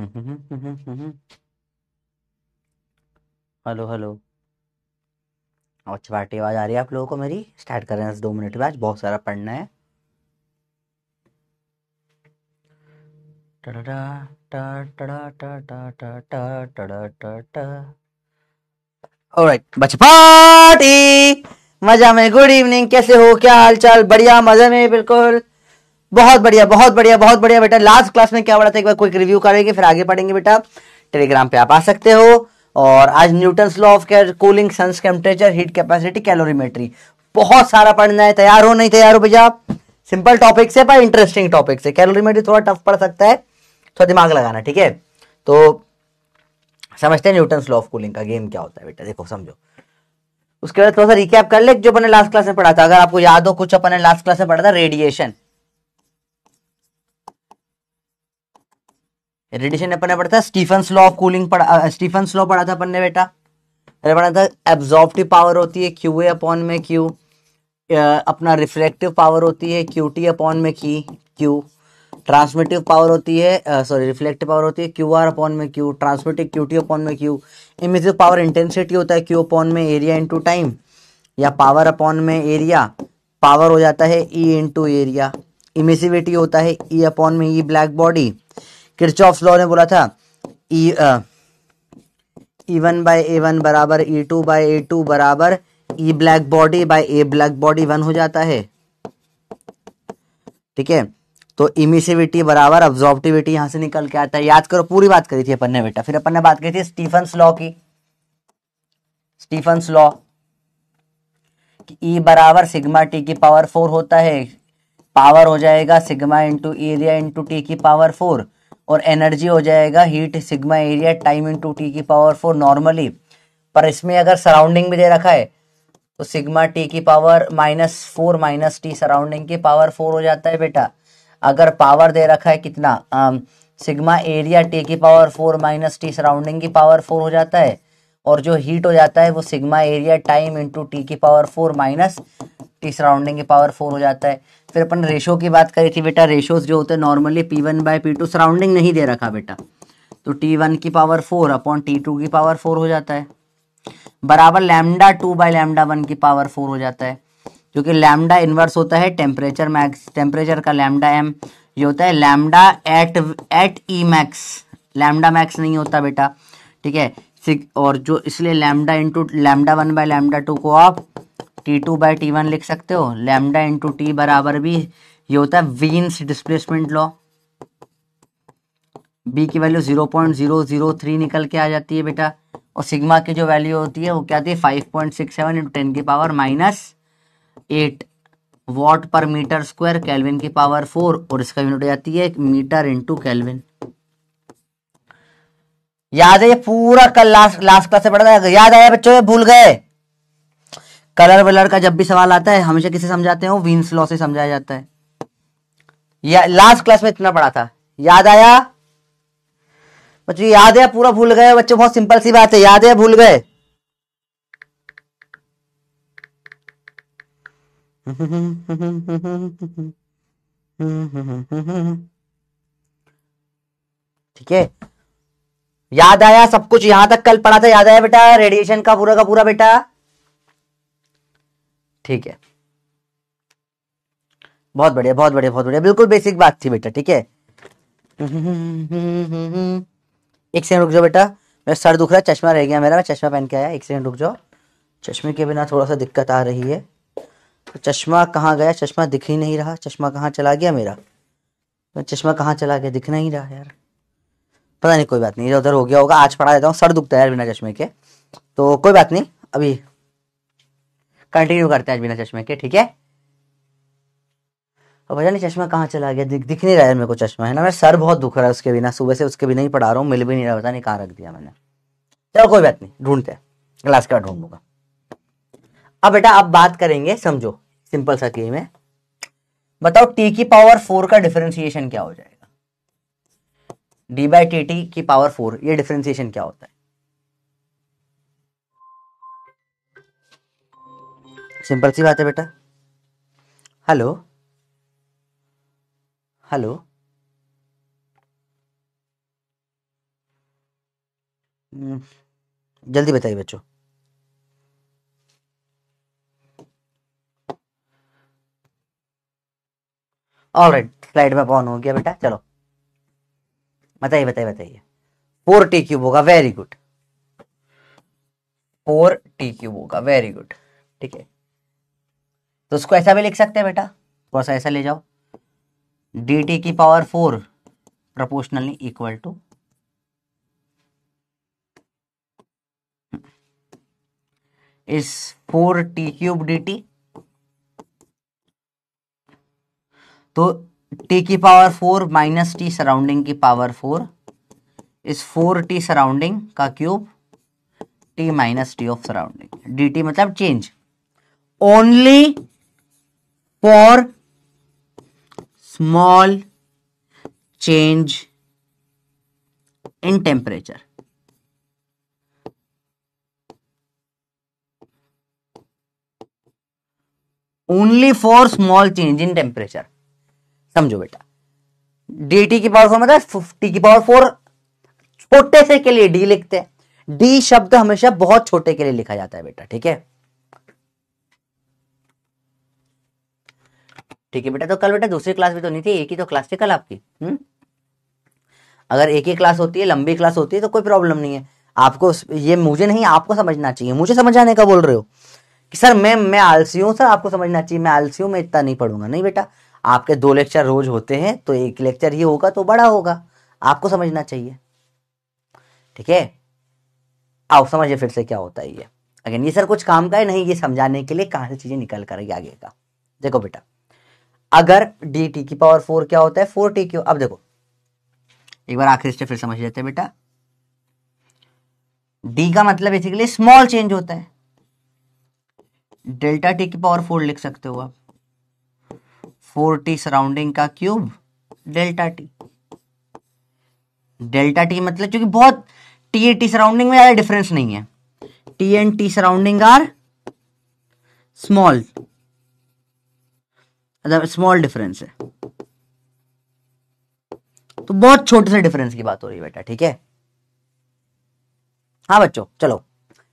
Hello hello. अच्छा party आवाज आ रही है आप लोगों को मेरी? स्टार्ट कर रहे हैं 2 मिनट बाद, बहुत सारा पढ़ना है। टडा टा टडा टा टा टा टा टडा टा टा। ऑलराइट बच्चे, पार्टी मजा में। गुड इवनिंग, कैसे हो? क्या हाल चाल? बढ़िया, मजे में, बिल्कुल। बहुत बढ़िया बहुत बढ़िया बहुत बढ़िया बेटा। लास्ट क्लास में क्या पढ़ा था एक बार क्विक रिव्यू करेंगे, फिर आगे पढ़ेंगे बेटा। टेलीग्राम पे आप आ सकते हो। और आज Newton's law of cooling, sun's temperature, heat capacity, calorimetry, बहुत सारा पढ़ना है। तैयार हो? नहीं तैयार हो भैया? सिंपल टॉपिक से पर इंटरेस्टिंग टॉपिक से। कैलोरीमेट्री थोड़ा टफ पड़ सकता है, थोड़ा दिमाग लगाना, ठीक है? तो समझते हैं न्यूटन्स लॉ ऑफ कूलिंग का गेम क्या होता है बेटा, देखो समझो। उसके बाद थोड़ा सा रिकैप कर ले जो अपने लास्ट क्लास में पढ़ा था, अगर आपको याद हो कुछ। अपने लास्ट क्लास में पढ़ा था रेडिएशन। रेडिएशन अपन ने पढ़ा था। स्टीफन्स लॉ ऑफ कूलिंग पढ़ा, स्टीफन्स लॉ पढ़ा था अपन ने बेटा। अरे पढ़ा था एब्जॉर्प्टिव पावर होती है क्यू ए अपॉन में क्यू। अपना रिफ्लेक्टिव पावर होती है क्यू टी अपॉन में की क्यू। ट्रांसमिटिव पावर होती है, सॉरी रिफ्लेक्टिव पावर होती है क्यू आर अपॉन में क्यू। ट्रांसमिटिव क्यू टी अपॉन में क्यू। इमिसिव पावर इंटेंसिटी होता है क्यू अपॉन में एरिया इंटू टाइम, या पावर अपॉन में एरिया। पावर हो जाता है ई इंटू एरिया। इमिसिविटी होता है ई अपॉन में e black body. Kirchhoff's law ने बोला था e e one by a one बराबर e two by a two बराबर e black body by a black body 1 हो जाता है, ठीक है? तो इमिसिविटी बराबर अब्जॉर्प्टिविटी यहां से निकल के आता है। याद करो, पूरी बात करी थी अपन ने बेटा। फिर अपन ने बात करी थी स्टीफन्स लॉ की। स्टीफन्स लॉ ई बराबर सिग्मा टी की पावर 4 होता है। पावर हो जाएगा sigma into area into T की पावर 4, और एनर्जी हो जाएगा heat sigma area time into T की पावर 4 नॉर्मली। पर इसमें अगर सराउंडिंग भी दे रखा है तो सिग्मा टी की पावर -4 माइनस टी सराउंडिंग की पावर 4 हो जाता है बेटा। अगर पावर दे रखा है कितना, सिग्मा एरिया टी की पावर 4 माइनस टी सराउंडिंग की पावर 4 हो जाता है। और जो हीट हो जाता है वो sigma area time into T की पावर 4 माइनस टी सराउंडिंग की पावर 4 हो जाता है। फिर अपन रेशो की बात करी थी बेटा। रेशोज जो होते हैं नॉर्मली P1/P2, सराउंडिंग नहीं दे रखा बेटा, तो T1 की पावर 4 अपॉन T2 की पावर 4 हो जाता है, बराबर लैम्डा 2/λ1 की पावर 4 हो जाता है। क्योंकि लैम्डा इनवर्स होता है टेम्परेचर मैक्स, टेम्परेचर का लैम्डा एम। ये होता है lambda eight E max. Lambda max नहीं होता बेटा, ठीक है? और जो इसलिए लैम्डा इंटू λ1/λ2 को आप T2/T1 लिख सकते हो। लैम्डा इंटू टी बराबर भी ये होता है वीन्स डिस्प्लेसमेंट लॉ। बी की वैल्यू 0.003 निकल के आ जाती है बेटा। और सिग्मा की जो वैल्यू होती है वो क्या आती है, 5.67 इंटू 10 की पावर -8 वॉट पर मीटर स्क्वायर, केल्विन की पावर 4, और इसका यूनिट हो जाती है मीटर इंटू केल्विन। याद है? ये पूरा कल लास्ट क्लास से पढ़ा था, याद आया बच्चों? ये भूल गए? कलर वलर का जब भी सवाल आता है हमेशा किसे समझाते हैं? वो वीन्स लॉ से समझाया जाता है। या लास्ट क्लास में इतना पढ़ा था, याद आया बच्चों? याद है? पूरा भूल गए बच्चों? बहुत सिंपल सी बात है, याद है? भूल गए? ठीक है, याद आया सब कुछ? यहां तक कल पढ़ा था, याद आया बेटा? रेडिएशन का पूरा बेटा, ठीक है? बहुत बढ़िया बहुत बढ़िया बहुत बढ़िया, बिल्कुल बेसिक बात थी बेटा, ठीक है? एक सेकंड रुक जाओ बेटा, मेरा सर दुख रहा है, चश्मा रह गया मेरा, मैं चश्मा पहन के आया। एक सेकंड रुक जाओ, चश्मे के बिना थोड़ा सा दिक्कत आ रही है। तो चश्मा कहाँ गया? चश्मा दिख ही नहीं रहा। चश्मा कहाँ चला गया मेरा? चश्मा कहाँ चला गया? दिख नहीं रहा यार, पता नहीं। कोई बात नहीं, इधर उधर हो गया होगा। आज पढ़ा देता हूँ, सर दुखता है यार बिना चश्मे के। तो कोई बात नहीं, अभी कंटिन्यू करते हैं आज बिना चश्मे के, ठीक है? अब पता नहीं चश्मा कहाँ चला गया, दिख नहीं रहा है मेरे को चश्मा, है ना? मेरा सर बहुत दुख रहा है उसके बिना, सुबह से उसके बिना ही पढ़ा रहा हूँ, मिल भी नहीं रहा, पता नहीं कहाँ रख दिया मैंने। चलो कोई बात नहीं, ढूंढते हैं, क्लास का ढूंढूंगा। अब बेटा अब बात करेंगे, समझो सिंपल सा गेम है। बताओ टी की पावर 4 का डिफरेंशिएशन क्या हो जाएगा? d/dt की पावर 4, ये डिफरेंशिएशन क्या होता है? सिंपल सी बात है बेटा। हेलो हेलो, जल्दी बताइए बच्चों। ऑलराइट, स्लाइड में ऑन हो गया बेटा। चलो बताइए बताइए बताइए। 4t³ होगा, वेरी गुड। 4t³ होगा, वेरी गुड। ठीक है, तो उसको ऐसा भी लिख सकते हैं बेटा, थोड़ा सा ऐसा ले जाओ, dt⁴ प्रोपोर्शनली इक्वल टू इस 4t³ dt। तो t⁴ माइनस टी सराउंडिंग की पावर 4 इस 4t सराउंडिंग का cube t minus T of surrounding. dt मतलब change only for small change in temperature. Only for small change in temperature, समझो बेटा। dt⁴ मतलब t⁴ छोटे से के लिए d लिखते हैं। d शब्द हमेशा बहुत छोटे के लिए लिखा जाता है बेटा, ठीक है। ठीक है बेटा, तो कल बेटा दूसरी क्लास भी तो नहीं थी, एक ही तो क्लास थी कल आपकी। अगर एक ही क्लास होती है, लंबी क्लास होती है तो कोई प्रॉब्लम नहीं है। आपको ये मुझे नहीं, आपको समझना चाहिए। मुझे समझाने का बोल रहे हो कि सर मैं आलसी हूं, सर आपको समझना चाहिए मैं आलसी हूं, मैं इतना नहीं पढ़ूंगा। नहीं बेटा, आपके 2 लेक्चर रोज होते हैं, तो एक लेक्चर ही होगा तो बड़ा होगा, आपको समझना चाहिए। ठीक है, आओ समझिए फिर से क्या होता है ये। अगेन ये सर कुछ काम का है नहीं, ये समझाने के लिए कहां से चीजें निकल कर आगे का। देखो बेटा, अगर dt⁴ क्या होता है 4t³। अब देखो एक बार आखिर से फिर समझ लेते हैं बेटा। d का मतलब बेसिकली स्मॉल चेंज होता है, ∆t⁴ लिख सकते हो आप, 4t सराउंडिंग का क्यूब ∆t। ∆t मतलब क्योंकि बहुत t सराउंडिंग में ज्यादा डिफरेंस नहीं है, t and t surrounding are small, मतलब स्मॉल डिफरेंस है, तो बहुत छोटे से डिफरेंस की बात हो रही है बेटा। ठीक है, हाँ बच्चों चलो,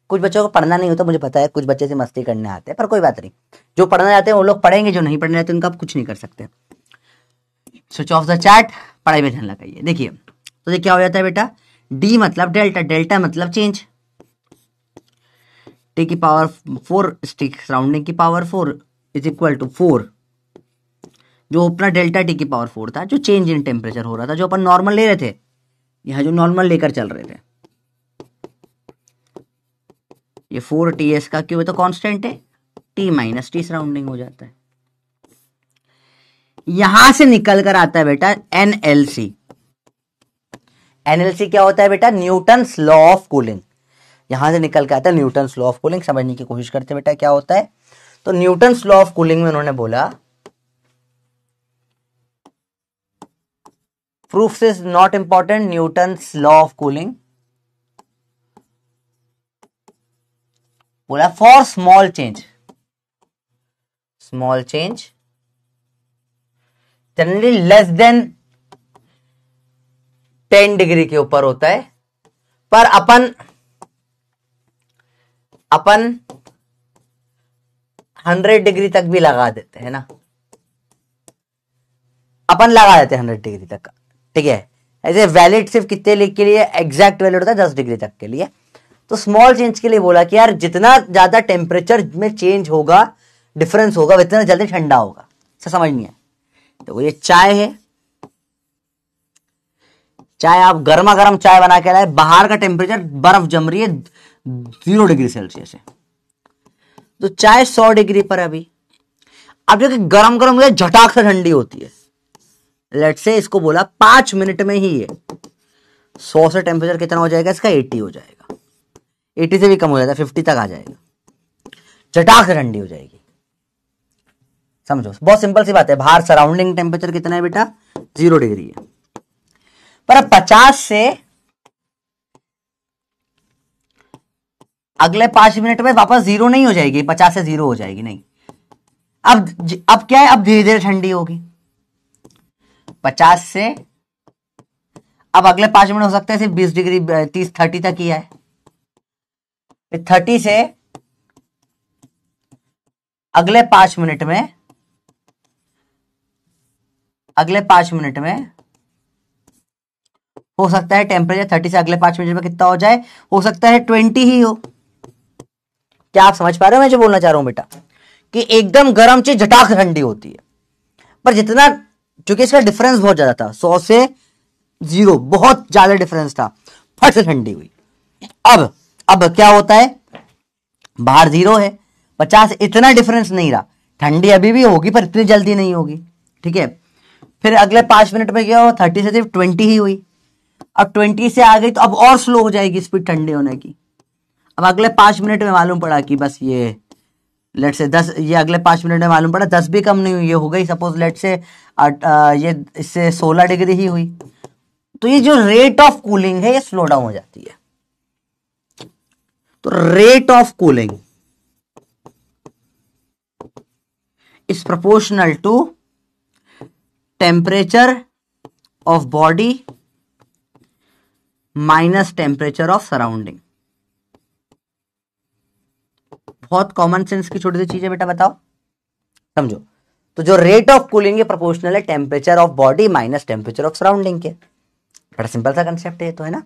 कुछ बच्चों को पढ़ना नहीं होता मुझे पता है, कुछ बच्चे से मस्ती करने आते हैं, पर कोई बात नहीं, जो पढ़ना चाहते हैं वो लोग पढ़ेंगे, जो नहीं पढ़ने जाते उनका आप कुछ नहीं कर सकते। स्विच ऑफ द चैट, पढ़ाई में ध्यान लगाइए। देखिए तो ये क्या हो जाता है बेटा, d मतलब डेल्टा, डेल्टा मतलब चेंज, t⁴ स्टिक सराउंडिंग की पावर 4 इज इक्वल टू 4, जो अपना ∆t⁴ था, जो चेंज इन टेम्परेचर हो रहा था, जो अपन नॉर्मल ले रहे थे, यहां जो नॉर्मल लेकर चल रहे थे, ये 4ts का क्यों है तो कांस्टेंट है, t माइनस टी सराउंडिंग हो जाता है। यहां से निकल कर आता है बेटा एनएलसी। एनएलसी क्या होता है बेटा, न्यूटन्स लॉ ऑफ कूलिंग। यहां से निकल के आता है न्यूटन्स लॉ ऑफ कूलिंग। समझने की कोशिश करते बेटा क्या होता है। तो न्यूटन्स लॉ ऑफ कूलिंग में उन्होंने बोला, proof is not important, Newton's law of cooling बोला for small change generally less than 10 degree के ऊपर होता है, पर अपन 100 डिग्री तक भी लगा देते हैं ना, अपन लगा देते हैं 100 डिग्री तक। ठीक है, ऐसे वैलिड सिर्फ कितने के लिए, एग्जैक्ट वैलिड होता है 10 डिग्री तक के लिए। तो स्मॉल चेंज के लिए बोला कि यार जितना ज्यादा टेम्परेचर में चेंज होगा, डिफरेंस होगा, उतना जल्दी ठंडा होगा। समझनी है। तो ये चाय है, चाय आप गर्मा गर्म चाय बना के लाए, बाहर का टेम्परेचर बर्फ जम रही है 0 डिग्री सेल्सियस है, तो चाय 100 डिग्री पर अभी, अब जो गरम गरम झटाक से ठंडी होती है, लेट से इसको बोला 5 मिनट में ही ये 100 से टेम्परेचर कितना हो जाएगा इसका, 80 हो जाएगा, 80 से भी कम हो जाता है, 50 तक आ जाएगा, झटाक से ठंडी हो जाएगी। समझो बहुत सिंपल सी बात है। बाहर सराउंडिंग टेम्परेचर कितना है बेटा, 0 डिग्री है, पर अब 50 से अगले 5 मिनट में वापस 0 नहीं हो जाएगी, 50 से 0 हो जाएगी, नहीं। अब क्या है, अब धीरे धीरे ठंडी होगी, 50 से अब अगले 5 मिनट हो सकते हैं सिर्फ 20 डिग्री 30 तक ही है, 30 से अगले 5 मिनट में हो सकता है टेम्परेचर 30 से अगले 5 मिनट में कितना हो जाए, हो सकता है 20 ही हो। क्या आप समझ पा रहे हो मैं जो बोलना चाह रहा हूं बेटा, कि एकदम गर्म चीज झटाक से ठंडी होती है, पर जितना, चूंकि इसका डिफरेंस बहुत ज्यादा था, 100 से 0 बहुत ज्यादा डिफरेंस था, फट से ठंडी हुई। अब क्या होता है, बाहर 0 है, 50 इतना डिफरेंस नहीं रहा, ठंडी अभी भी होगी पर इतनी जल्दी नहीं होगी, ठीक है। फिर अगले 5 मिनट में क्या हो, 30 से सिर्फ 20 ही हुई। अब 20 से आ गई तो अब और स्लो हो जाएगी स्पीड ठंडे होने की। अब अगले 5 मिनट में मालूम पड़ा कि बस ये लेट से 10, ये अगले 5 मिनट में मालूम पड़ा 10 भी कम नहीं हुई, ये हो गई सपोज लेट से ये इससे 16 डिग्री ही हुई, तो ये जो रेट ऑफ कूलिंग है ये स्लो डाउन हो जाती है। तो rate of cooling is proportional to temperature of body minus temperature of surrounding. बहुत कॉमन सेंस की छोटी सी चीज है बेटा, बताओ समझो। तो जो रेट ऑफ कूलिंग है प्रोपोर्शनल है temperature of body minus temperature of surrounding के। बड़ा सिंपल सा कंसेप्ट है तो, है ना।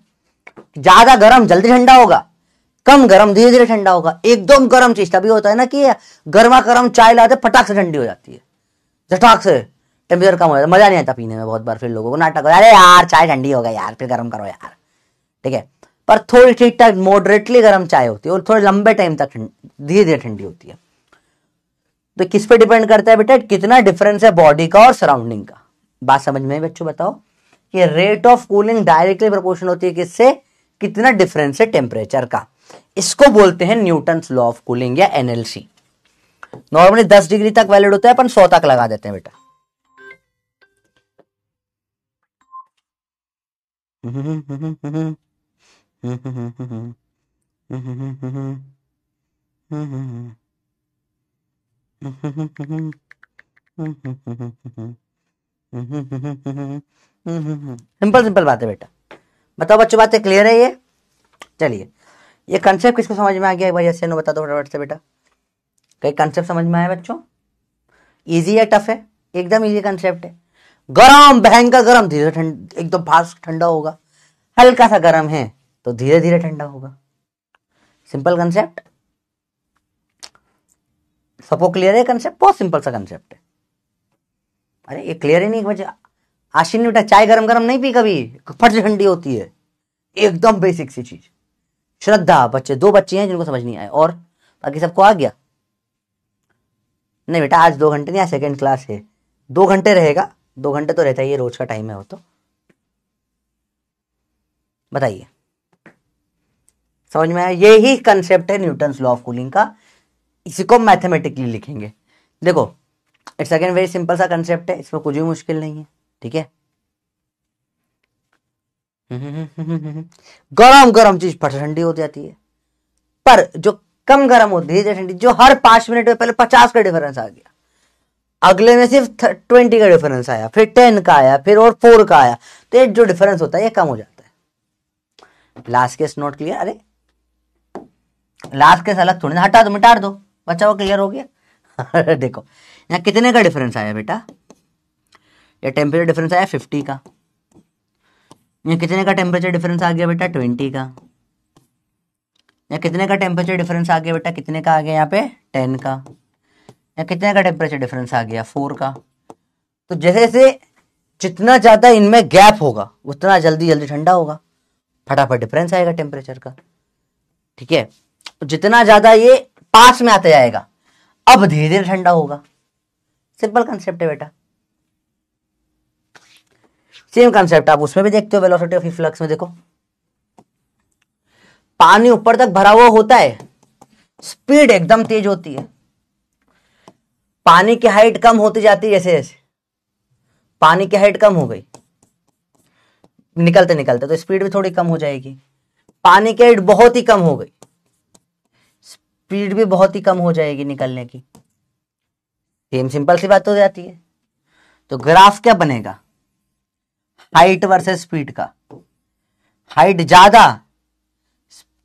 ज्यादा गर्म जल्दी ठंडा होगा, कम गर्म धीरे धीरे ठंडा होगा। एकदम गर्म चीज तभी होता है ना कि गर्मा गर्म चाय लाते फटाक से ठंडी हो जाती है, झटाक से टेम्परेचर कम हो जाता है, मजा नहीं आता पीने में। बहुत बार फिर लोगों को नाटक, अरे यार चाय ठंडी हो गई यार, फिर गर्म करो यार, ठीक है। पर थोड़ी ठीक ठाक मॉडरेटली गर्म चाय होती है और थोड़े लंबे टाइम तक धीरे धीरे ठंडी होती है। तो किस पे डिपेंड करता है बेटा, कितना डिफरेंस है बॉडी का और सराउंडिंग का। बात समझ में बच्चों, बताओ कि rate of cooling directly proportional होती है किससे, कितना डिफरेंस है टेम्परेचर का। इसको बोलते हैं न्यूटन्स लॉ ऑफ कूलिंग या एनएलसी। नॉर्मली 10 डिग्री तक वैलिड होता है, अपन 100 तक लगा देते हैं बेटा। सिंपल सिंपल बात है बेटा। बताओ बच्चों, बातें क्लियर है ये? चलिए, ये कंसेप्ट किसको समझ में आ गया भाई, ऐसे बता दो फटाफट से बेटा। कई कंसेप्ट समझ में आया बच्चों? इजी है टफ है? एकदम इजी कंसेप्ट है। गरम, भयंकर गरम, धीरे ठंडा, एकदम फास्ट ठंडा होगा। हल्का सा गरम है तो धीरे धीरे ठंडा होगा। सिंपल कंसेप्ट, सबको क्लियर है कंसेप्ट? बहुत सिंपल सा कंसेप्ट है। अरे ये क्लियर ही नहीं बच्चा। आशीन बेटा चाय गरम गरम नहीं पी कभी, फट से ठंडी होती है, एकदम बेसिक सी चीज। श्रद्धा, बच्चे 2 बच्चे हैं जिनको समझ नहीं आया, और बाकी सबको आ गया? नहीं बेटा, आज 2 घंटे नहीं, आज सेकेंड क्लास है, 2 घंटे रहेगा, 2 घंटे तो रहता ही है, रोज का टाइम है वो तो। बताइए, समझ में आया? यही कंसेप्ट है न्यूटन्स लॉ ऑफ कूलिंग का। इसी को मैथमेटिकली लिखेंगे। देखो, इट्स अगेन वेरी सिंपल सा कंसेप्ट है, इसमें कुछ भी मुश्किल नहीं है, ठीक है। गरम गरम चीज फट ठंडी हो जाती है, पर जो कम गरम होती है ठंडी, जो हर 5 मिनट में पहले 50 का डिफरेंस आ गया, अगले में सिर्फ 20 का डिफरेंस आया, फिर 10 का आया, फिर और 4 का आया, तो ये जो डिफरेंस होता है ये कम हो जाता है। Last case note clear? अरे लास्ट केस अलग थोड़ी ना, हटा दो, मिटा दो, बच्चा वो क्लियर हो गया। देखो यहाँ कितने का डिफरेंस आया बेटा, ये टेम्परेचर डिफरेंस आया 50 का। यहाँ कितने का टेम्परेचर डिफरेंस आ गया बेटा, 20 का। यहाँ कितने का टेम्परेचर डिफरेंस आ गया बेटा, कितने का आ गया यहाँ पे, 10 का। यहाँ कितने का टेम्परेचर डिफरेंस आ गया, 4 का। तो जैसे जैसे जितना ज्यादा इनमें गैप होगा उतना जल्दी जल्दी ठंडा होगा, फटाफट डिफरेंस आएगा टेम्परेचर का, ठीक है। तो जितना ज्यादा ये पास में आता जाएगा, अब धीरे धीरे ठंडा होगा। सिंपल कंसेप्ट है बेटा। सेम कंसेप्ट आप उसमें भी देखते हो, वेलोसिटी ऑफ फ्लक्स में। देखो, पानी ऊपर तक भरा हुआ होता है, स्पीड एकदम तेज होती है, पानी की हाइट कम होती जाती है, जैसे जैसे पानी की हाइट कम हो गई निकलते निकलते, तो स्पीड भी थोड़ी कम हो जाएगी। पानी की हाइट बहुत ही कम हो गई, स्पीड भी बहुत ही कम हो जाएगी निकलने की। सेम सिंपल सी बात हो जाती है। तो ग्राफ क्या बनेगा, हाइट वर्सेस स्पीड का। हाइट ज्यादा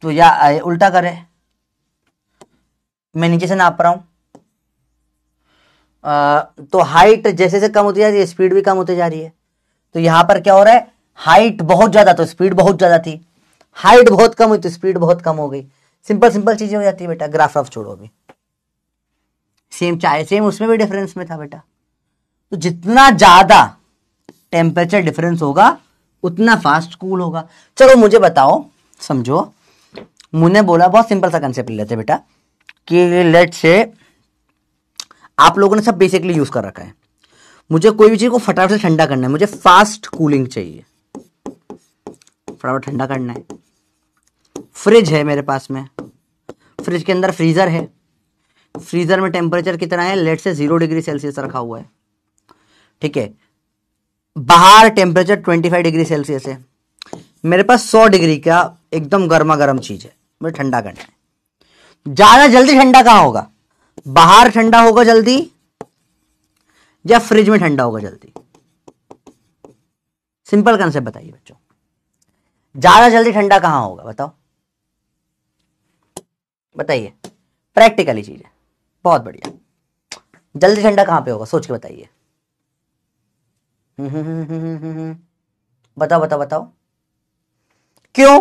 तो या उल्टा करें, मैं नीचे से नाप रहा हूं, तो हाइट जैसे जैसे कम होती जा रही है स्पीड भी कम होती जा रही है। तो यहां पर क्या हो रहा है, हाइट बहुत ज्यादा तो स्पीड बहुत ज्यादा थी, हाइट बहुत कम हुई तो स्पीड बहुत कम हो गई। सिंपल सिंपल चीजें हो जाती है बेटा। ग्राफ ऑफ छोड़ो अभी, सेम चाहे सेम उसमें भी डिफरेंस में था बेटा। तो जितना ज्यादा टेम्परेचर डिफरेंस होगा उतना फास्ट कूल होगा। चलो मुझे बताओ, समझो, मुझे बोला बहुत सिंपल सा कंसेप्ट लेते बेटा कि लेट से आप लोगों ने सब बेसिकली यूज कर रखा है, मुझे कोई भी चीज को फटाफट से ठंडा करना है, मुझे फास्ट कूलिंग चाहिए, फटाफट ठंडा करना है। फ्रिज है मेरे पास में, फ्रिज के अंदर फ्रीजर है, फ्रीजर में टेम्परेचर कितना है, लेट से 0 डिग्री सेल्सियस रखा हुआ है, ठीक है। बाहर टेम्परेचर 25 डिग्री सेल्सियस है, मेरे पास 100 डिग्री का एकदम गर्मा गर्म चीज है, मुझे ठंडा करना है। ज्यादा जल्दी ठंडा कहां होगा, बाहर ठंडा होगा जल्दी या फ्रिज में ठंडा होगा जल्दी? सिंपल कंसेप्ट बताइए बच्चों, ज्यादा जल्दी ठंडा कहां होगा बताओ, बताइए। प्रैक्टिकली चीज है, बहुत बढ़िया। जल्दी ठंडा कहां पे होगा, सोच के बताइए। बताओ बताओ बताओ, क्यों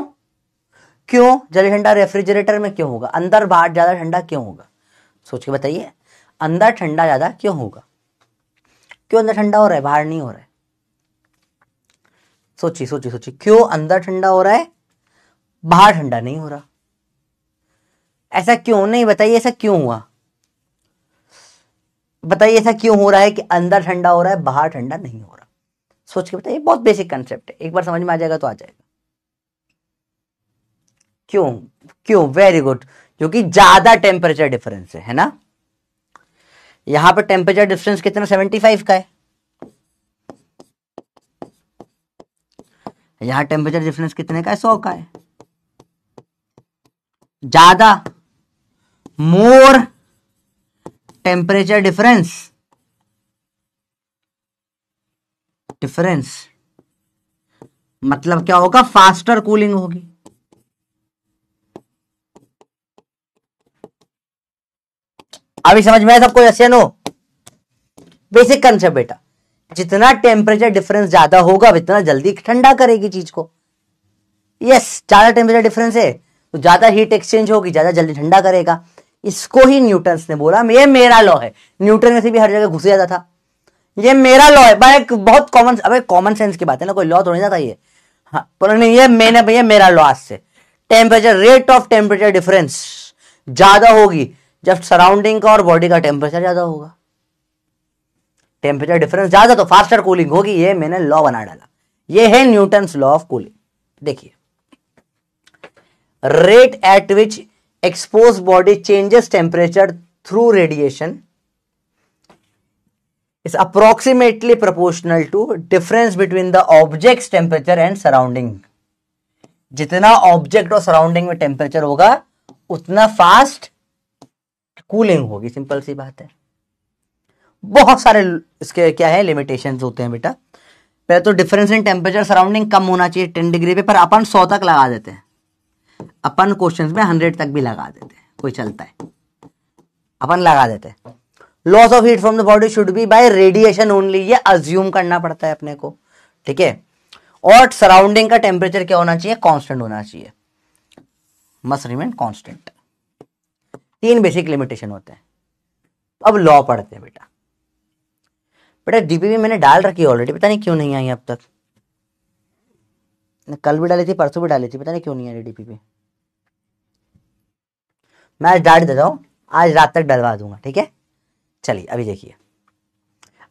क्यों जल्दी ठंडा रेफ्रिजरेटर में क्यों होगा, अंदर बाहर ज्यादा ठंडा क्यों होगा, सोच के बताइए। अंदर ठंडा ज्यादा क्यों होगा, क्यों अंदर ठंडा हो रहा है बाहर नहीं हो रहा है? सोचिए सोचिए सोचिए, क्यों अंदर ठंडा हो रहा है बाहर ठंडा नहीं हो रहा? ऐसा क्यों नहीं, बताइए ऐसा क्यों हुआ, बताइए ऐसा क्यों हो रहा है कि अंदर ठंडा हो रहा है बाहर ठंडा नहीं हो रहा? सोच के बताइए, बहुत बेसिक कंसेप्ट है, एक बार समझ में आ जाएगा तो आ जाएगा। क्यों क्यों, वेरी गुड, क्योंकि ज्यादा टेम्परेचर डिफरेंस है ना। यहां पर टेम्परेचर डिफरेंस कितना, 75 का है, यहां टेम्परेचर डिफरेंस कितने का है, 100 का है। ज्यादा, मोर टेम्परेचर डिफरेंस मतलब क्या होगा, फास्टर कूलिंग होगी। अभी समझ में आया सबको, यस या नो? बेसिक कंसेप्ट बेटा, जितना टेम्परेचर डिफरेंस ज्यादा होगा उतना जल्दी ठंडा करेगी चीज को। यस, ज्यादा टेम्परेचर डिफरेंस है तो ज्यादा हीट एक्सचेंज होगी, ज्यादा जल्दी ठंडा करेगा। इसको ही न्यूटन्स ने बोला, ये मेरा लॉ है। न्यूटन में से भी हर जगह घुस जाता था, ये मेरा लॉ है भाई, बहुत कॉमन, अबे कॉमन सेंस की बात है ना, कोई लॉ थोड़ी ना था ये। हाँ, पर नहीं, ये मैंने भैया मेरा लॉ आज से, temperature, rate of temperature difference ज्यादा होगी जब सराउंडिंग का और बॉडी का टेम्परेचर ज्यादा होगा। टेम्परेचर डिफरेंस ज्यादा तो फास्टर कूलिंग होगी, ये मैंने लॉ बना डाला, ये है न्यूटन्स लॉ ऑफ कूलिंग। देखिए, rate at which exposed body changes temperature through radiation is approximately proportional to difference between the object's temperature and surrounding। जितना ऑब्जेक्ट और सराउंडिंग में टेम्परेचर होगा उतना फास्ट कूलिंग होगी, सिंपल सी बात है। बहुत सारे इसके क्या है, लिमिटेशंस होते हैं बेटा। पहले तो डिफरेंस इन टेम्परेचर सराउंडिंग कम होना चाहिए 10 डिग्री पे, पर अपन 100 तक लगा देते हैं, अपन क्वेश्चंस में 100 तक भी लगा देते हैं, कोई चलता है, अपन लगा देते हैं। Loss of heat from the body should be bye radiation only, ये अज्यूम करना पड़ता है अपने को, ठीक है। और सराउंडिंग का टेम्परेचर क्या होना चाहिए, कांस्टेंट होना चाहिए, must remain constant. 3 basic limitation होते हैं। अब लॉ पढ़ते हैं बेटा। बेटा डीपीपी मैंने डाल रखी है ऑलरेडी, पता नहीं क्यों नहीं आई अब तक, कल भी डाली थी, परसों भी डाली थी, पता नहीं क्यों नहीं आई डीपीपी। मैं आज डाल देता हूं, आज रात तक डलवा दूंगा, ठीक है। चलिए अभी देखिए,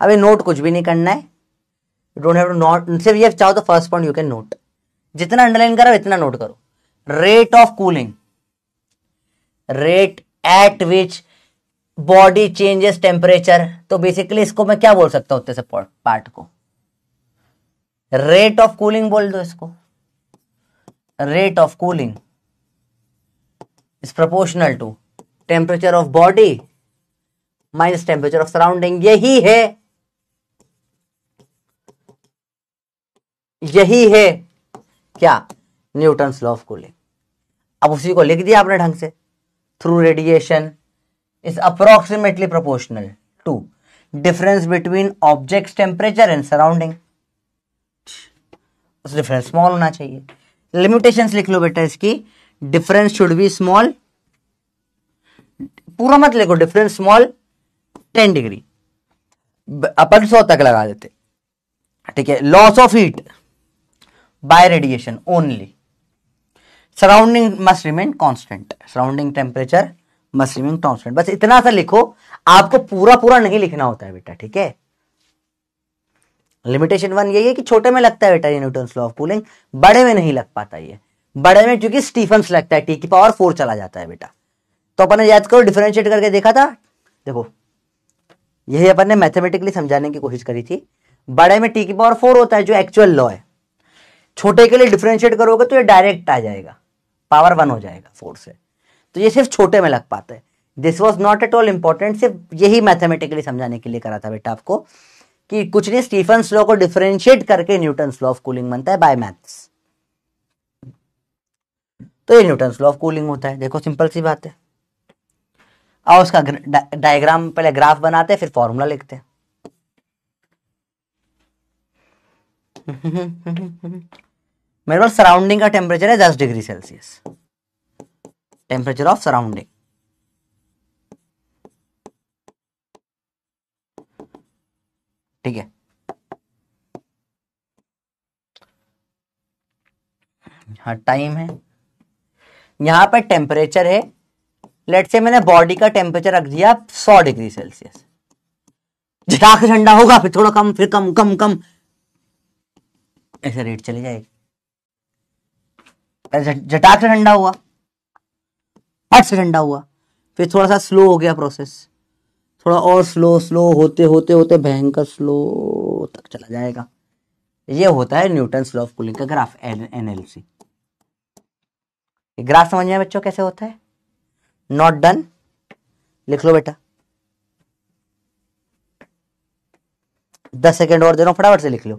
अभी नोट कुछ भी नहीं करना है, डोंट हैव टू नोट, सिर्फ ये चाहो तो first point you can note, जितना अंडरलाइन करो इतना नोट करो। Rate of cooling, rate at which body changes temperature, तो बेसिकली इसको मैं क्या बोल सकता हूं उत्ते से पार्ट को, रेट ऑफ कूलिंग बोल दो इसको। Rate of cooling is proportional to temperature of body minus temperature of surrounding। यही है क्या, न्यूटन्स लॉ ऑफ कूलिंग। अब उसी को लिख दिया आपने ढंग से, through radiation is approximately proportional to difference between objects temperature and surrounding. Difference small होना चाहिए। लिमिटेशंस लिख लो बेटा इसकी, डिफरेंस शुड बी स्मॉल, पूरा मत लिखो, डिफरेंस स्मॉल 10 डिग्री, अपन 100 तक लगा देते, ठीक है। Loss of heat bye radiation only, surrounding must remain constant, surrounding temperature must remain constant. बस इतना सा लिखो, आपको पूरा पूरा नहीं लिखना होता है बेटा, ठीक है। लिमिटेशन 1 यही है कि छोटे में लगता है बेटा ये न्यूटन्स लॉ ऑफ कूलिंग, बड़े में नहीं लग पाता ये, बड़े में क्योंकि स्टीफन्स लगता है, टी की पावर 4 चला जाता है बेटा। तो अपन ने याद करो, डिफरेंशिएट करके देखा था, देखो यही अपन ने मैथमेटिकली समझाने की कोशिश करी थी। बड़े में टी की पावर 4 होता है जो एक्चुअल लॉ है, छोटे के लिए डिफरेंशिएट करोगे तो ये डायरेक्ट आ जाएगा, पावर 1 हो जाएगा 4 से, तो ये सिर्फ छोटे में लग पाता है। This was not at all important, सिर्फ यही मैथमेटिकली समझाने के लिए करा था बेटा आपको, कि कुछ नहीं, स्टीफन्स लॉ को डिफरेंशिएट करके न्यूटन्स लॉ ऑफ कूलिंग बनता है बाय मैथ्स। तो ये न्यूटन्स लॉ ऑफ कूलिंग होता है, देखो सिंपल सी बात है। और उसका डायग्राम, पहले ग्राफ बनाते हैं फिर फॉर्मूला लिखते हैं। मेरे पास सराउंडिंग का टेम्परेचर है 10 degree Celsius, temperature of surrounding, ठीक है। हाँ टाइम है, यहां पर टेम्परेचर है, लेट से मैंने बॉडी का टेम्परेचर रख दिया 100 डिग्री सेल्सियस, झटाक से ठंडा होगा, फिर थोड़ा कम, फिर कम कम कम, ऐसे रेट चली जाएगी। झटाक से ठंडा हुआ, फट से ठंडा हुआ, फिर थोड़ा सा स्लो हो गया प्रोसेस, थोड़ा और स्लो, स्लो होते होते होते भयंकर स्लो तक चला जाएगा। ये होता है न्यूटन्स लॉ ऑफ कूलिंग का ग्राफ, एनएलसी। ग्राफ समझ में बच्चों कैसे होता है? नॉट डन, लिख लो बेटा, 10 सेकेंड और दे रहा हूं, फटाफट से लिख लो।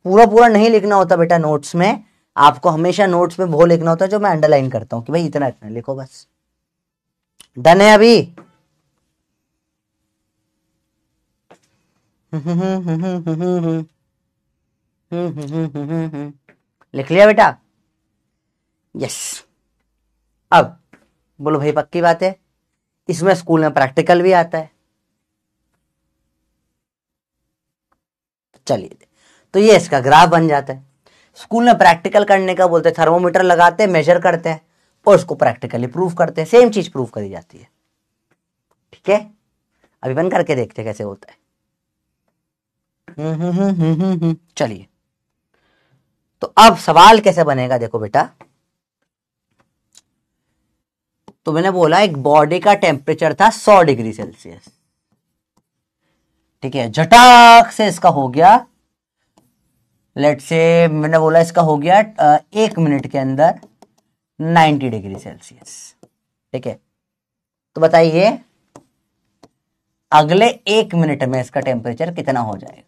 पूरा पूरा नहीं लिखना होता बेटा नोट्स में, आपको हमेशा नोट्स में वो लिखना होता है जो मैं अंडरलाइन करता हूं कि भाई इतना इतना लिखो बस। डन है अभी? लिख लिया बेटा? यस। अब बोलो भाई पक्की बात है, इसमें स्कूल में प्रैक्टिकल भी आता है। चलिए, तो ये इसका ग्राफ बन जाता है। स्कूल में प्रैक्टिकल करने का बोलते हैं, थर्मोमीटर लगाते हैं, मेजर करते हैं और उसको प्रैक्टिकली प्रूव करते हैं, सेम चीज प्रूव करी जाती है, ठीक है। अभी बन करके देखते हैं कैसे होता है। चलिए, तो अब सवाल कैसे बनेगा, देखो बेटा, तो मैंने बोला एक बॉडी का टेम्परेचर था 100 डिग्री सेल्सियस, ठीक है। झटाक से इसका हो गया, लेट से मैंने बोला इसका हो गया 1 मिनट के अंदर 90 डिग्री सेल्सियस, ठीक है। तो बताइए अगले 1 मिनट में इसका टेम्परेचर कितना हो जाएगा?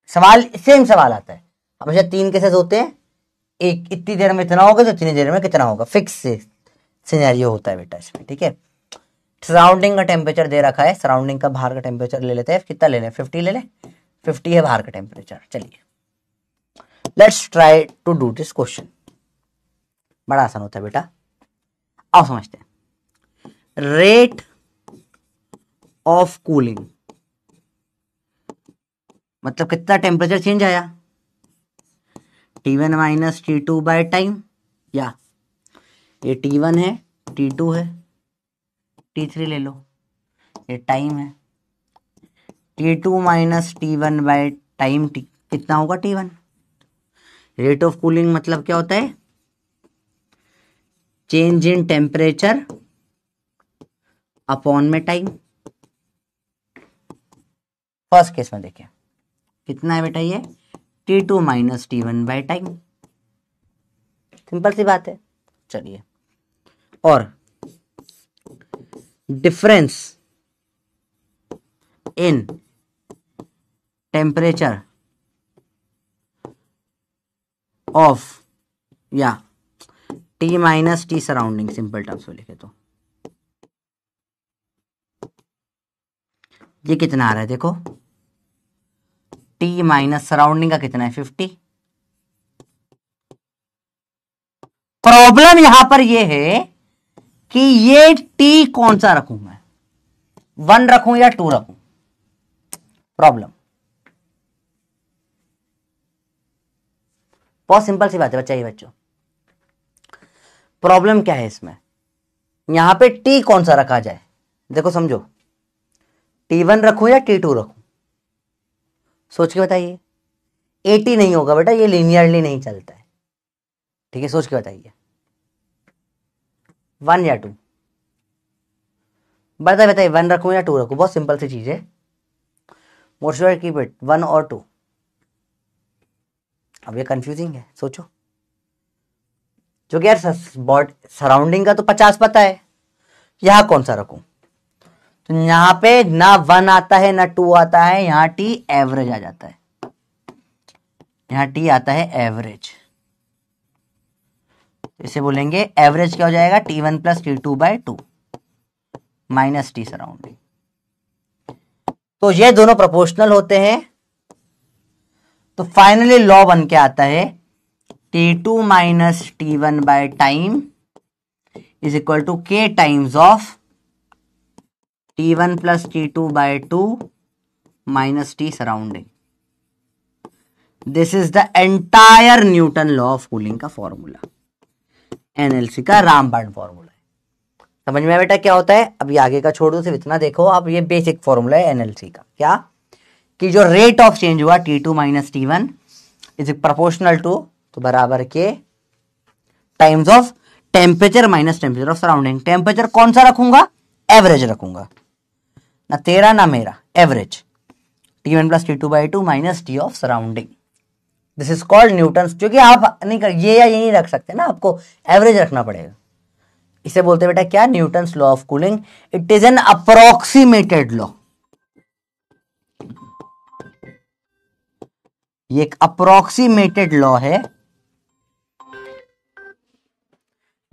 सवाल सेम सवाल आता है हमेशा, 3 केसेस होते हैं, एक इतनी देर में इतना होगा तो इतनी देर में कितना होगा, फिक्स सिनेरियो होता है बेटा इसमें, ठीक है। सराउंडिंग का टेम्परेचर दे रखा है, सराउंडिंग का बाहर का टेम्परेचर ले लेते हैं, कितना ले लें, 50 ले लें, 50 है बाहर का टेम्परेचर। चलिए let's try to do this question, बड़ा आसान होता है बेटा, आओ समझते हैं। रेट ऑफ कूलिंग मतलब कितना टेम्परेचर चेंज आया, T1 minus T2 by time, या ये T1 है, T2 है, T3 ले लो, ये टाइम है, T2 minus T1 by time, कितना होगा T1। रेट ऑफ कूलिंग मतलब क्या होता है, चेंज इन टेम्परेचर अपॉन में टाइम। फर्स्ट केस में देखिए कितना है बेटा, ये T2 minus T1 by time, simple सी बात है। चलिए, और डिफरेंस इन टेम्परेचर ऑफ या T minus T surrounding, simple terms में लिखे तो ये कितना आ रहा है देखो, टी माइनस सराउंडिंग का कितना है 50। प्रॉब्लम यहां पर ये है कि ये टी कौन सा रखूं मैं, 1 रखूं या 2 रखूं, प्रॉब्लम। बहुत सिंपल सी बात है बच्चा, ये बच्चों प्रॉब्लम क्या है इसमें, यहां पे टी कौन सा रखा जाए, देखो समझो, T1 रखूं या T2 रखूं, सोच के बताइए। 80 नहीं होगा बेटा, ये लीनियरली नहीं चलता है, ठीक है, सोच के बताइए 1 या 2, बताइए 1 रखूं या 2 रखूं, बहुत सिंपल सी चीज है, what should I keep it, 1 और 2। अब ये कंफ्यूजिंग है, सोचो, जो कि यार सराउंडिंग का तो 50 पता है, यहां कौन सा रखूं, तो यहां पे ना 1 आता है ना 2 आता है, यहां टी एवरेज आ जाता है, यहां टी आता है एवरेज, इसे बोलेंगे एवरेज क्या हो जाएगा, T1 plus T2 by 2 minus T surrounding. तो ये दोनों प्रोपोर्शनल होते हैं, तो फाइनली लॉ बन के आता है T2 minus T1 by time is equal to K times of T1 plus T2 by 2 minus T surrounding. This is the entire Newton law of cooling का फॉर्मूला, एनएलसी का रामबाण फॉर्मूला है। समझ में आया बेटा क्या होता है, अभी आगे का छोड़ दो, सिर्फ इतना देखो आप, ये बेसिक फॉर्मूला है एनएलसी का, क्या कि जो रेट ऑफ चेंज हुआ T2 minus T1 is proportional to, तो बराबर के times of temperature minus temperature of surrounding. Temperature कौन सा रखूंगा, एवरेज रखूंगा, ना तेरा ना मेरा, average T1 plus T2 by 2 minus T of surrounding. This is called Newton, क्योंकि आप नहीं कर ये या ये नहीं रख सकते ना, आपको एवरेज रखना पड़ेगा। इसे बोलते बेटा क्या, Newton's law of cooling. It is an approximated law, ये एक अप्रोक्सीमेटेड लॉ है,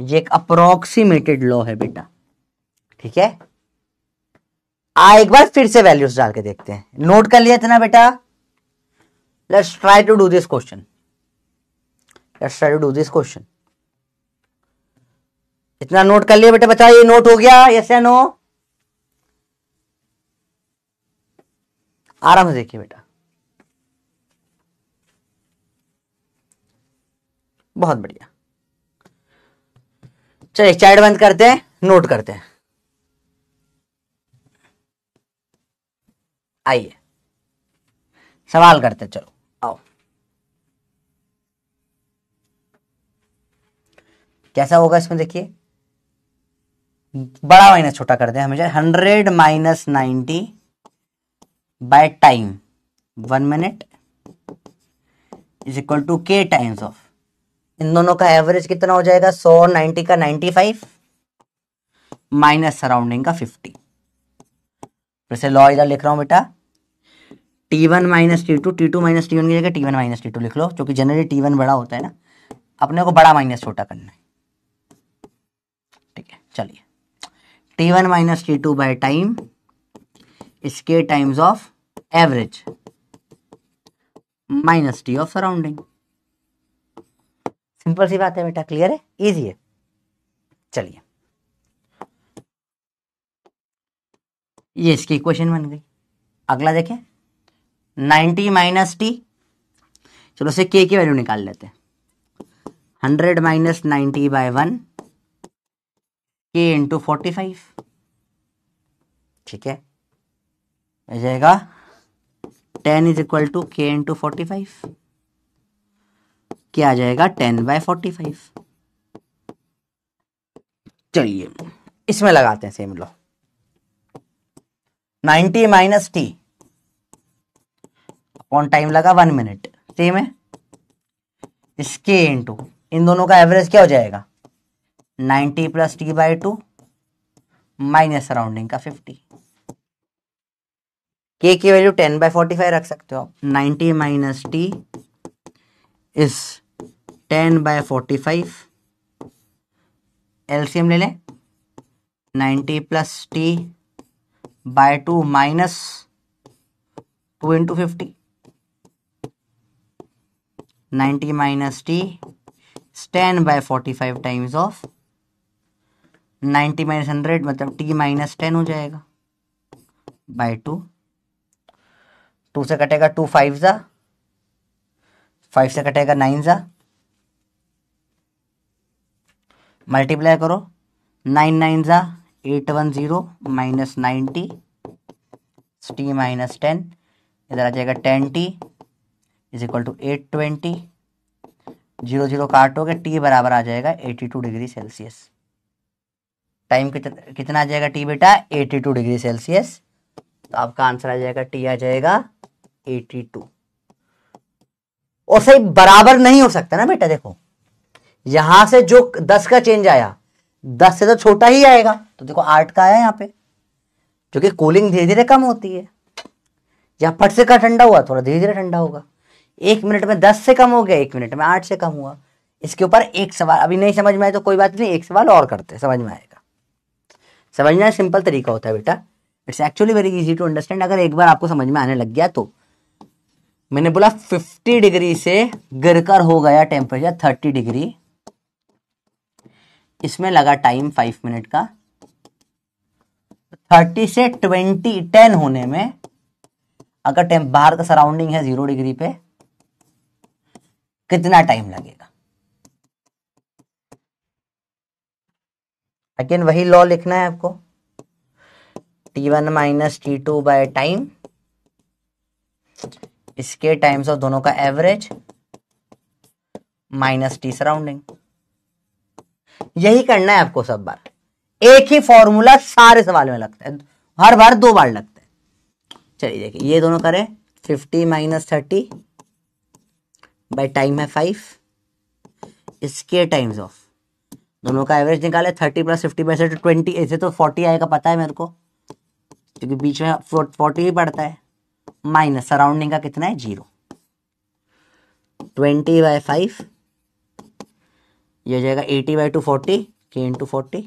ये एक अप्रोक्सीमेटेड लॉ है बेटा, ठीक है। एक बार फिर से वैल्यूज डाल के देखते हैं, नोट कर लिया था ना बेटा, let's try to do this question, let's try to do this question. इतना नोट कर लिया बेटा, बताओ ये नोट हो गया, यस या नो, आराम से देखिए बेटा, बहुत बढ़िया। चलिए चैट बंद करते हैं, नोट करते हैं, आइए सवाल करते हैं, चलो आओ। कैसा होगा इसमें देखिए, बड़ा माइनस छोटा कर दें हमेशा, 100 minus 90 by time 1 minute is equal to K times of, इन दोनों का एवरेज कितना हो जाएगा, 100, 90 का 95 माइनस सराउंडिंग का 50। फिर से लॉ इधर लिख रहा हूं बेटा, T1 minus T2, T2 minus T1 की जगह T1 माइनस T2 लिख लो, क्योंकि जनरली T1 बड़ा होता है ना, अपने को बड़ा माइनस छोटा करना है, ठीक है। चलिए T1 minus T2 by time is K times of average minus T of surrounding. Simple सी बात है बेटा, क्लियर है, इजी है। चलिए ये इसकी इक्वेशन बन गई। अगला देखें, 90 माइनस टी, चलो से K की वैल्यू निकाल लेते हैं, 100 माइनस 90 बाय 1 K इंटू 45, ठीक है, हो जाएगा 10 is equal to K into 45, क्या आ जाएगा 10 बाय 45। चलिए इसमें लगाते हैं same law, 90 minus T upon time लगा 1 मिनट, सेम है, इसके इंटू इन दोनों का एवरेज क्या हो जाएगा, 90 plus T by 2 minus surrounding का 50। K की वैल्यू 10 बाय 45 रख सकते हो आप, 90 माइनस टी इज 10/45, एलसीएम ले लें, 90 + t/2 minus 2 × 50, 90 - t, 10/45 times of 90 - 100 मतलब t - 10 हो जाएगा /2। 2 से कटेगा 2 5 ज़ा, 5 से कटेगा 9 ज़ा, मल्टीप्लाई करो, 9 9 ज़ा 810 माइनस 90 t - 10, इधर आ जाएगा 10t = 820, 0 0 काटोगे t बराबर आ जाएगा 82 डिग्री सेल्सियस। टाइम कितना आ जाएगा t बेटा? 82 डिग्री सेल्सियस। तो आपका आंसर आ जाएगा t आ जाएगा 82। और सही बराबर नहीं हो सकता ना बेटा, देखो यहां से जो 10 का चेंज आया 10 से तो छोटा ही आएगा, तो देखो 8 का आया यहाँ पे, जो कि कूलिंग धीरे धीरे कम होती है। जहां फट से का ठंडा हुआ थोड़ा धीरे धीरे ठंडा होगा। 1 मिनट में 10 से कम हो गया, 1 मिनट में 8 से कम हुआ। इसके ऊपर एक सवाल अभी नहीं समझ में आए तो कोई बात नहीं, एक सवाल और करते समझ में आएगा। समझना सिंपल तरीका होता है बेटा, it's actually very easy to understand. अगर एक बार आपको समझ में आने लग गया तो मैंने बोला 50 डिग्री से गिरकर हो गया टेम्परेचर 30 डिग्री, इसमें लगा टाइम 5 मिनट का। 30 से 10 होने में अगर बाहर का सराउंडिंग है 0 डिग्री पे कितना टाइम लगेगा? अगेन वही लॉ लिखना है आपको, t1 - t2 बाय टाइम, इसके टाइम्स ऑफ दोनों का एवरेज माइनस t सराउंडिंग। यही करना है आपको सब बार, एक ही फॉर्मूला सारे सवाल में लगता है, हर बार 2 बार लगता है। चलिए देखिए ये दोनों करें, 50 - 30 बाय टाइम है 5, इसके टाइम्स ऑफ दोनों का एवरेज निकाले, 30 + 50 में से 20, ऐसे तो 40 आएगा पता है मेरे को क्योंकि बीच में 40 ही पड़ता है, माइनस सराउंडिंग का कितना है 0, 20/5 ये हो जाएगा 80/2 40 k × 40,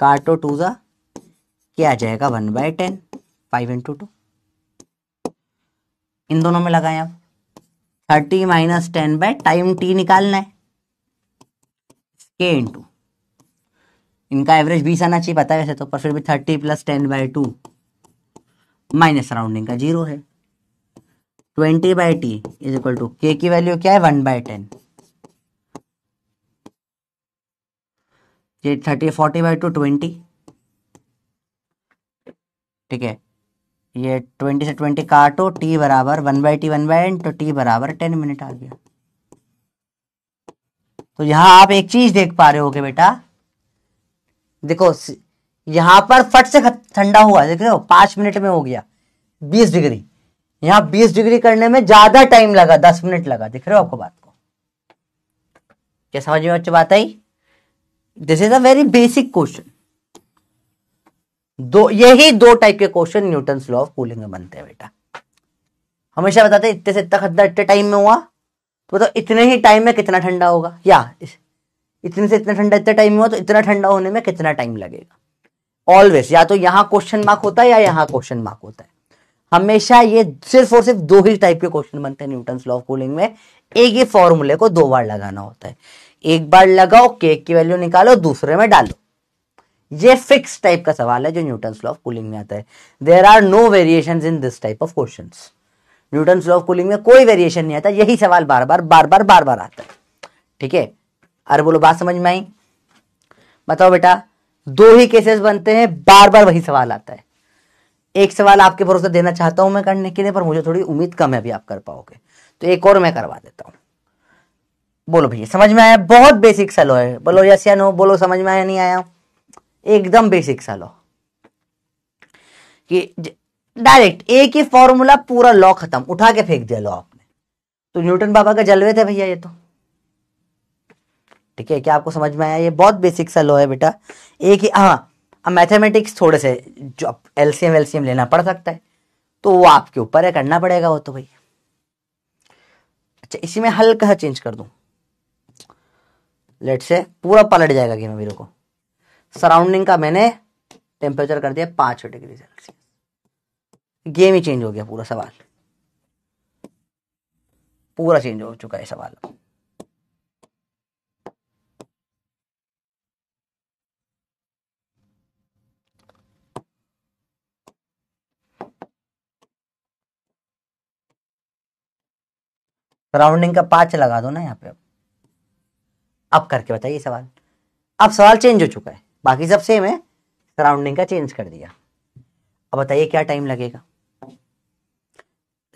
काटो 2 ज़ा क्या आ जाएगा 1/10, 5 × 2। इन दोनों में लगाएं आप, 30 - 10 बाय टाइम t निकालना है, k × इनका एवरेज 20 आना चाहिए पता है वैसे तो, पर फिर भी 30 + 10/2 माइनस सराउंडिंग का 0 है, 20/t = k की वैल्यू क्या है 1/10, ये 30 40/2 20, ठीक है, ये 20 से 20 काटो, t बराबर 1/t 1/n, तो t बराबर 10 मिनट आ गया। तो यहां आप एक चीज देख पा रहे होगे बेटा, देखो यहां पर फट से ठंडा हुआ, देख रहे हो 5 मिनट में हो गया 20 डिग्री, यहां 20 डिग्री करने में ज्यादा टाइम लगा, 10 मिनट लगा। दिख रहे हो आपको बात को? क्या समझ में अच्छी बात आई? This is a very basic question. यही 2 टाइप के question Newton's law of cooling में बनते हैं बेटा। हमेशा बताते हैं इतने से इतना खतरा इतने टाइम में हुआ, तो इतने ही टाइम में कितना ठंडा होगा, या इतने से इतना ठंडा इतने टाइम में हुआ तो इतना ठंडा होने में कितना टाइम लगेगा। ऑलवेज या तो यहां क्वेश्चन मार्क होता है या यहां क्वेश्चन मार्क होता है। हमेशा ये सिर्फ और सिर्फ 2 ही टाइप के क्वेश्चन बनते हैं न्यूटन्स लॉ ऑफ कूलिंग में। एक ही फॉर्मूले को 2 बार लगाना होता है, एक बार लगाओ k की वैल्यू निकालो, दूसरे में डालो। ये फिक्स टाइप का सवाल है जो न्यूटन्स लॉ ऑफ कूलिंग में आता है। There are no variations in this type of questions. Newton's law of cooling में कोई वेरिएशन नहीं आता, यही सवाल बार बार आता है। ठीक है, अरे बोलो बात समझ में आई? बताओ बेटा, 2 ही केसेस बनते हैं, बार बार वही सवाल आता है। एक सवाल आपके भरोसे देना चाहता हूं मैं करने के लिए, पर मुझे थोड़ी उम्मीद कम है अभी आप कर पाओगे, तो एक और मैं करवा देता हूं। बोलो भैया समझ में आया? बहुत बेसिक सा लॉ है, बोलो यस या नो, बोलो समझ में आया नहीं आया? एकदम बेसिक सा लॉ कि डायरेक्ट एक ही फॉर्मूला, पूरा लॉ खत्म, उठा के फेंक दिया लॉ आपने। तो न्यूटन बाबा का जलवे थे भैया ये तो। ठीक है, क्या आपको समझ में आया? ये बहुत बेसिक सा लॉ है बेटा। एक ही, हाँ मैथमेटिक्स थोड़े से जो एलसीएम लेना पड़ सकता है, तो वो आपके ऊपर है, करना पड़ेगा वो तो भाई। अच्छा, इसी में हल्का सा चेंज कर दूं, लेट से पूरा पलट जाएगा गेम अभी। रुको, सराउंडिंग का मैंने टेम्परेचर कर दिया 5 डिग्री सेल्सियस, गेम ही चेंज हो गया, पूरा सवाल पूरा चेंज हो चुका है सवाल। सराउंडिंग का 5 लगा दो ना यहाँ पे। अब करके बताइए सवाल। अब सवाल चेंज हो चुका है, बाकी सब सेम है, सराउंडिंग का चेंज कर दिया। अब बताइए क्या टाइम लगेगा।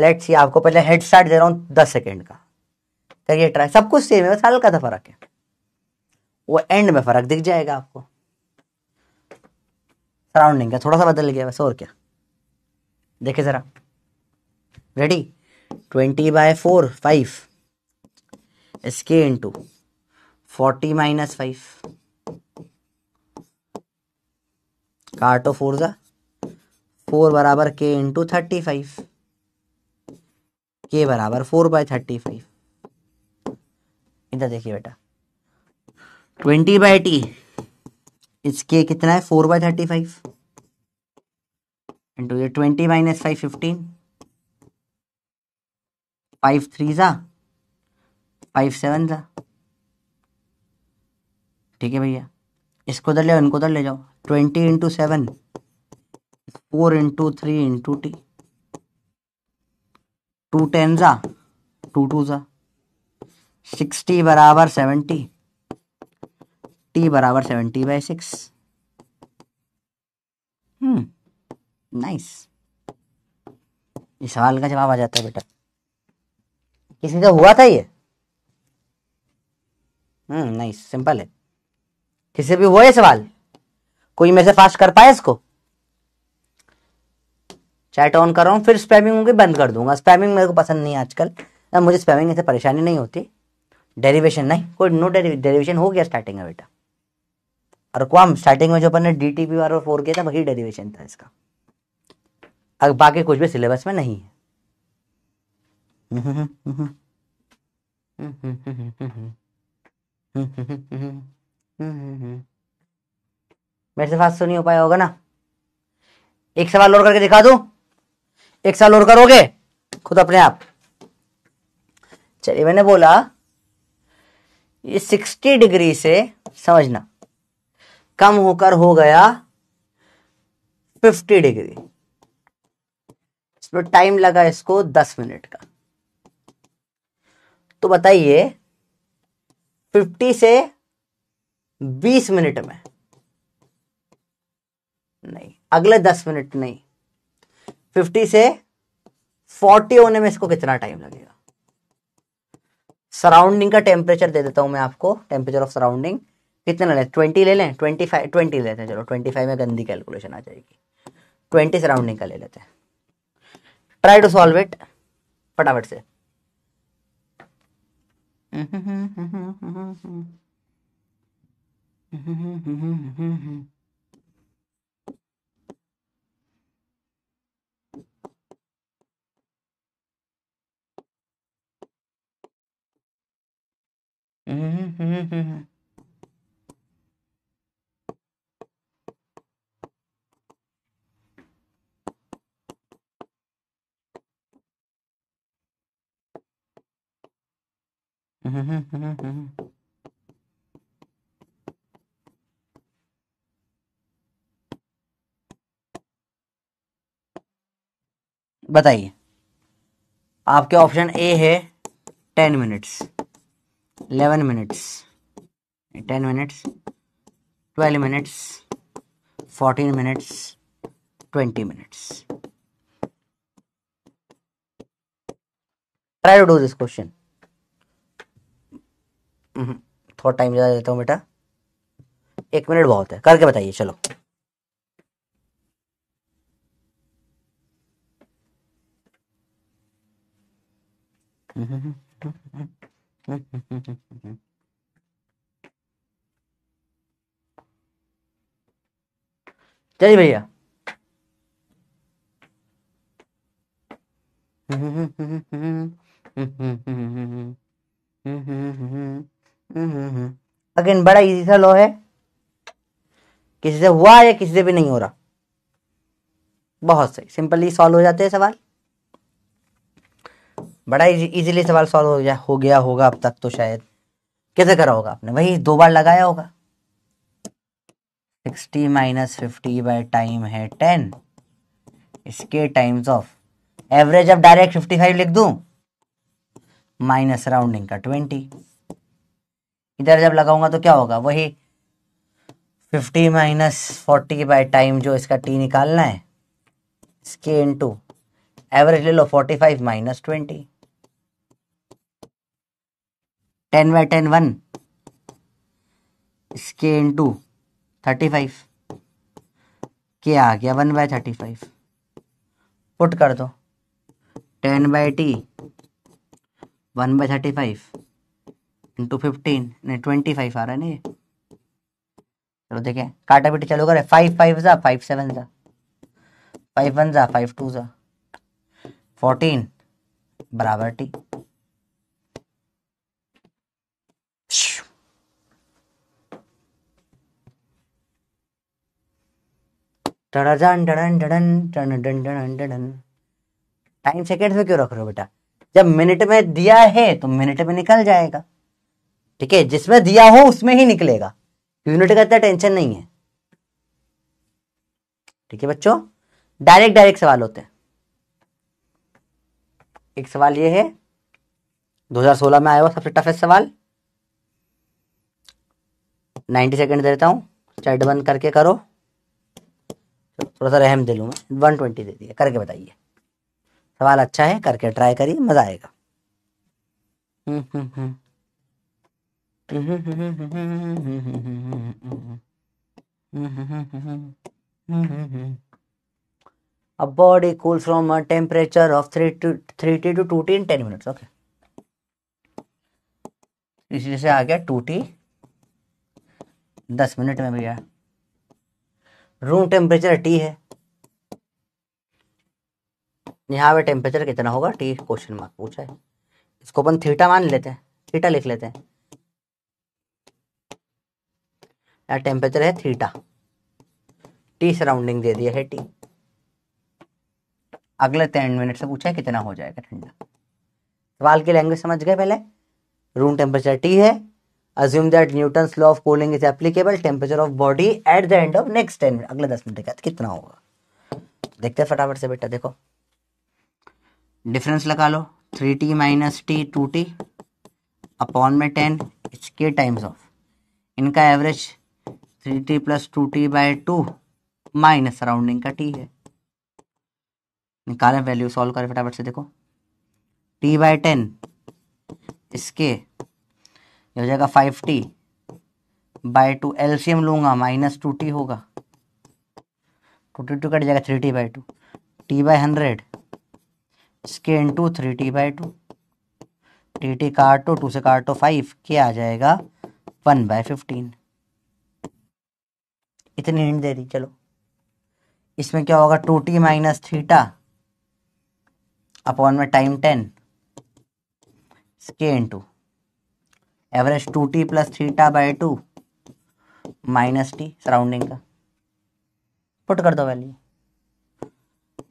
लेट्स सी, आपको पहले हेड स्टार्ट दे रहा हूं 10 सेकेंड का, करिए ट्राई। सब कुछ सेम है, बस हल्का सा फर्क है, वो एंड में फर्क दिख जाएगा आपको। सराउंडिंग का थोड़ा सा बदल गया बस, और क्या। देखिए जरा, रेडी। 20/4 5 इसके इंटू 40 - 5, काटो 4 जा 4 बराबर के इंटू 35, के बराबर 4/35। इधर देखिए बेटा, 20/t इसके कितना है 4/35 इंटू ये 20 - 5 15, 5 3 जा 5 7 जा। ठीक है भैया, इसको उधर ले जाओ, इनको उधर ले जाओ। 20 × 7 4 × 3 × t, 2 10 जा 2 2 जा 60 बराबर 70, t बराबर 70/6। नाइस, इस सवाल का जवाब आ जाता है बेटा। किसी का हुआ था ये? नाइस, सिंपल है। किसी भी हुआ ये सवाल? कोई मेरे से फास्ट कर पाए इसको? चैट ऑन कर रहा हूँ, फिर स्पैमिंग होगी बंद कर दूंगा। स्पैमिंग मेरे को पसंद नहीं है आजकल, मुझे स्पैमिंग से परेशानी नहीं होती। डेरिवेशन नहीं, कोई नो डेरिवेशन हो गया स्टार्टिंग में बेटा। और क्वाम स्टार्टिंग में जो अपन ने DTP और 4 किया था वही डेरिवेशन था इसका। अब बाकी कुछ भी सिलेबस में नहीं है। मेरे से फास्ट तो नहीं हो पाया होगा ना। एक सवाल और करके दिखा दूं? एक सवाल और करोगे खुद अपने आप? चलिए, मैंने बोला ये 60 डिग्री से समझना कम होकर हो गया 50 डिग्री। इसमें टाइम लगा इसको 10 मिनट का। तो बताइए 50 से 20 मिनट में, नहीं अगले 10 मिनट नहीं, 50 से 40 होने में इसको कितना टाइम लगेगा? सराउंडिंग का टेम्परेचर दे देता हूं मैं आपको, टेम्परेचर ऑफ सराउंडिंग कितना ले? 20 ले लें, 25 20 लेते हैं। चलो 25 में गंदी कैलकुलेशन आ जाएगी, 20 सराउंडिंग का ले लेते हैं। ट्राई टू सॉल्व इट फटाफट से। बताइए, आपके ऑप्शन ए है 10 minutes, 11 minutes, 10 minutes, 12 minutes, 14 minutes, 20 minutes. Try to do this question. थोड़ा टाइम ज़्यादा देता हूँ बेटा, 1 मिनट बहुत है, करके बताइए। चलो चलिए भैया। अगेन बड़ा इजी सा लॉ है, किसी से हुआ या किसी से भी नहीं हो रहा, बहुत सही, सिंपली सॉल्व हो जाते हैं सवाल, बड़ा इजीली सवाल सॉल्व हो गया होगा अब तक तो शायद। कैसे करा होगा आपने, वही 2 बार लगाया होगा। 60 माइनस 50 बाय टाइम है 10, इसके टाइम्स ऑफ एवरेज, अब डायरेक्ट 55 लिख दूं, माइनस राउंडिंग का 20, इधर जब लगाऊंगा तो क्या होगा, वही 50 माइनस 40 बाय टाइम जो इसका टी निकालना है, इसके इनटू एवरेज ले लो 45 माइनस 20, 10 बाय 10 1, इसके इनटू 35, के आ गया 1 बाय 35, पुट कर दो 10 बाय टी 1 बाय 35 इंटू 15 नहीं 25 आ रहा है ना ये, चलो देखें काटा पीटी चलो करे, 5 5 जा 5 7 जा 5 1 जा 5 2 जा 14 बराबर टी। टाइम सेकेंड में क्यों रख रहे हो बेटा, जब मिनट में दिया है तो मिनट में निकल जाएगा, ठीक है, जिसमें दिया हो उसमें ही निकलेगा, यूनिट का इतना टेंशन नहीं है, ठीक है बच्चों, डायरेक्ट सवाल होते हैं। एक सवाल ये है 2016 में आया हुआ सबसे टफेस्ट सवाल, 90 सेकंड देता हूं, चैट बंद करके करो, थोड़ा सा रहम दे लूँ मैं, 120 दे दिया, करके बताइए, सवाल अच्छा है, करके ट्राई करिए, मजा आएगा। A body cools from a temperature of 3T to 2T in 10 minutes, okay, इसी से आ गया 2T 10 मिनट में भैया, रूम टेम्परेचर T है, यहाँ पे टेम्परेचर कितना होगा T, क्वेश्चन मार्क पूछा है, इसको अपन थीटा मान लेते हैं, थीटा लिख लेते हैं, यार टेम्परेचर है थीटा, T सराउंडिंग दे दिया है T, अगले 10 मिनट से पूछा है कितना हो जाएगा ठंडा, सवाल की लैंग्वेज समझ गए पहले, रूम टेम्परेचर T है, assume that Newton's law of cooling is applicable, temperature of body at the end of next 10 minute, अगले 10 मिनट के बाद कितना होगा, देखते हैं फटाफट से बेटा, देखो डिफरेंस लगा लो, 3T minus T 2T upon में 10, इसके टाइम्स ऑफ इनका average 3T plus 2T by 2 minus surrounding का T है, निकालें वैल्यू, सॉल्व करें फटाफट से, देखो T बाय 10 इसके ये हो जाएगा 5T बाय 2, एलसीएम लूंगा माइनस 2T होगा, 2T कट जाएगा 3T बाय 2, T बाय 100 इसके इंटू 3T बाय 2, टी काटो 2 से काटो 5, क्या आ जाएगा 1 बाय 15, इतनी हिंट दे दी। चलो इसमें क्या होगा 2T माइनस थीटा अपॉन में टाइम 10 इसके into average 2T plus theta by 2 minus T surrounding का, पुट कर दो वैल्यू,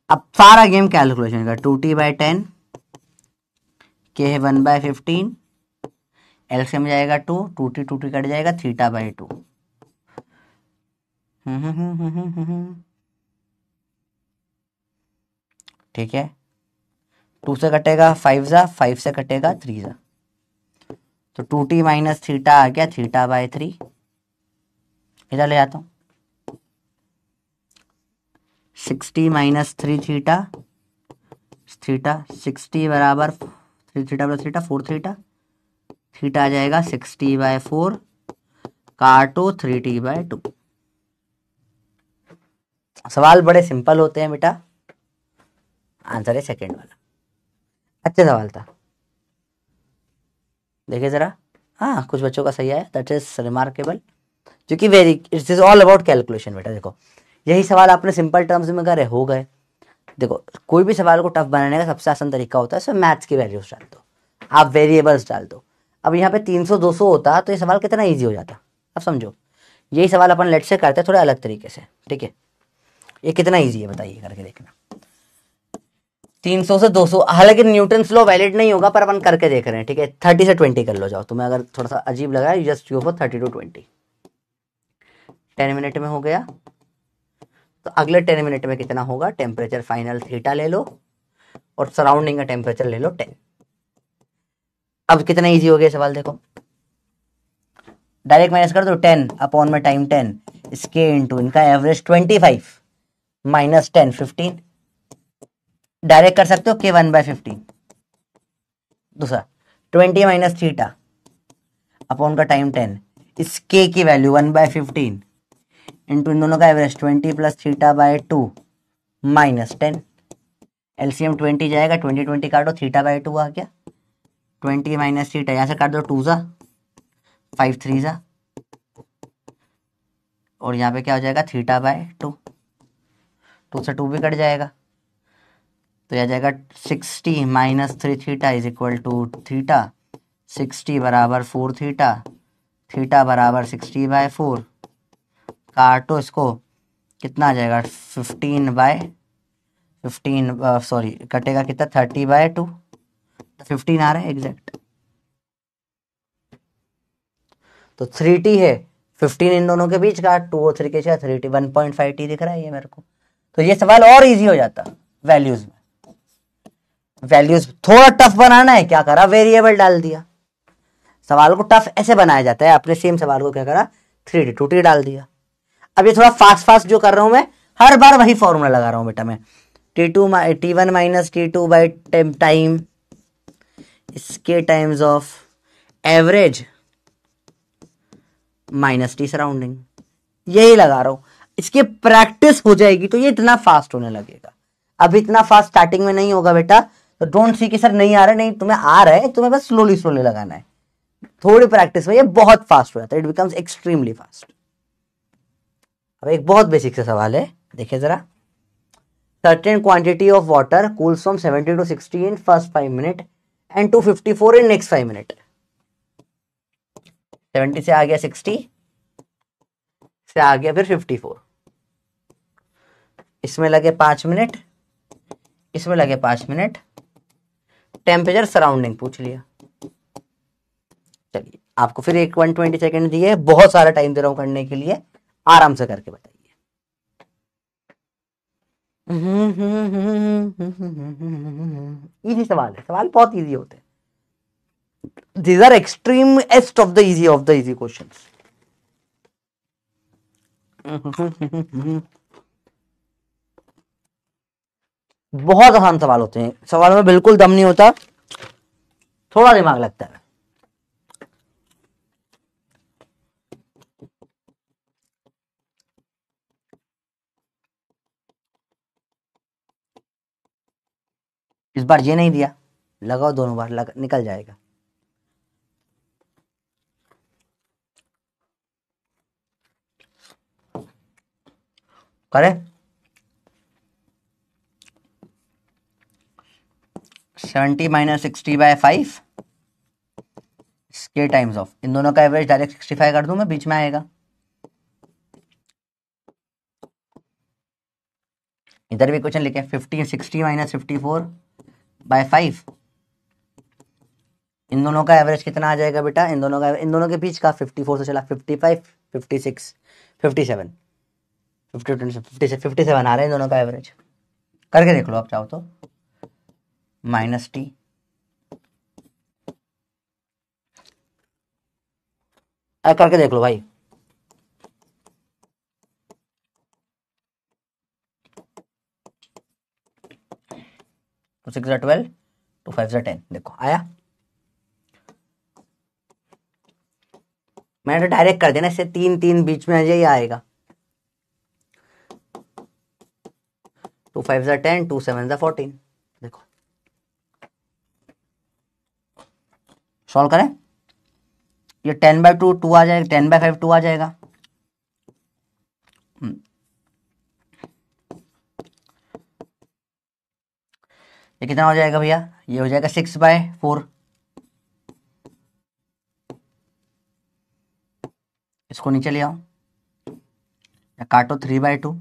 अब सारा गेम कैलकुलेशन का, 2T बाय 10 के है 1 बाय 15, एलसीएम जाएगा 2, 2T कट जाएगा, थीटा बाय 2, ठीक है, 2 से कटेगा 5 जा, 5 से कटेगा 3 जा, तो 2T माइनस थीटा आ गया थीटा बाय 3, इधर ले जाता हूँ 60 माइनस 3 थीटा, थीटा 60 बराबर 3 theta plus theta 4 theta, theta आ जाएगा 60 बाय 4, काटो 3T बाय 2। सवाल बड़े सिंपल होते हैं बेटा, आंसर है सेकेंड वाला, अच्छा सवाल था, देखिए जरा, हाँ कुछ बच्चों का सही आया, दैट इज रिमार्केबल, क्योंकि very it is all about calculation बेटा, देखो यही सवाल आपने सिंपल टर्म्स में करे हो गए, देखो कोई भी सवाल को टफ बनाने का सबसे आसान तरीका होता है इसमें मैथ्स की वैल्यूज डाल दो, आप वेरिएबल्स डाल दो, अब यहाँ पे 300 200 होता तो ये सवाल कितना ईजी हो जाता। अब समझो, यही सवाल अपन लेट से करते हैं थोड़ा अलग तरीके से, ठीक है। ये कितना ईजी है बताइए, करके देखना। 300 से 200, हालांकि न्यूटन्स लॉ वैलिड नहीं होगा, पर अपन करके देख रहे हैं, ठीक है। 30 से 20 कर लो, जाओ। तुम्हें अगर थोड़ा सा अजीब लगा है, just go for 30 to 20। 10 minute में हो गया, तो अगले 10 मिनट में कितना होगा? टेम्परेचर फाइनल थीटा ले लो और सराउंडिंग का टेम्परेचर ले लो 10। अब कितना इजी हो गया सवाल, देखो डायरेक्ट माइनस कर दो। 10 अपॉन में टाइम 10, इसके इंटू इनका एवरेज 25 माइनस 10 15। डायरेक्ट कर सकते हो के 1/15। दूसरा 20 माइनस थीटा अपॉन का टाइम 10, इस के की वैल्यू 1/15 इंटू इन दोनों का average 20 plus theta by 2 minus 10। LCM 20 जाएगा, 20 20 काटो, थीटा बाय 2 आ गया। 20 माइनस थीटा यहाँ से काट दो, 2 ज़ा 5 3 ज़ा, और यहाँ पे क्या हो जाएगा? Theta by 2। 2 से 2 भी कट जाएगा, तो यह जाएगा 60 minus 3 theta is equal to theta. 60 बराबर 4 थीटा, थीटा बराबर 60/4। काटो इसको, कितना आ जाएगा? 15/15 सॉरी कटेगा कितना? 30/2, 15 आ रहा है एग्जैक्ट। तो 3t है, 15 इन दोनों के बीच का, 2 और 3 के साथ 3t, 1.5t दिख रहा है ये मेरे को। तो ये सवाल और इजी हो जाता वैल्यूज में। वैल्यूज थोड़ा टफ बनाना है, क्या करा? वेरिएबल डाल दिया। सवाल को टफ ऐसे बनाया जाता है, आपने सेम सवाल को क्या करा? 3t 2t डाल दिया। अब ये थोड़ा फास्ट फास्ट जो कर रहा हूं मैं, हर बार वही फॉर्मूला लगा रहा हूं बेटा मैं। T1 minus T2 by time इसके times of average minus T surrounding, यही लगा रहा हूं। इसकी प्रैक्टिस हो जाएगी तो ये इतना फास्ट होने लगेगा। अब इतना फास्ट स्टार्टिंग में नहीं होगा बेटा, तो डोंट सी कि सर नहीं आ रहा है, नहीं, तुम्हें आ रहा है, तुम्हें बस स्लोली स्लोली लगाना है। थोड़ी प्रैक्टिस में ये बहुत फास्ट हो जाता है, इट बिकम्स एक्सट्रीमली फास्ट। अब एक बहुत बेसिक सा सवाल है, देखिए जरा। Certain quantity of water cools from 70 to 60 in first 5 minute and 254 in next 5 minute. 70 से आ गया 60, से आ गया फिर 54, इसमें लगे 5 मिनट, इसमें लगे 5 मिनट। टेम्परेचर सराउंडिंग पूछ लिया। चलिए आपको फिर एक 120 सेकंड दिए, बहुत सारा टाइम दे रहा हूं करने के लिए, आराम से करके बताइए। इजी सवाल है, सवाल बहुत इजी होते हैं। These are extremest of the easy questions. बहुत आसान सवाल होते हैं, सवाल में बिल्कुल दम नहीं होता, थोड़ा दिमाग लगता है। इस बार ये नहीं दिया, लगाओ दोनों बार, निकल जाएगा। करें 70 माइनस 60/5 इसके टाइम्स ऑफ इन दोनों का एवरेज डायरेक्ट 65 कर दूं मैं, बीच में आएगा। इधर भी क्वेश्चन लिखे 50 60 माइनस 54/5, इन दोनों का एवरेज कितना आ जाएगा बेटा? इन दोनों के बीच का 54 से चला 55 56 57 57 आ रहा है इन दोनों का एवरेज। करके देख लो आप चाहो तो। माइनस टी, करके देख लो भाई। तो 6 12, 2 5 10, देखो आया। मैंने तो डायरेक्ट कर देना, इससे 3 3 बीच में यही आएगा। 2 5 10, 2 7 14, देखो सॉल्व करें। ये 10/2 2 आ जाएगा, 10/5 2 आ जाएगा। ये कितना हो जाएगा भैया? ये हो जाएगा 6/4। इसको नीचे ले आओ या काटो 3/2।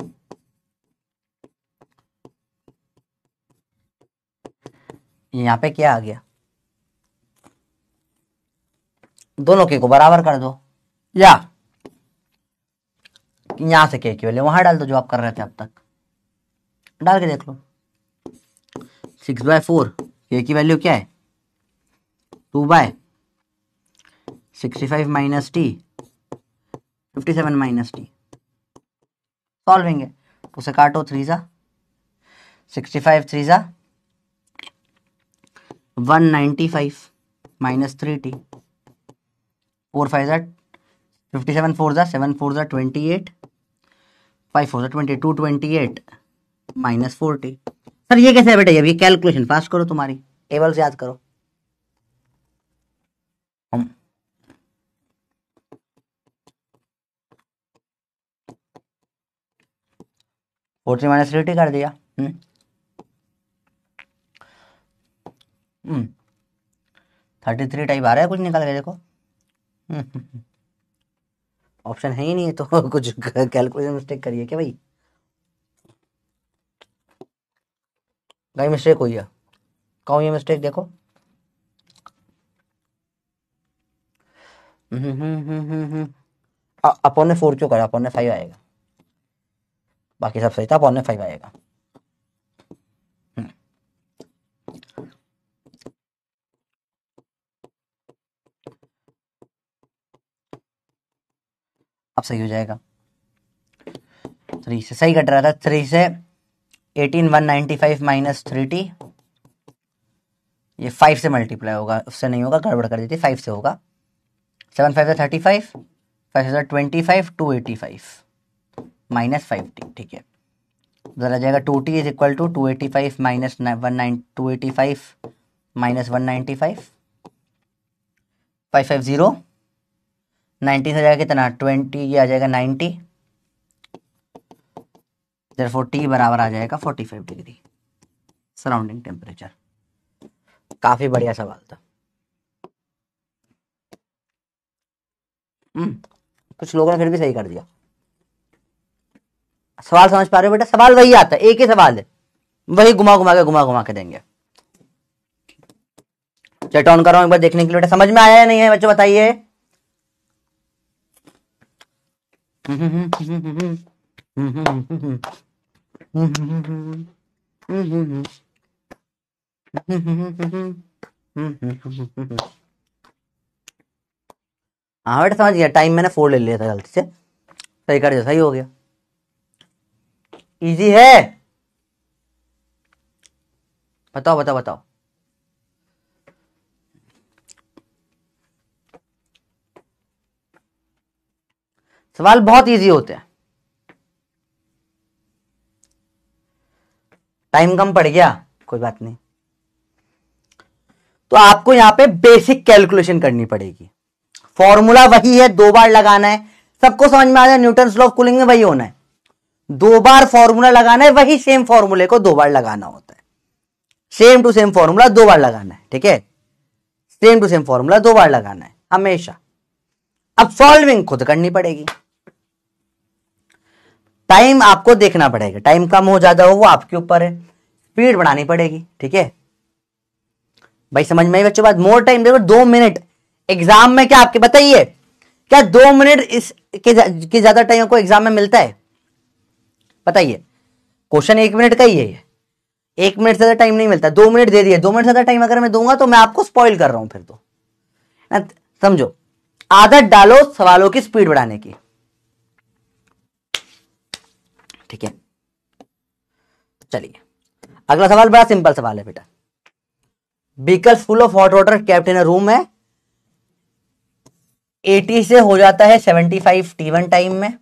यहाँ पे क्या आ गया, दोनों के को बराबर कर दो, या यहां से के की वैल्यू वहां डाल दो जो आप कर रहे थे अब तक, डाल के देख लो। 6/4 के की वैल्यू क्या है 2/65 minus T 57 minus T. Solving है, उसे काटो 3 जा 65 3 जा 195 माइनस 3t 4 5 जा 57 4 जा 7 4 जा 28 5 4 जा 22 28 माइनस 4t। सर ये कैसे है बेटा, ये कैलकुलेशन पास करो, तुम्हारी टेबल से याद करो। हम 43 माइनस 3t कर दिया। 33 टाइप आ रहा है, कुछ निकल के देखो। ऑप्शन है ही नहीं है तो कुछ कैलकुलेशन मिस्टेक करिए क्या भाई, कहीं मिस्टेक हुई है, कौन ये मिस्टेक देखो। अपॉन ने 4 क्यों करा, अपॉन ने 5 आएगा, बाकी सब सही था, अपॉन ने 5 आएगा। अब सही हो जाएगा। 3 से सही कट रहा था, 3 से 18 195 माइनस 3t, ये 5 से मल्टीप्लाई होगा, उससे नहीं होगा, गड़बड़ कर देती, 5 से होगा। 7 5 35 5 25 285 माइनस 5t, ठीक है। उधर आ जाएगा 2t is equal to 285 minus 285 minus 195 550 19 से जाएगा कितना 20, ये आ जाएगा 90, therefore t बराबर आ जाएगा 45 डिग्री सराउंडिंग टेम्परेचर। काफी बढ़िया सवाल था। कुछ लोगों ने फिर भी सही कर दिया। सवाल समझ पा रहे हो बेटा, सवाल वही आता है, एक ही सवाल है, वही घुमा घुमा के देंगे। चैट ऑन कर रहा हूं एक बार देखने के लिए, बेटा समझ में आया या नहीं है बच्चों बताइए। हाँ बेटा समझ गया, टाइम मैंने 4 ले लिया था गलती से, सही कर दिया, सही हो गया। इजी है, बताओ बताओ बताओ। सवाल बहुत इजी होते हैं। टाइम कम पड़ गया, कोई बात नहीं, तो आपको यहां पे बेसिक कैलकुलेशन करनी पड़ेगी। फॉर्मूला वही है, 2 बार लगाना है, सबको समझ में आ जाए, न्यूटन लॉ ऑफ कूलिंग में वही होना है, 2 बार फॉर्मूला लगाना है, वही सेम फॉर्मूले को 2 बार लगाना होता है, सेम टू सेम फॉर्मूला 2 बार लगाना है, ठीक है, सेम टू सेम फॉर्मूला 2 बार लगाना है हमेशा। अब सॉल्विंग खुद करनी पड़ेगी, टाइम आपको देखना पड़ेगा, टाइम कम हो ज्यादा हो वो आपके ऊपर है, स्पीड बढ़ानी पड़ेगी, ठीक है भाई, समझ में आई बच्चों बात। मोर टाइम देखो 2 मिनट एग्जाम में, क्या आपके बताइए, क्या 2 मिनट के ज्यादा टाइम को एग्जाम में मिलता है, बताइए। क्वेश्चन 1 मिनट का ही है, 1 मिनट से ज्यादा टाइम नहीं मिलता, 2 मिनट दे दिए, 2 मिनट से ज्यादा टाइम अगर मैं दूंगा तो मैं आपको स्पॉइल कर रहा हूं, फिर तो समझो, आदत डालो सवालों की स्पीड बढ़ाने की, ठीक है। चलिए अगला सवाल बड़ा सिंपल सवाल है बेटा। Beaker full of hot water kept in a room है, 80 से हो जाता है 75 T1 टाइम में,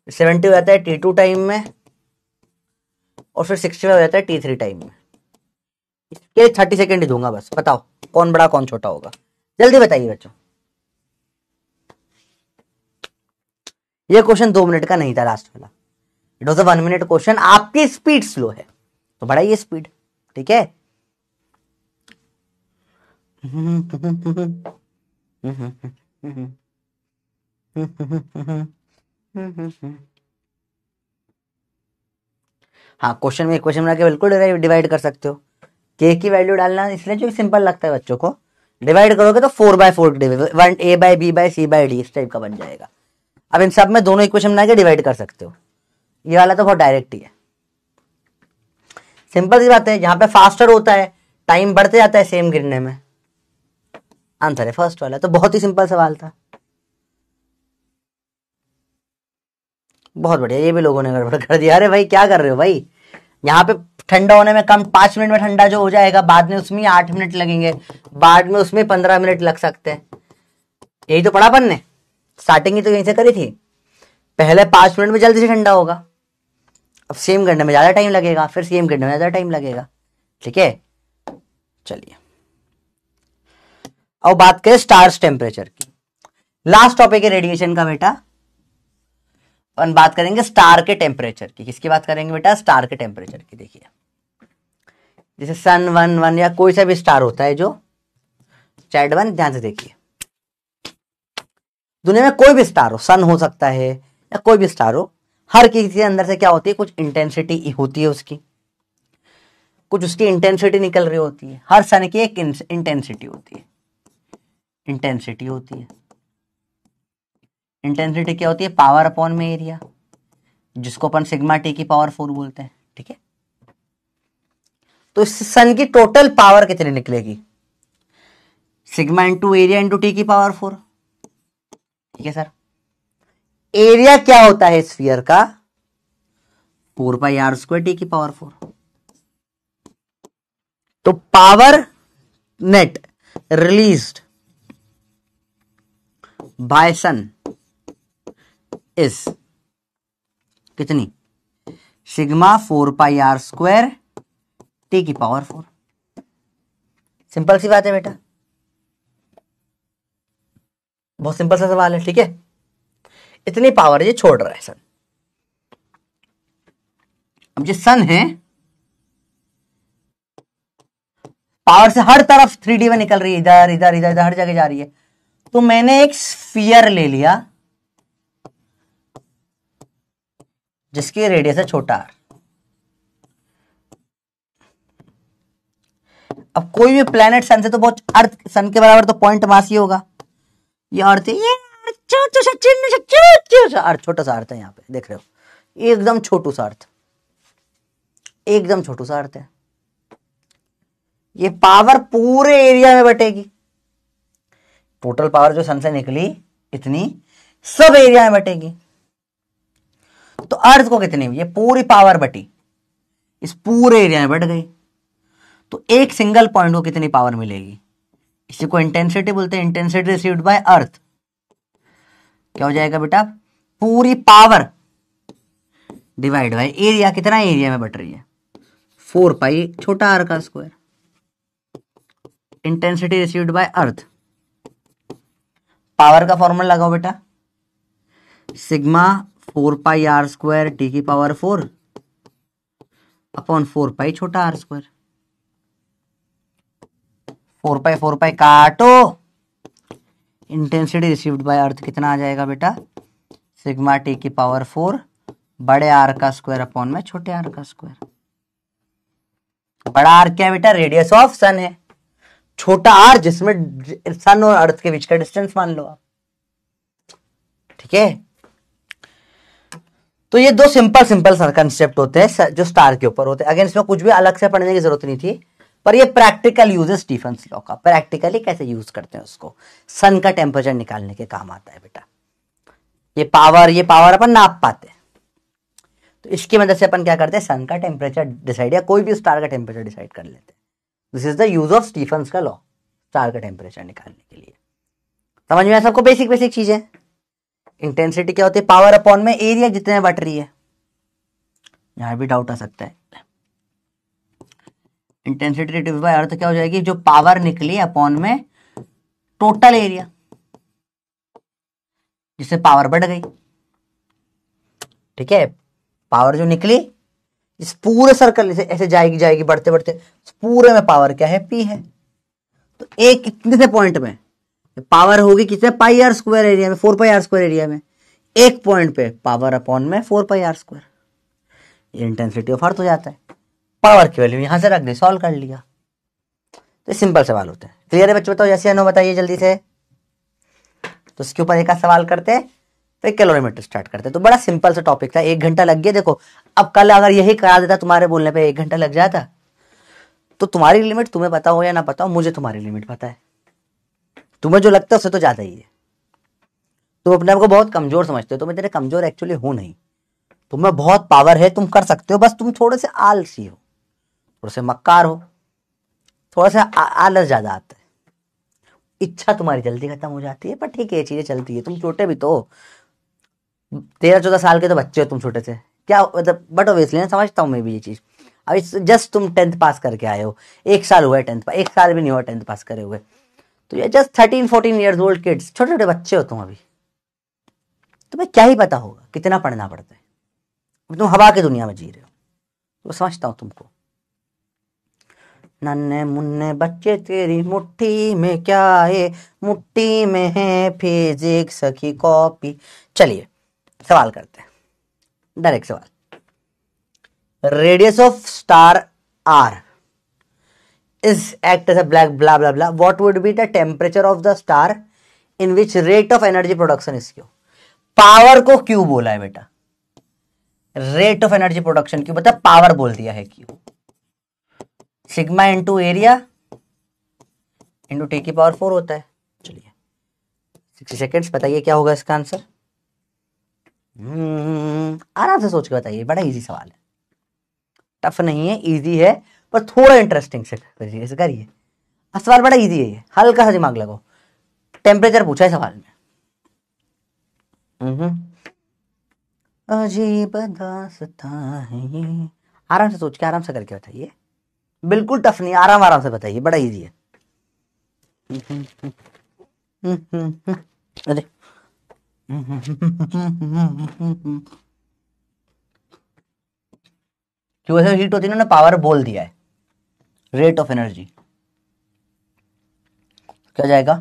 70 हो जाता है T2 टाइम में, और फिर 65 हो जाता है T3 टाइम में। इसके 30 सेकेंड ही दूंगा बस, बताओ कौन बड़ा कौन छोटा होगा, जल्दी बताइए बच्चों। ये क्वेश्चन 2 मिनट का नहीं था लास्ट वाला, it was a 1 minute question. आपकी स्पीड स्लो है तो बढ़ाइए स्पीड, ठीक है। हाँ, क्वेश्चन में क्वेश्चन बना के बिल्कुल डिवाइड कर सकते हो। के की वैल्यू डालना इसलिए जो सिंपल लगता है बच्चों को, डिवाइड करोगे तो 4/4 1 a/b/c/d इस टाइप का बन जाएगा। अब इन सब में दोनों इक्वेशन बना के डिवाइड कर सकते हो। ये वाला तो बहुत डायरेक्ट ही है, सिंपल सी बात है। यहाँ पे फास्टर होता है, टाइम बढ़ते जाता है सेम गिरने में। आंसर है फर्स्ट वाला। तो बहुत ही सिंपल सवाल था, बहुत बढ़िया। ये भी लोगों ने गड़बड़ कर दिया। अरे भाई क्या कर रहे हो भाई, यहाँ पे ठंडा होने में कम 5 मिनट में ठंडा जो हो जाएगा, बाद में उसमें 8 मिनट लगेंगे, बाद में उसमें 15 मिनट लग सकते हैं। यही तो पढ़ा अपन ने, स्टार्टिंग ही तो यहीं से करी थी। पहले 5 मिनट में जल्दी से ठंडा होगा, अब सेम करने में ज्यादा टाइम लगेगा, फिर सेम करने में ज्यादा टाइम लगेगा। ठीक है, चलिए अब बात करें स्टार्स टेम्परेचर की। लास्ट टॉपिक है रेडिएशन का बेटा। अपन बात करेंगे स्टार के टेम्परेचर की। किसकी बात करेंगे बेटा? स्टार के टेम्परेचर की। देखिए जैसे सन 1 या कोई सा भी स्टार होता है जो चैट 1, ध्यान से देखिए, दुनिया में कोई भी स्टार हो, सन हो सकता है या कोई भी स्टार हो, हर किसी के अंदर से क्या होती है, कुछ इंटेंसिटी होती है उसकी, कुछ उसकी इंटेंसिटी निकल रही होती है। हर सन की एक इंटेंसिटी होती है, इंटेंसिटी होती है। इंटेंसिटी क्या होती है? पावर अपॉन में एरिया, जिसको अपन सिग्मा टी की पावर 4 बोलते हैं। ठीक है, तो इस सन की टोटल पावर कितनी निकलेगी? Sigma into area into T की पावर 4। ठीक है सर, एरिया क्या होता है स्फीयर का? 4πr² टी की पावर 4। तो power net released by sun is कितनी? सिग्मा 4πr² टी की पावर 4। सिंपल सी बात है बेटा, बहुत सिंपल सा सवाल है। ठीक है, इतनी पावर ये छोड़ रहा है सन। अब जो सन है पावर से हर तरफ 3D में निकल रही है, इधर इधर इधर इधर हर जगह जा रही है। तो मैंने एक स्फीयर ले लिया जिसकी रेडियस है छोटा r। अब कोई भी प्लेनेट सन से तो बहुत, अर्थ सन के बराबर तो पॉइंट मास ही होगा। ये अर्थ है, ये छोटा सा अर्थ, छोटा सा अर्थ है। यहाँ पे देख रहे हो, एकदम छोटू सा अर्थ, एकदम छोटू सा अर्थ है। ये पावर पूरे एरिया में बटेगी। टोटल पावर जो सन से निकली इतनी सब एरिया में बटेगी। तो अर्थ को कितनी? ये पूरी पावर बटी, इस पूरे एरिया में बट गई। तो एक सिंगल पॉइंट को कितनी पावर मिलेगी? इसी को इंटेंसिटी बोलते हैं। इंटेंसिटी रिसीव्ड बाय अर्थ क्या हो जाएगा बेटा? पूरी पावर डिवाइड बाय एरिया। कितना एरिया में बट रही है? 4π छोटा आर का square. Intensity received by earth, power का फॉर्मूला लगाओ बेटा, सिग्मा 4πr² टी की पावर 4 अपॉन 4π छोटा आर स्क्वायर। 4π काटो, इंटेंसिटी रिसीव्ड बाय अर्थ कितना आ जाएगा बेटा? सिग्मा टी की पावर 4 बड़े आर का स्क्वायर अपॉन में छोटे आर का स्क्वायर। बड़ा आर क्या है बेटा? रेडियस ऑफ सन है। छोटा आर जिसमें सन और अर्थ के बीच का डिस्टेंस मान लो आप। ठीक है, तो ये दो सिंपल सिंपल कंसेप्ट होते हैं जो स्टार के ऊपर होते हैं। अगेन इसमें कुछ भी अलग से पढ़ने की जरूरत नहीं थी, पर ये प्रैक्टिकल यूज है स्टीफन्स लॉ का। प्रैक्टिकली कैसे यूज करते हैं उसको, सन का टेम्परेचर निकालने के काम आता है बेटा। ये पावर अपन नाप पाते हैं। तो इसकी मदद से अपन क्या करते हैं? सन का टेम्परेचर डिसाइड या कोई भी स्टार का टेम्परेचर डिसाइड कर लेते हैं। This is the use of Stefan's का लॉ, स्टार का टेम्परेचर निकालने के लिए। समझ में सबको? बेसिक बेसिक चीजें। इंटेंसिटी क्या होती है? पावर अपॉन में एरिया जितने बट रही है। यहां भी डाउट आ सकता है। इंटेंसिटी रिड्यूस बाय अर्थ क्या हो जाएगी? जो पावर निकली अपॉन में टोटल एरिया, जिससे पावर बढ़ गई। ठीक है, पावर जो निकली इस पूरे सर्कल से ऐसे जाएगी जाएगी बढ़ते बढ़ते पूरे में पावर क्या है? P है। तो एक कितने से पॉइंट में? पावर होगी कितने पाई आर स्क्वायर एरिया में, 4 पाई आर स्क्वायर एरिया में, एक पॉइंट पे पावर अपॉन में 4 पाई आर स्क्वायर, ये इंटेंसिटी ऑफ अर्थ हो जाता है। पावर की वैल्यू यहां से रख दे, सॉल्व कर लिया। तो सिंपल सवाल होता है। क्लियर है बच्चों? बताओ यस या नो बताइए जल्दी से। तो इसके ऊपर एक सवाल करते हैं, फिर कैलोरीमीटर स्टार्ट करते हैं। तो बड़ा सिंपल सा टॉपिक था, 1 घंटा लग गया। देखो अब कल अगर यही करा देता तुम्हारे बोलने पे 1 घंटा लग जाता, तो तुम्हारी लिमिट तुम्हें पता हो या ना पता हो, मुझे तुम्हारी लिमिट पता है। तुम्हें जो लगता है उससे तो ज्यादा ही है। तुम अपने आप को बहुत कमजोर समझते हो, तो मैं तेरे कमजोर एक्चुअली हूं नहीं। तुम्हें बहुत पावर है, तुम कर सकते हो, बस तुम थोड़े से आलसी हो, थोड़े से मक्कार हो, थोड़ा सा आलस ज्यादा आता है, इच्छा तुम्हारी जल्दी खत्म हो जाती है। पर ठीक है, ये चीजें चलती है। तुम छोटे भी तो 13-14 साल के तो बच्चे हो तुम, छोटे से क्या मतलब। बट ऑब्वियसली मैं समझता हूँ मैं भी ये चीज। अभी जस्ट तुम 10th पास करके आए हो, 1 साल हुआ है 10th पास, 1 साल भी नहीं हुआ 10th पास करे हुए। तो ये जस्ट 13-14 ईयर्स ओल्ड किड्स, छोटे छोटे बच्चे हो तुम अभी। तुम्हें क्या ही पता होगा कितना पढ़ना पड़ता है। तुम हवा की दुनिया में जी रहे हो, तो समझता हूं तुमको। नन्हे मुन्ने बच्चे तेरी मुट्ठी में क्या है, मुट्ठी में है फिजिक्स की कॉपी। चलिए सवाल करते हैं, डायरेक्ट सवाल। Radius of star R is act as a black blah blah blah. What would be the temperature of the star in which rate of energy production is Q? Power को Q बोला है बेटा, rate of energy production Q बता, power बोल दिया है Q. Sigma into area into T की power 4 होता है। चलिए 60 सेकेंड्स, बताइए क्या होगा इसका आंसर। आराम से सोच के बताइए, बड़ा इजी सवाल है, टफ नहीं है, इजी है, पर थोड़ा इंटरेस्टिंग से करिए। सवाल बड़ा इजी है, ये हल्का सा दिमाग लगाओ। टेम्परेचर पूछा है सवाल में। अजीब दास्तां है ये। आराम से सोच के आराम से करके बताइए, बिल्कुल टफ नहीं, आराम आराम से बताइए, बड़ा इजी है। अरे क्यों ऐसे हीट होती है ना, पावर बोल दिया है, रेट ऑफ एनर्जी क्या जाएगा,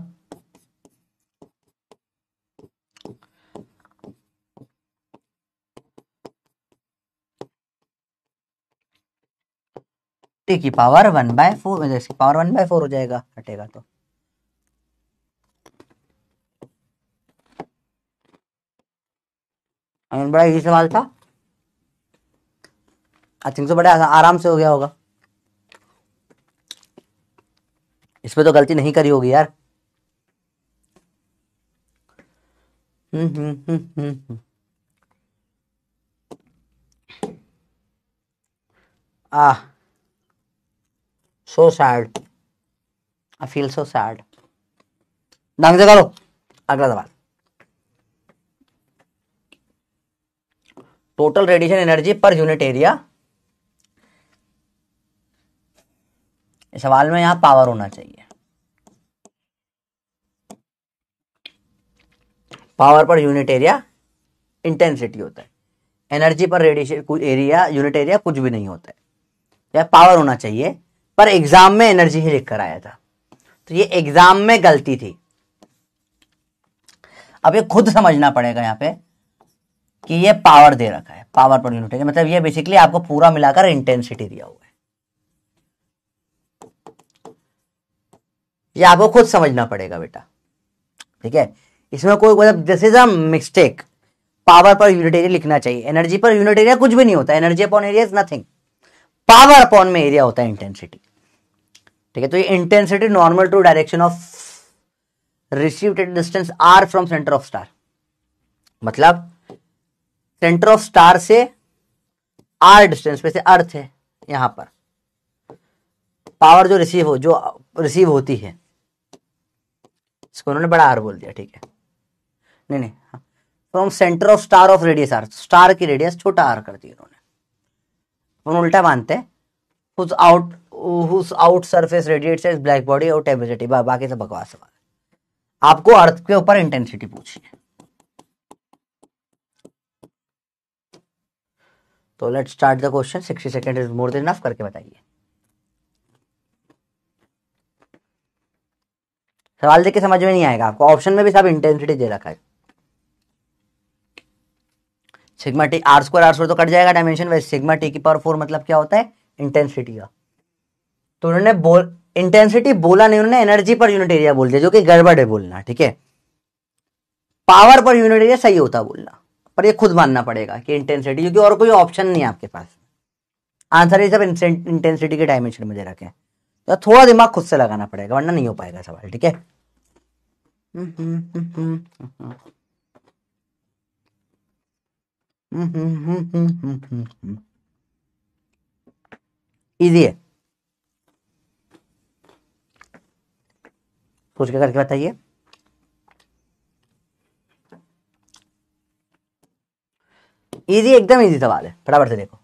टी की पावर 1/4, इसकी पावर 1/4 हो जाएगा, हटेगा तो। बड़ा इजी सवाल था, आई थिंक तो बड़े आराम से हो गया होगा। इसमें तो गलती नहीं करी होगी यार। So sad, I feel so sad. ढंग से करो। अगला सवाल, total radiation energy per unit area. इस सवाल में यहां पावर होना चाहिए, power per unit area intensity होता है, एनर्जी पर रेडिएशन एरिया यूनिट एरिया कुछ भी नहीं होता है। या पावर होना चाहिए, पर एग्जाम में एनर्जी ही लिख कर आया था, तो ये एग्जाम में गलती थी। अब ये खुद समझना पड़ेगा यहाँ पे कि ये पावर दे रखा है, पावर पर यूनिट एरिया, मतलब ये बेसिकली आपको पूरा मिलाकर इंटेंसिटी दिया हुआ है। ये आपको खुद समझना पड़ेगा बेटा, ठीक है। इसमें कोई मतलब this is a mistake. Power per unit area लिखना चाहिए, एनर्जी पर यूनिट एरिया कुछ भी नहीं होता, energy upon area is nothing, power upon में एरिया होता है इंटेंसिटी, ठीक है। तो ये intensity normal to direction of received at distance R from centre of star, मतलब सेंटर ऑफ स्टार से आर डिस्टेंस पे से अर्थ है, यहां पर पावर जो रिसीव होती है, इसको उन्होंने बड़ा आर बोल दिया, ठीक है। नहीं from centre of star of radius R, star की रेडियस छोटा आर कर दी उन्होंने, उल्टा मानते हैं whose out surface radiates as black body और टेम्परेचर, बाकी सब बकवास सवाल। आपको अर्थ के ऊपर इंटेंसिटी पूछी है, तो let's start the question. 60 second is more than enough, करके बताइए। सवाल देख के समझ में नहीं आएगा आपको, ऑप्शन में भी सब इंटेंसिटी दे रखा है। सिग्मा टी आर स्क्वायर तो कट जाएगा डायमेंशन, वैसे सिग्मा टी की पावर 4 मतलब क्या होता है, इंटेंसिटी का। तो उन्होंने इंटेंसिटी बोला नहीं, उन्होंने एनर्जी पर यूनिट एरिया बोल दिया, जो कि गड़बड़ है बोलना, ठीक है। पावर पर यूनिट एरिया सही होता बोलना, पर ये खुद मानना पड़ेगा कि इंटेंसिटी, क्योंकि और कोई ऑप्शन नहीं है आपके पास। आंसर ये सब इंटेंसिटी के डायमेंशन में दे रखे हैं, तो थोड़ा दिमाग खुद से लगाना पड़ेगा, वरना नहीं हो पाएगा सवाल, ठीक है। इजी है, सोच के करके बताइए। इजी, एकदम इजी सवाल है, फटाफट से देखो।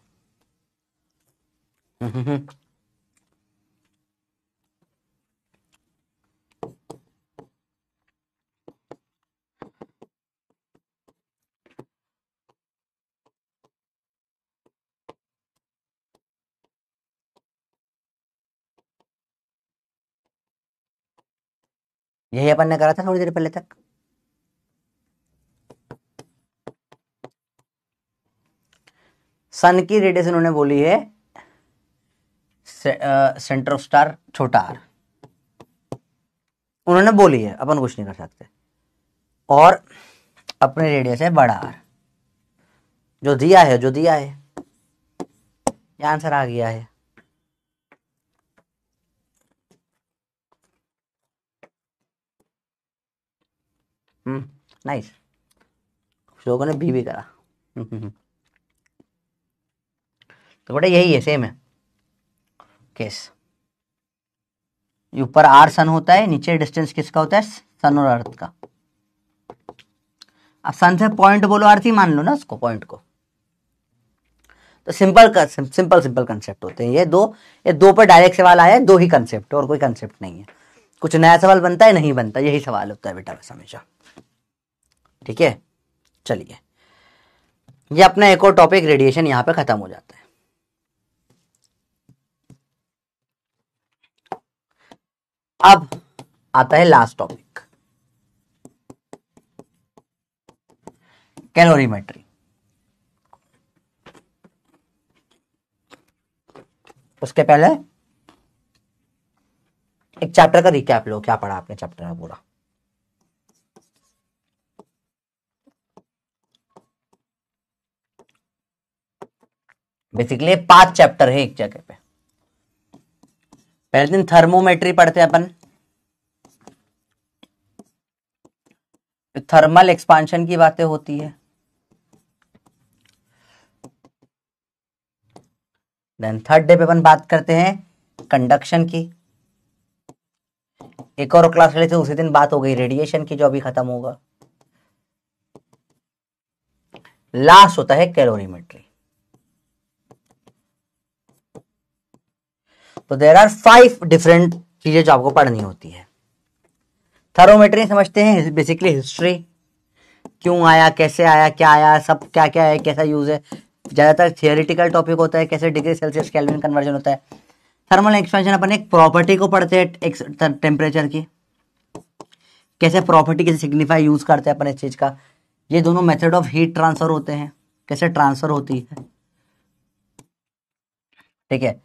यही अपन ने करा था थोड़ी देर पहले तक। सन की रेडियस उन्होंने बोली है सेंटर ऑफ स्टार छोटा आर, उन्होंने बोली है, अपन कुछ नहीं कर सकते। और अपने रेडियस है बड़ा आर, जो दिया है ये आंसर आ गया है। नाइस, लोगों ने बी भी करा। तो बेटा यही है, सेम है केस। ऊपर आर सन होता है, नीचे डिस्टेंस किसका होता है, सन और अर्थ का। अब सन से पॉइंट बोलो, अर्थ ही मान लो ना उसको, पॉइंट को। तो सिंपल कंसेप्ट होते हैं ये दो पर डायरेक्ट सवाल आया है, दो ही कंसेप्ट, और कोई कंसेप्ट नहीं है। कुछ नया सवाल बनता है, नहीं बनता, यही सवाल होता है बेटा बस हमेशा, ठीक है। चलिए, ये अपना एक और टॉपिक रेडिएशन यहां पे खत्म हो जाता है। अब आता है लास्ट टॉपिक, कैलोरीमेट्री। उसके पहले एक चैप्टर का रिकैप लो, क्या पढ़ा आपने चैप्टर में पूरा। बेसिकली 5 चैप्टर है एक जगह पे। पहले दिन थर्मोमेट्री पढ़ते हैं अपन, थर्मल एक्सपांशन की बातें होती है। देन थर्ड डे पे अपन बात करते हैं कंडक्शन की। एक और क्लास ले थे, उसी दिन बात हो गई रेडिएशन की, जो अभी खत्म होगा। लास्ट होता है कैलोरीमेट्री। तो देयर आर 5 डिफरेंट चीजें जो आपको पढ़नी होती है। थर्मोमेट्री समझते हैं, बेसिकली हिस्ट्री, क्यों आया, कैसे आया, क्या आया, सब क्या क्या है, कैसा यूज है। ज्यादातर थियोरिटिकल टॉपिक होता है, कैसे डिग्री सेल्सियस केल्विन कन्वर्जन होता है। थर्मल एक्सपेंशन अपन एक प्रॉपर्टी को पढ़ते हैं एक टेम्परेचर की, कैसे प्रॉपर्टी कैसे सिग्निफाई यूज करते हैं अपन इस चीज का। ये दोनों मेथड ऑफ हीट ट्रांसफर होते हैं, कैसे ट्रांसफर होती है, ठीक है।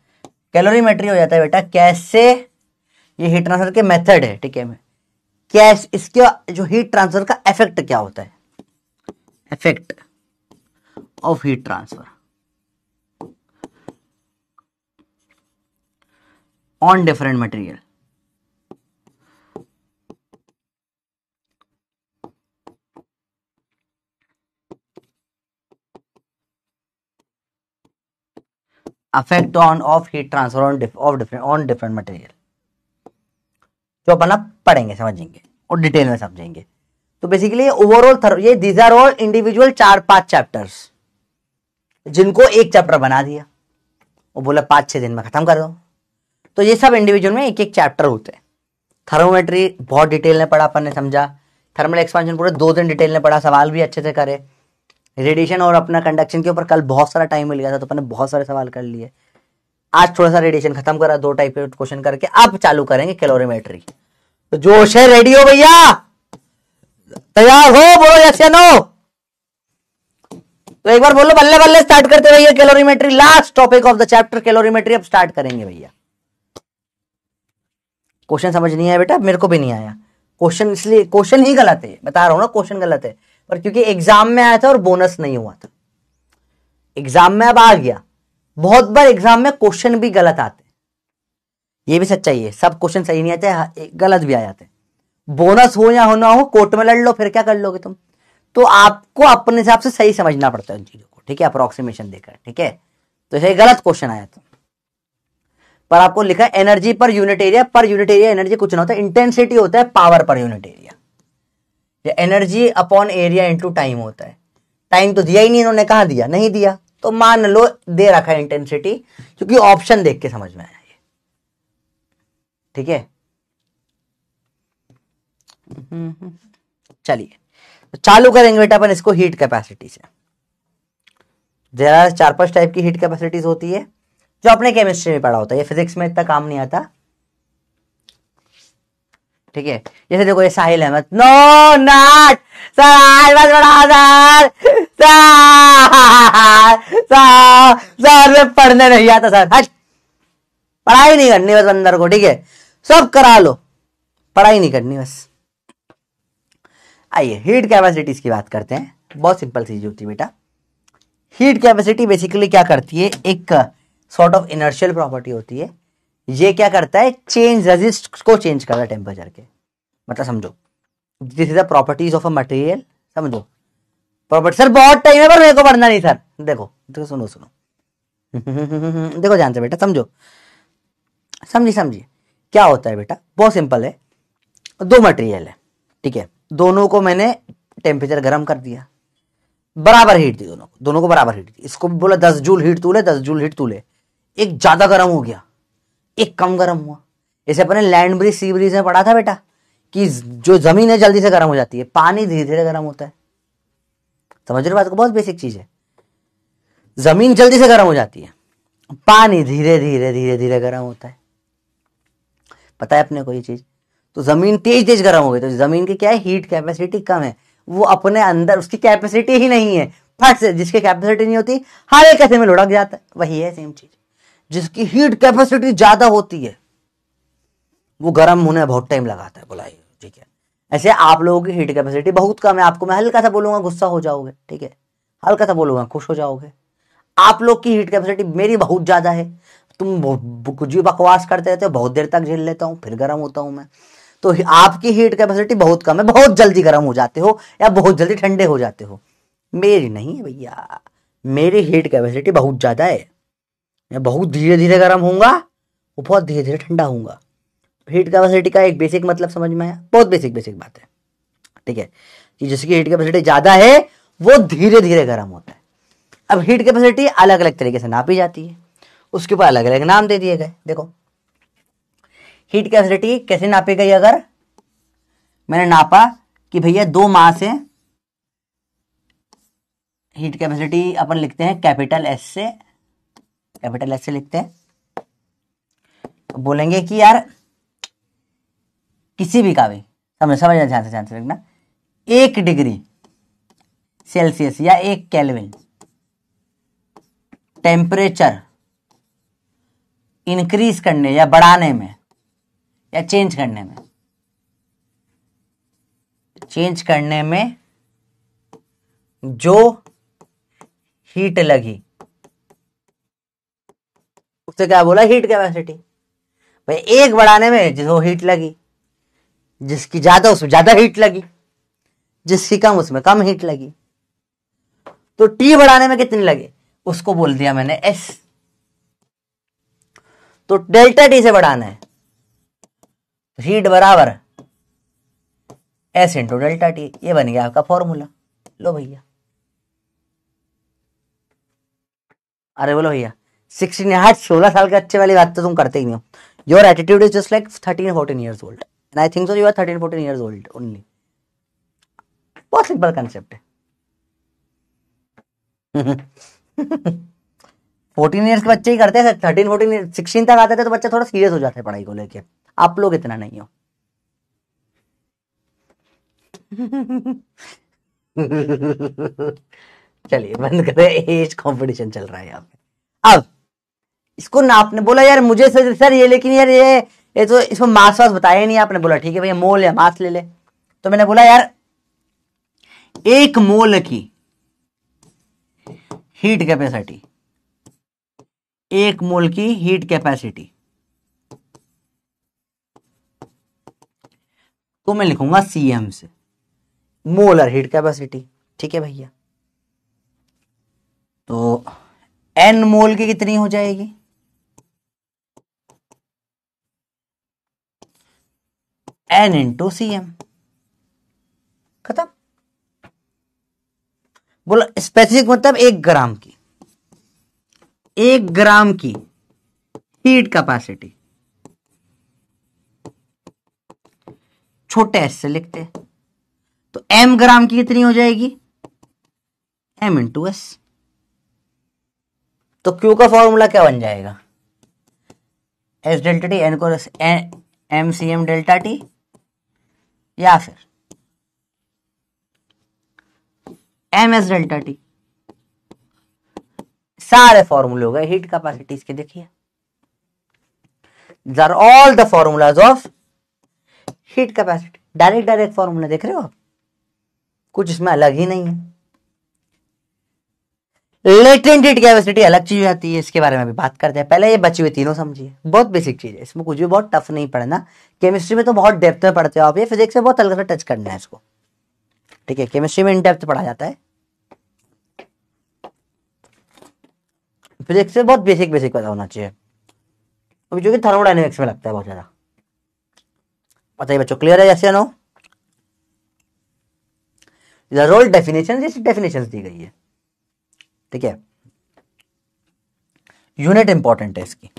कैलोरीमेट्री हो जाता है बेटा कैसे ये हीट ट्रांसफर के मेथड है, ठीक है। कैसे इसके जो हीट ट्रांसफर का इफेक्ट क्या होता है, effect of heat transfer on different material. Affect of heat transfer on different material, जो अपन अब पढ़ेंगे, समझेंगे और डिटेल में समझेंगे। तो बेसिकली ओवरऑल ये these are all individual 4-5 chapters, जिनको एक चैप्टर बना दिया, वो बोला 5-6 दिन में खत्म कर दो। तो ये सब इंडिविजुअल में एक एक चैप्टर होते हैं। थर्मोमेट्री बहुत डिटेल में पढ़ा अपन ने, समझा। थर्मल एक्सपेंशन पूरे 2 दिन डिटेल में पढ़ा, सवाल भी अच्छे से करे। रेडिएशन और अपना कंडक्शन के ऊपर कल बहुत सारा टाइम मिल गया था, तो अपन ने बहुत सारे सवाल कर लिए। आज थोड़ा सा रेडिएशन खत्म करा, 2 टाइप के क्वेश्चन करके। अब चालू करेंगे कैलोरीमेट्री। तो जोश है, रेडी हो भैया, तैयार हो, बोलो यस या नो। तो एक बार बोलो, बल्ले बल्ले स्टार्ट करते भैया calorimetry, last topic of the chapter calorimetry अब स्टार्ट करेंगे भैया। क्वेश्चन समझ नहीं आया बेटा, मेरे को भी नहीं आया क्वेश्चन, इसलिए क्वेश्चन ही गलत है, बता रहा हूं ना क्वेश्चन गलत है, पर क्योंकि एग्जाम में आया था और बोनस नहीं हुआ था, एग्जाम में अब आ गया। बहुत बार एग्जाम में क्वेश्चन भी गलत आते, ये भी सच्चाई है, सब क्वेश्चन सही नहीं आते, गलत भी आ जाते। बोनस हो या होना हो, कोर्ट में लड़ लो, फिर क्या कर लोगे तुम। तो आपको अपने हिसाब से सही समझना पड़ता है उन चीजों को, ठीक है, अप्रोक्सीमेशन देकर, ठीक है। तो ये गलत क्वेश्चन आया था, पर आपको लिखा है energy per unit area, per unit area energy कुछ ना होता है, इंटेंसिटी होता है पावर पर यूनिट एरिया, या energy upon area into time होता है। टाइम तो दिया ही नहीं इन्होंने, कहां दिया, नहीं दिया, तो मान लो दे रखा है इंटेंसिटी, क्योंकि ऑप्शन देख के समझ में आया ये, ठीक है। चलिए तो चालू करेंगे बेटा अपन इसको हीट कैपेसिटी से। जरा 4-5 टाइप की हीट कैपेसिटीज होती है जो अपने केमिस्ट्री में पढ़ा होता है, ये फिजिक्स में इतना काम नहीं आता, ठीक है। जैसे देखो ये साहिल अहमद, नो नॉट सर, बस बड़ा सर में पढ़ने नहीं आता सर, हट, पढ़ाई नहीं करनी बस अंदर को, ठीक है, सब करा लो, पढ़ाई नहीं करनी बस। आइए हीट कैपेसिटीज की बात करते हैं, बहुत सिंपल चीज होती है बेटा। हीट कैपेसिटी बेसिकली क्या करती है, एक सॉर्ट ऑफ इनर्शियल प्रॉपर्टी होती है। ये क्या करता है, चेंज रेजिस्ट को चेंज करता है टेम्परेचर के, मतलब समझो this is the properties of a material, समझो प्रॉपर्टी। सर बहुत टाइम है पर मेरे को पढ़ना नहीं सर, देखो देखो सुनो सुनो देखो ध्यान से बेटा, समझो, समझिए क्या होता है बेटा, बहुत सिंपल है। दो मटेरियल है, ठीक है, दोनों को मैंने टेम्परेचर गर्म कर दिया, बराबर हीट दी दोनों को बराबर हीट दी। इसको भी बोला 10 जूल हीट तू ले, 10 जूल हीट तू ले, एक ज्यादा गर्म हो गया, एक कम गर्म हुआ। जैसे अपने लैंड ब्रिज सी ब्रिज में पढ़ा था बेटा कि जो जमीन है जल्दी से गर्म हो जाती है, पानी धीरे धीरे गर्म होता है, समझ रहे बात को, बहुत बेसिक चीज है। जमीन जल्दी से गर्म हो जाती है, पानी धीरे धीरे धीरे धीरे गर्म होता है, पता है अपने को ये चीज। तो जमीन तेज तेज गर्म हो गई, तो जमीन की क्या है, हीट कैपेसिटी कम है, वो अपने अंदर उसकी कैपेसिटी ही नहीं है, फट से जिसकी कैपेसिटी नहीं होती हर एक ऐसे में लुढ़क जाता है, वही है सेम चीज। जिसकी हीट कैपेसिटी ज्यादा होती है वो गर्म होने में बहुत टाइम लगाता है, बोला ठीक है। ऐसे आप लोगों की हीट कैपेसिटी बहुत कम है, आपको मैं हल्का सा बोलूंगा गुस्सा हो जाओगे, ठीक है, हल्का सा बोलूंगा खुश हो जाओगे। आप लोग की हीट कैपेसिटी मेरी बहुत ज्यादा है, तुम कुछ भी बकवास करते रहते हो, बहुत देर तक झेल लेता हूं, फिर गर्म होता हूं मैं। तो आपकी हीट कैपेसिटी बहुत कम है, बहुत जल्दी गर्म हो जाते हो या बहुत जल्दी ठंडे हो जाते हो, मेरी नहीं है भैया, मेरी हीट कैपेसिटी बहुत ज्यादा है, मैं बहुत धीरे धीरे गर्म होऊंगा, वो बहुत धीरे धीरे ठंडा होऊंगा। हीट कैपेसिटी का एक बेसिक मतलब समझ में आया, बहुत बेसिक बात है, ठीक है, कि जिसकी हीट कैपेसिटी ज्यादा है वो धीरे धीरे गर्म होता है। अब हीट कैपेसिटी अलग अलग तरीके से नापी जाती है, उसके ऊपर अलग अलग नाम दे दिए गए। देखो हीट कैपेसिटी कैसे नापी गई, अगर मैंने नापा कि भैया 2 मास है, हीट कैपेसिटी अपन लिखते हैं कैपिटल एस से लिखते हैं, तो बोलेंगे कि यार किसी भी का भी समझना ध्यान से रखना, 1 डिग्री सेल्सियस या 1 केल्विन टेम्परेचर इंक्रीज करने या बढ़ाने में या चेंज करने में जो हीट लगी उससे क्या बोला, हीट कैपेसिटी। भाई 1 बढ़ाने में जो हीट लगी, जिसकी ज्यादा उसमें ज्यादा हीट लगी, जिसकी कम उसमें कम हीट लगी। तो T बढ़ाने में कितनी लगे उसको बोल दिया मैंने S। तो डेल्टा T से बढ़ाना है, हीट बराबर S इंटू डेल्टा T, ये बन गया आपका फॉर्मूला। लो भैया, अरे बोलो भैया 16 साल के अच्छे वाली बात तो तुम करते ही नहीं हो। Your attitude is just like 13-14 years old and I think so you are 13-14 years old only. बहुत सिंपल कंसेप्ट है 14 ईयर्स के बच्चे ही करते हैं, 13-14 16 तक आते थे तो बच्चे थोड़ा सीरियस हो जाते हैं पढ़ाई को लेके, आप लोग इतना नहीं हो। चलिए बंद करें, एज कंपटीशन चल रहा है यहाँ पे। अब इसको नापने बोला यार मुझे सर ये, लेकिन यार ये तो इसको मास वास बताया नहीं आपने। बोला ठीक है भैया मोल या मास ले ले। तो मैंने बोला यार एक मोल की हीट कैपेसिटी, एक मोल की हीट कैपेसिटी तो मैं लिखूंगा सीएम से, मोलर हीट कैपेसिटी। ठीक है भैया, तो एन मोल की कितनी हो जाएगी, एन इंटू सीएम, खत्म। बोला स्पेसिफिक मतलब 1 ग्राम की, 1 ग्राम की हीट कैपेसिटी छोटे एस से लिखते हैं, तो एम ग्राम की कितनी हो जाएगी, एम इंटू एस। तो क्यू का फॉर्मूला क्या बन जाएगा, एस डेल्टा टी एन को M C M delta T, या फिर एम एस डेल्टा टी। सारे फॉर्मूले हो गए हीट कैपेसिटीज के। देखिए these are all the formulas of heat capacity. Direct formula देख रहे हो आप, कुछ इसमें अलग ही नहीं है। लेटेंट हीट कैपेसिटी अलग चीज आती है, इसके बारे में भी बात करते हैं। पहले ये बची हुई तीनों समझिए, बहुत बेसिक चीज है, इसमें कुछ भी बहुत टफ नहीं पढ़ना। केमिस्ट्री में तो बहुत डेप्थ में पढ़ते हो आप, ये फिजिक्स में बहुत हल्का सा टच करना है इसको। ठीक है, केमिस्ट्री में इन डेप्थ पढ़ा जाता है, फिजिक्स से बहुत बेसिक पता होना चाहिए। अभी जो कि थर्मोडायनेमिक्स में लगता है बहुत ज्यादा। बताइए बच्चों, क्लियर है? यस या नो? रोल डेफिनेशन, जैसी डेफिनेशन दी गई है। ठीक है, यूनिट इंपॉर्टेंट है इसकी।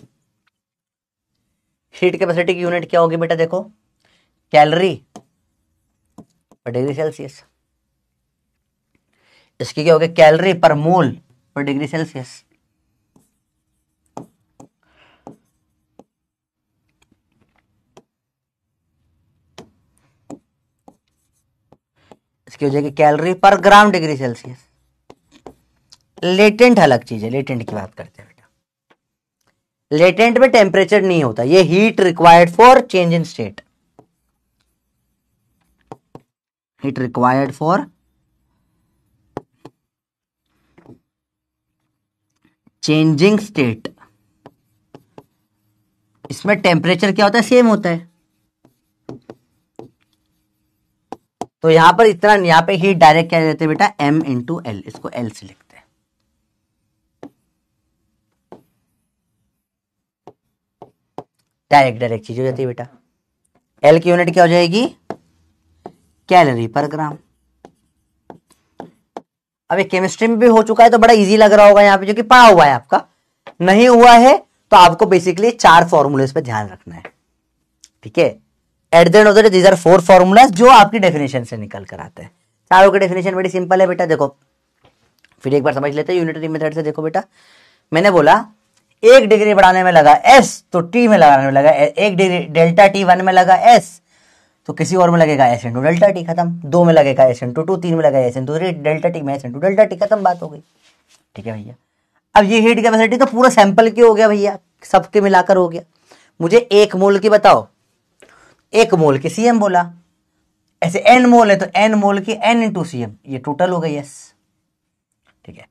हीट कैपेसिटी की यूनिट क्या होगी बेटा, देखो कैलोरी पर डिग्री सेल्सियस। इसकी क्या होगी, कैलोरी पर मोल पर डिग्री सेल्सियस। इसकी हो जाएगी कैलोरी पर ग्राम डिग्री सेल्सियस। लेटेंट अलग चीज है, लेटेंट की बात करते हैं बेटा। लेटेंट में टेम्परेचर नहीं होता, ये heat required for change in state, heat required for changing state. इसमें टेम्परेचर क्या होता है, सेम होता है। तो यहां पर इतना, यहां पे हीट डायरेक्ट क्या देते हैं बेटा, m इंटू एल, इसको एल से लिखते हैं। डायरेक्ट चीज हो जाती है बेटा। एल की यूनिट क्या हो जाएगी, कैलोरी पर ग्राम। अब केमिस्ट्री में भी हो चुका है तो बड़ा इजी लग रहा होगा यहाँ पे, जो कि पढ़ा हुआ है आपका। नहीं हुआ है तो आपको बेसिकली 4 फॉर्मूले पे ध्यान रखना है। ठीक है, at the end of the day these are 4 formulas जो आपकी डेफिनेशन से निकल कर आते हैं। चारों की डेफिनेशन बड़ी सिंपल है बेटा। देखो फिर एक बार समझ लेते हैं यूनिटरी मेथड से। देखो बेटा, मैंने बोला 1 डिग्री बढ़ाने में लगा एस, तो टी में लगाने में लगा 1 डिग्री, डेल्टा टी 1 में लगा एस, तो किसी और में लगेगा एस इंटू डेल्टा टी, खत्म। 2 में लगेगा एस इंटू 2, 3 में लगेगा एस इंटू 3, डेल्टा टी में एस इंटू डेल्टा टी, खत्म, बात हो गई। ठीक है भैया, अब ये हीट कैपेसिटी तो पूरा सैंपल की हो गया भैया, सबके मिलाकर हो गया। मुझे 1 मोल की बताओ, 1 मोल की सीएम बोला, ऐसे n मोल है तो n मोल की n इंटू सीएम, ये टोटल हो गई एस। ठीक है,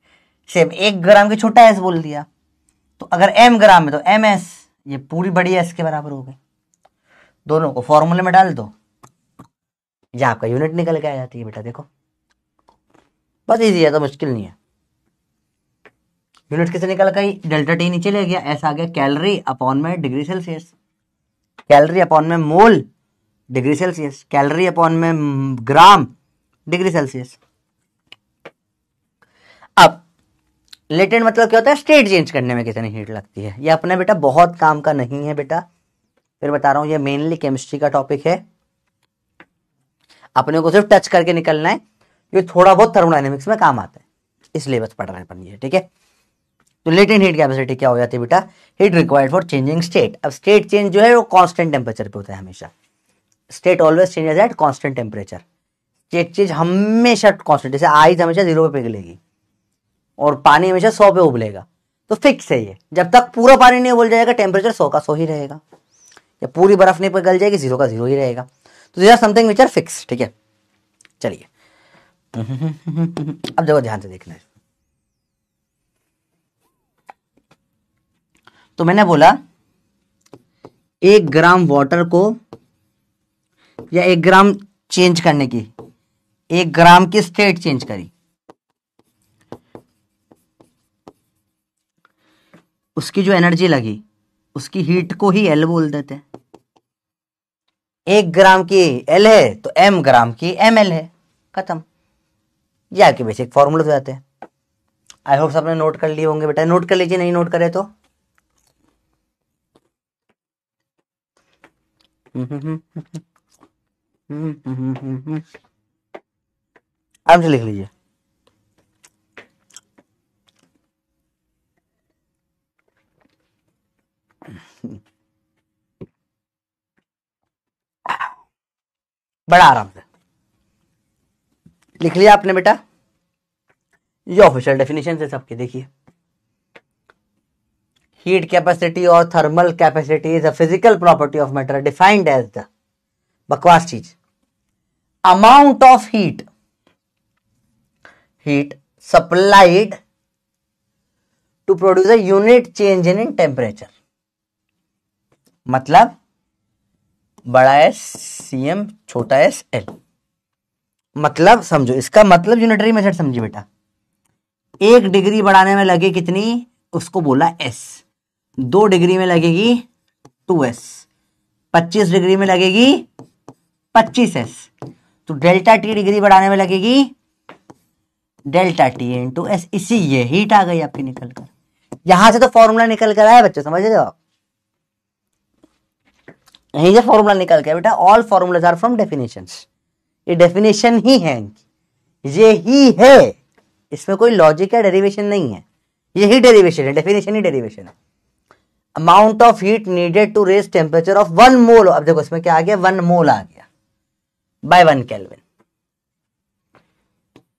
सेम 1 ग्राम की छोटा एस बोल दिया, तो अगर m ग्राम में तो एम एस, ये पूरी बड़ी एस के बराबर हो गई। दोनों को फॉर्मूले में डाल दो, या आपका यूनिट निकल के आ जाती है बेटा। देखो बस इजी है, तो मुश्किल नहीं है। यूनिट किसे निकल गई, डेल्टा टी नीचे ले गया, एस आ गया कैलोरी अपॉन में डिग्री सेल्सियस, कैलोरी अपॉन में मोल डिग्री सेल्सियस, कैलोरी अपॉन में ग्राम डिग्री सेल्सियस। अब लेटेंट मतलब क्या होता है, स्टेट चेंज करने में कितनी हीट लगती है। ये अपने बेटा बहुत काम का नहीं है बेटा, फिर बता रहा हूं, ये मेनली केमिस्ट्री का टॉपिक है, अपने को सिर्फ टच करके निकलना है। ये थोड़ा बहुत थर्मोडायनेमिक्स में काम आता है, इसलिए बस पढ़ रहे हैं अपन ये। ठीक है, तो लेटेंट हीट कैपेसिटी क्या हो जाती है बेटा, heat required for changing state. अब स्टेट चेंज जो है वो कांस्टेंट टेम्परेचर पे होता है हमेशा, state always changes at constant temperature. एक चीज हमेशा कांस्टेंट, जैसे आइस हमेशा 0 पे पिघलेगी और पानी हमेशा 100 पे उबलेगा, तो फिक्स है ये। जब तक पूरा पानी नहीं उबल जाएगा टेम्परेचर 100 का 100 ही रहेगा, या पूरी बर्फ नहीं पिघल जाएगी 0 का 0 ही रहेगा। तो this are something which are fix, ठीक है। चलिए अब देखो ध्यान से देखना है। तो मैंने बोला 1 ग्राम वाटर को या 1 ग्राम चेंज करने की, 1 ग्राम की स्टेट चेंज करी, उसकी जो एनर्जी लगी उसकी हीट को ही एल बोल देते हैं। 1 ग्राम की एल है तो m ग्राम की एम एल है, खत्म। ये आपके बेसिक फॉर्मूले हो जाते हैं। आई होप सबने नोट कर लिए होंगे बेटा, नोट कर लीजिए, नहीं नोट करे तो आराम से लिख लीजिए। बड़ा आराम से लिख लिया आपने बेटा। ये ऑफिशियल डेफिनेशन है सबके, देखिए। हीट कैपेसिटी और thermal capacity is a physical property of matter defined as the, बकवास चीज, amount of heat supplied to produce a unit change in temperature. मतलब बड़ा एस सीएम, छोटा एस एल। मतलब समझो, इसका मतलब यूनिटरी मेथड समझिए बेटा। 1 डिग्री बढ़ाने में लगे कितनी, उसको बोला एस। 2 डिग्री में लगेगी 2s, 25 डिग्री में लगेगी 25s। तो डेल्टा टी डिग्री बढ़ाने में लगेगी डेल्टा टी इंटू एस। इसी ये हीट आ गई आपकी निकल कर। यहां से तो फॉर्मूला निकल कर आया बच्चों, समझ रहे हो आप? यहीं से फॉर्मूला निकल गया बेटा। All formulas are from definitions. ये डेफिनेशन ही है, ये ही है, इसमें कोई लॉजिक या डेरिवेशन नहीं है। यही डेरिवेशन है, डेफिनेशन ही डेरिवेशन है। Amount of heat needed to raise temperature of 1 mole. अब देखो इसमें क्या आ गया, 1 मोल आ गया बाय 1 केल्विन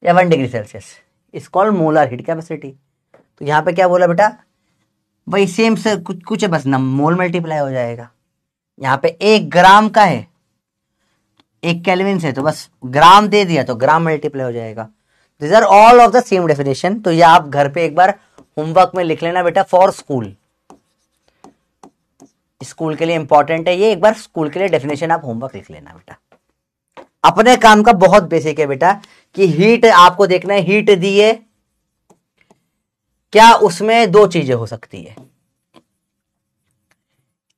या 1 डिग्री सेल्सियस, इस कॉल्ड मोलर हीट कैपेसिटी। तो यहां पे क्या बोला बेटा, वही सेम से कुछ है, बस ना मोल मल्टीप्लाई हो जाएगा। यहां पे 1 ग्राम का है, 1 केल्विन से, तो बस ग्राम दे दिया तो ग्राम मल्टीप्लाई हो जाएगा। This are all of the same definition. तो ये आप घर पे एक बार होमवर्क में लिख लेना बेटा, फॉर स्कूल। स्कूल के लिए इंपॉर्टेंट है ये, एक बार स्कूल के लिए डेफिनेशन आप होमवर्क लिख लेना बेटा। अपने काम का बहुत बेसिक है बेटा कि हीट आपको देखना है, हीट दी है क्या, उसमें 2 चीजें हो सकती है।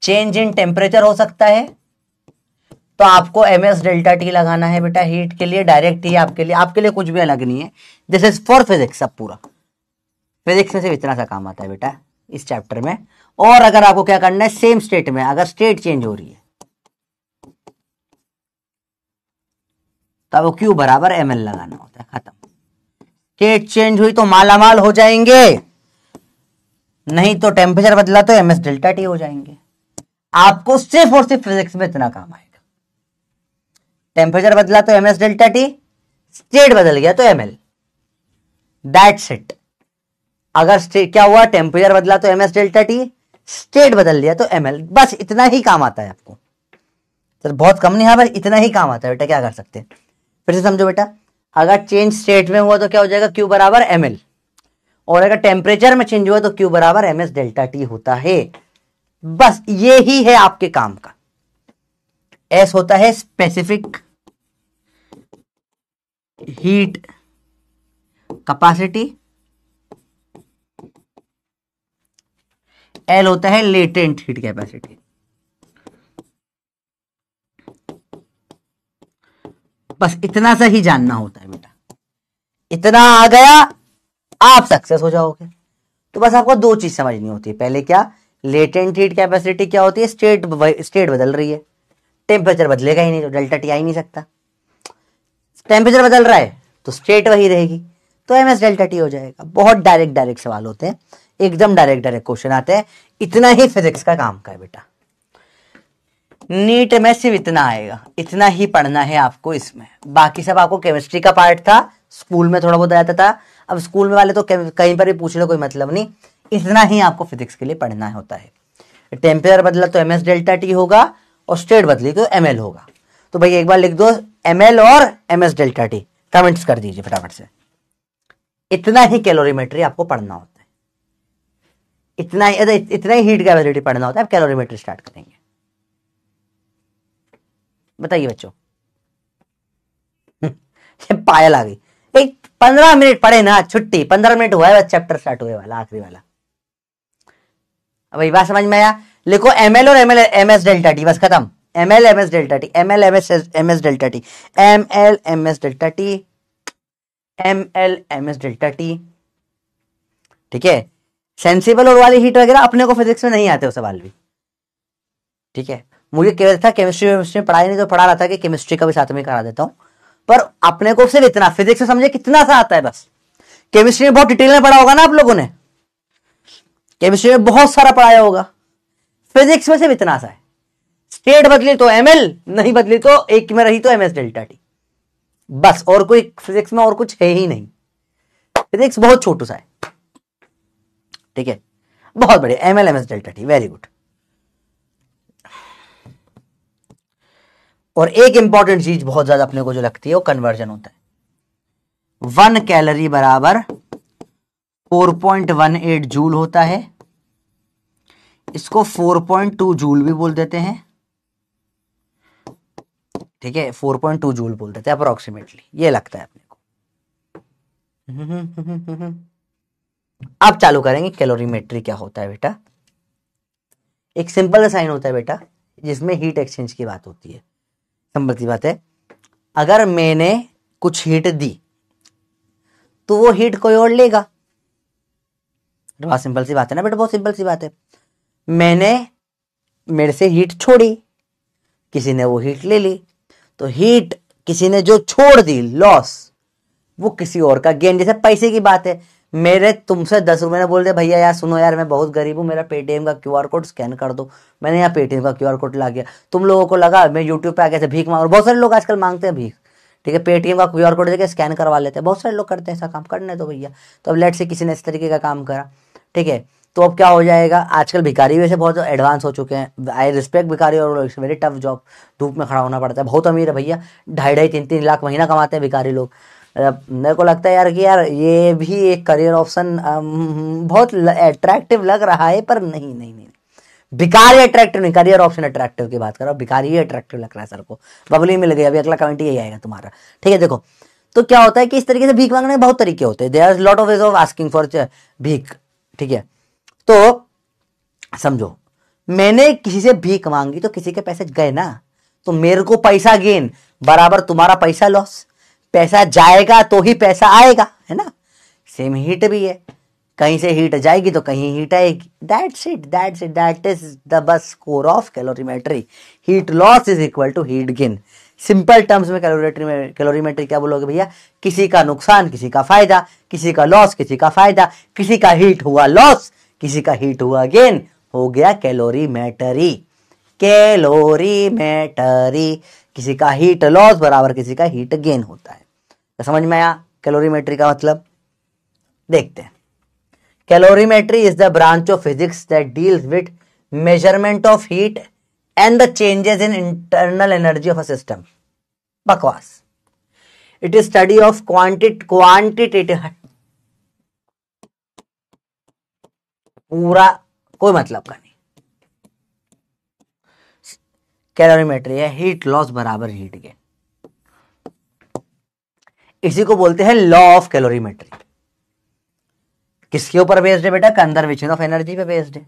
चेंज इन टेम्परेचर हो सकता है, तो आपको ms डेल्टा टी लगाना है बेटा हीट के लिए। डायरेक्ट ही आपके लिए कुछ भी अलग नहीं है। This is for physics. सब पूरा फिजिक्स में सिर्फ इतना सा काम आता है बेटा इस चैप्टर में। और अगर आपको क्या करना है, सेम स्टेट में अगर स्टेट चेंज हो रही है तब वो Q बराबर ml लगाना होता है, खत्म। स्टेट चेंज हुई तो मालामाल हो जाएंगे, नहीं तो टेम्परेचर बदला तो ms डेल्टा टी हो जाएंगे। आपको सिर्फ और सिर्फ फिजिक्स में इतना काम आएगा। टेम्परेचर बदला तो ms डेल्टा टी, स्टेट बदल गया तो ml, दैट्स इट। अगर स्टेट क्या हुआ, टेम्परेचर बदला तो ms डेल्टा टी, स्टेट बदल दिया तो ml, बस इतना ही काम आता है आपको। सर बहुत कम नहीं, हाँ बस इतना ही काम आता है बेटा। क्या कर सकते हैं, फिर से समझो बेटा। अगर चेंज स्टेट में हुआ तो क्या हो जाएगा, Q बराबर ml, और अगर टेम्परेचर में चेंज हुआ तो Q बराबर ms डेल्टा टी होता है। बस ये ही है आपके काम का। S होता है स्पेसिफिक हीट कैपेसिटी, L होता है लेटेंट हीट कैपेसिटी। बस इतना सा ही जानना होता है बेटा। इतना आ गया आप सक्सेस हो जाओगे। तो बस आपको 2 चीज समझनी होती है। पहले क्या, लेटेंट हीट कैपेसिटी क्या होती है, स्टेट बदल रही है, टेम्परेचर बदलेगा ही नहीं तो डेल्टा टी आ ही नहीं सकता। टेम्परेचर बदल रहा है तो स्टेट वही रहेगी, तो ms डेल्टा टी हो जाएगा। बहुत डायरेक्ट सवाल होते हैं, एकदम डायरेक्ट क्वेश्चन आते हैं। इतना ही फिजिक्स का काम का है बेटा। नीट में सिर्फ इतना आएगा, इतना ही पढ़ना है आपको इसमें। बाकी सब आपको केमिस्ट्री का पार्ट था, स्कूल में थोड़ा बहुत आता था, अब स्कूल में वाले तो कहीं पर भी पूछ लो, कोई मतलब नहीं, इतना ही आपको फिजिक्स के लिए पढ़ना होता है। टेम्परेचर बदला तो ms डेल्टा टी होगा, और स्टेट बदली तो ml होगा। तो भाई एक बार लिख दो ml और ms डेल्टा टी, कमेंट्स कर दीजिए फटाफट से। इतना ही कैलोरीमेट्री आपको पढ़ना होता है, इतना ही हीट कैपेसिटी पढ़ना होता है। आप कैलोरीमेट्री स्टार्ट करेंगे, बताइए बच्चों। पायल आ गई, एक 15 मिनट पढ़े ना, छुट्टी 15 मिनट हुआ है, चैप्टर स्टार्ट हुए वाला, आखिरी वाला। अब ये बात समझ में आया? लिखो ml और ms डेल्टा टी, बस खत्म। ml ms delta T, ml ms delta T, ml ms delta T, ml ms delta T. ठीक है, सेंसिबल और वाली हीट वगैरह अपने को फिजिक्स में नहीं आते वो सवाल भी। ठीक है, मुझे क्या था, केमिस्ट्री में पढ़ाई नहीं तो पढ़ा रहा था कि केमिस्ट्री का भी साथ में करा देता हूं, पर अपने को सिर्फ इतना फिजिक्स में समझे कितना सा आता है बस। केमिस्ट्री में बहुत डिटेल में पढ़ा होगा ना आप लोगों ने, केमिस्ट्री में बहुत सारा पढ़ाया होगा, फिजिक्स में सिर्फ इतना सा है। स्टेट बदली तो ml, नहीं बदली तो एक में रही तो ms डेल्टा टी, बस। और कोई फिजिक्स में और कुछ है ही नहीं, फिजिक्स बहुत छोटू सा है। ठीक है, बहुत बढ़िया, ml ms delta T, very good. और एक इंपॉर्टेंट चीज बहुत ज्यादा अपने को जो लगती है वो कन्वर्जन होता है। 1 कैलोरी बराबर 4.18 जूल होता है, इसको 4.2 जूल भी बोल देते हैं। ठीक है, 4.2 जूल बोल देते हैं अप्रोक्सीमेटली, ये लगता है अपने को। अब चालू करेंगे कैलोरीमेट्री क्या होता है बेटा। एक सिंपल साइन होता है बेटा जिसमें हीट एक्सचेंज की बात होती है। सिंपल सी बात है, अगर मैंने कुछ हीट दी तो वो हीट कोई और लेगा। बहुत सिंपल सी बात है ना बेटा, बहुत सिंपल सी बात है। मैंने मेरे से हीट छोड़ी, किसी ने वो हीट ले ली, तो हीट किसी ने जो छोड़ दी, लॉस, वो किसी और का गेन। जैसे पैसे की बात है, मेरे तुमसे 10 रुपए ने बोल दे भैया यार सुनो यार मैं बहुत गरीब हूँ, मेरा पेटीएम का क्यूआर कोड स्कैन कर दो। मैंने यहाँ पेटीएम का क्यूआर कोड ला गया, तुम लोगों को लगा मैं यूट्यूब पे आके भीख मांग, बहुत सारे लोग आजकल मांगते हैं भीख। ठीक है, पेटीएम का क्यूआर कोड देके स्कैन करवा लेते हैं, बहुत सारे लोग करते हैं ऐसा काम, करने दो भैया। तो अब लेट से किसी ने इस तरीके का काम करा, ठीक है, तो अब क्या हो जाएगा, आजकल भिखारी वैसे बहुत एडवांस हो चुके हैं। आई रिस्पेक्ट भिखारी, और इट्स वेरी टफ जॉब, धूप में खड़ा होना पड़ता है। बहुत अमीर है भैया, 2.5-3 लाख महीना कमाते हैं भिखारी लोग। मेरे को लगता है यार कि यार ये भी एक करियर ऑप्शन बहुत अट्रैक्टिव लग रहा है, पर नहीं नहीं नहीं, भिखारी अट्रैक्टिव नहीं, करियर ऑप्शन अट्रैक्टिव की बात करो। भिखारी ही अट्रैक्टिव लग रहा है सर को, बबली मिल गई, अभी अगला कमेंट यही आएगा तुम्हारा। ठीक है, देखो तो क्या होता है कि इस तरीके से भीख मांगने के बहुत तरीके होते हैं, there are lot of ways of asking for भीख। ठीक है, तो समझो मैंने किसी से भीख मांगी तो किसी के पैसे गए ना, तो मेरे को पैसा गेन बराबर तुम्हारा पैसा लॉस। पैसा जाएगा तो ही पैसा आएगा, है ना। सेम हीट भी है, कहीं से हीट जाएगी तो कहीं हीट आएगी। That's it, that is the बस core of calorimetry. Heat loss is equal to heat gain. Simple terms में कैलोरीमेट्री क्या बोलोगे भैया, किसी का नुकसान किसी का फायदा, किसी का लॉस किसी का फायदा, किसी का हीट हुआ लॉस किसी का हीट हुआ गेन, हो गया कैलोरीमेट्री। कैलोरीमेट्री, किसी का हीट लॉस बराबर किसी का हीट गेन होता है। तो समझ में आया कैलोरीमेट्री का मतलब। देखते हैं, calorimetry is the branch of physics that deals with measurement of heat and the changes in internal energy of a system. बकवास। It is study of quantitative, पूरा कोई मतलब का नहीं। कैलोरीमेट्री है हीट लॉस बराबर हीट गेन, इसी को बोलते हैं लॉ ऑफ कैलोरीमेट्री। किसके ऊपर बेस्ड है बेटा, कंजर्वेशन ऑफ एनर्जी पे बेस्ड है।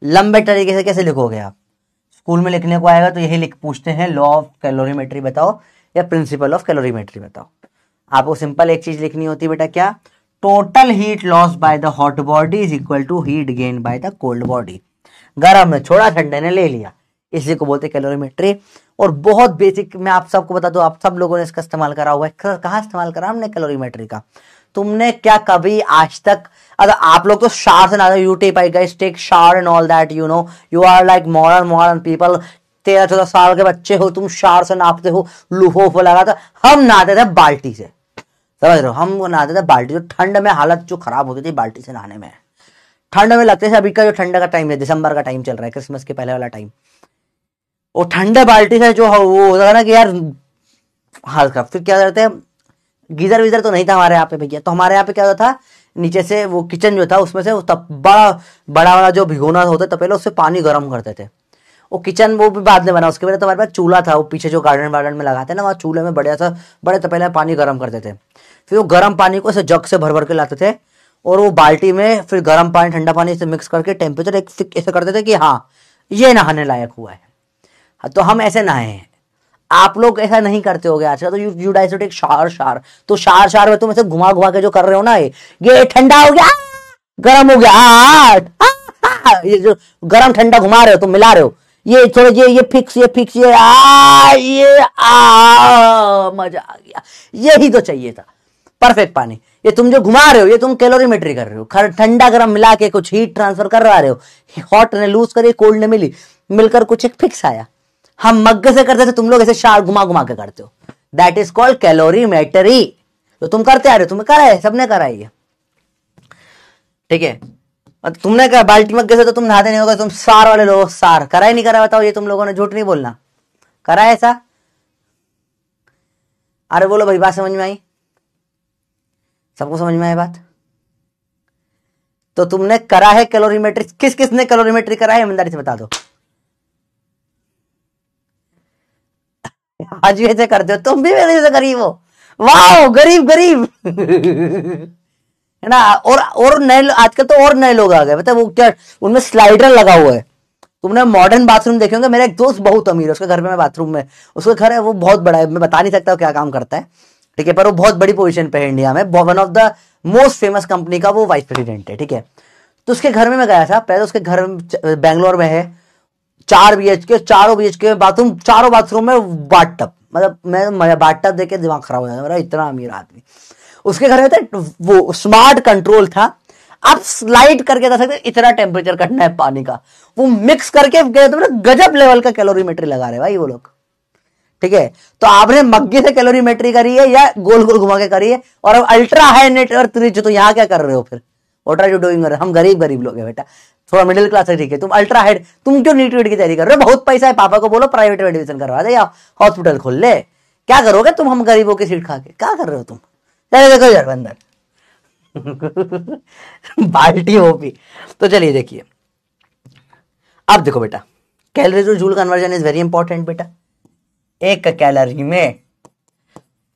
लंबे तरीके से कैसे लिखोगे आप, स्कूल में लिखने को आएगा तो यही लिख पूछते हैं लॉ ऑफ कैलोरीमेट्री बताओ या प्रिंसिपल ऑफ कैलोरीमेट्री बताओ। आपको सिंपल एक चीज लिखनी होती है बेटा, क्या, total heat loss by the hot body is equal to heat gain by the cold body. गर्म में छोड़ा, ठंडे ने ले लिया, इसी को बोलते हैं कैलोरीमेट्री। और बहुत बेसिक, मैं आप सबको बता दूं, आप सब लोगों ने इसका इस्तेमाल करा हुआ है। कहाँ इस्तेमाल करा हमने कैलोरीमेट्री का, तुमने क्या कभी आज तक, अगर आप लोग तो शार से नहाते, you take, I guys take shower and all that, you know, you are like modern people, 13-14 साल के बच्चे हो तुम, शार से नहाते हो, लूफो लगा था। हम नहाते थे बाल्टी से, समझ रहे हो, हम नहाते थे बाल्टी से। ठंड में हालत जो खराब होती थी बाल्टी से नहाने में, ठंड में लगते थे। अभी का जो ठंड का टाइम है, दिसंबर का टाइम चल रहा है, क्रिसमस के पहले वाला टाइम, वो ठंडे बाल्टी से जो वो होता है ना कि यार हाल खराब। फिर क्या करते हैं, गीजर वीजर तो नहीं था हमारे यहाँ पे भैया, तो हमारे यहाँ पे क्या होता था, नीचे से वो किचन जो था उसमें से तब बड़ा बड़ा वाला जो भिगोना होता था पहले, उससे पानी गर्म करते थे। वो किचन वो भी बाद में बना, उसके पहले तो हमारे पास चूल्हा था, वो पीछे जो गार्डन वार्डन में लगाते हैं ना, वहाँ चूल्हे में बढ़िया सा बड़े तो पहले पानी गर्म करते थे। फिर वो गर्म पानी को ऐसे जग से भर भर के लाते थे, और वो बाल्टी में फिर गर्म पानी ठंडा पानी से मिक्स करके टेम्परेचर एक ऐसे करते थे कि हाँ ये नहाने लायक हुआ है। तो हम ऐसे नहाए हैं, आप लोग ऐसा नहीं करते होगे आजकल। तो यू डाइस टू टेक शार, तो शार में तुम ऐसे घुमा घुमा के जो कर रहे हो ना, ये ठंडा हो गया, गर्म हो गया, ये जो गर्म ठंडा घुमा रहे हो तुम, मिला रहे हो, ये थोड़े ये फिक्स ये मजा आ गया, यही तो चाहिए था, परफेक्ट पानी। ये तुम जो घुमा रहे हो, ये तुम कैलोरीमेट्री कर रहे हो, ठंडा गर्म मिला के कुछ हीट ट्रांसफर कर रहे हो, हॉट ने लूज करी, कोल्ड ने मिलकर कुछ एक फिक्स आया। हम मग्गे से करते थे, तुम लोग ऐसे शार घुमा घुमा के करते हो, दैट इज कॉल्ड कैलोरीमेट्री। तो तुम करते आ रहे हो, तुम्हें करा है, सबने करा है, ठीक है। तुमने कहा बाल्टी मग्गे से तो तुम नहाते नहीं होगा, तुम सार वाले लोग, सार करा ही नहीं करा, बताओ, ये तुम लोगों ने झूठ नहीं बोलना, करा है ऐसा? अरे बोलो भाई, बात समझ में आई? सबको समझ में आई बात? तो तुमने करा है कैलोरीमेट्री, किस किसने कैलोरीमेट्री करा है, ईमानदारी से बता दो। आज भी ऐसे करते हो तुम भी, मेरे जैसे गरीब हो, वाह गरीब है ना। और नए आजकल तो और नए लोग आ गए, मतलब वो क्या, उनमें स्लाइडर लगा हुआ है। तुमने मॉडर्न बाथरूम देखे होंगे, मेरा एक दोस्त बहुत अमीर है, उसके घर में मैं बाथरूम में, उसका घर है वो बहुत बड़ा है, मैं बता नहीं सकता क्या काम करता है, ठीक है, पर वो बहुत बड़ी पोजीशन पे है इंडिया में, one of the most famous company का वो वाइस प्रेसिडेंट है, ठीक है। तो उसके घर में मैं गया था, पहले उसके घर में बैंगलोर में है, 4 BHK, चारों BHK बाथरूम, चारों बाथरूम में बाथटब, मतलब मैं बाथटब देख के दिमाग खराब हो जाता मेरा, इतना अमीर आदमी। उसके घर में था वो स्मार्ट कंट्रोल था, आप स्लाइड करके बता सकते इतना टेम्परेचर करना है पानी का, वो मिक्स करके गजब लेवल का कैलोरीमेट्री लगा रहे भाई वो लोग, ठीक है। तो आपने मग्गे से कैलोरीमेट्री करी है या गोल गोल घुमा के करी है, और अब अल्ट्रा हाई नेटवर्क रिच, तो यहाँ क्या कर रहे हो फिर, व्हाट आर यू डूइंग? हम गरीब लोग हैं बेटा, थोड़ा मिडिल क्लास है, ठीक है। तुम अल्ट्रा हाइट, तुम क्यों नीट वीट की तैयारी कर रहे हो? बहुत पैसा है, पापा को बोलो प्राइवेट एडमिशन करवा दे या हॉस्पिटल खोल ले, क्या करोगे तुम हम गरीबों की सीट खा के, क्या कर रहे हो तुम? देखो यार अंदर बाल्टी ओपी। तो चलिए देखिए, अब देखो बेटा, calorie two joule conversion is very important बेटा। एक कैलोरी में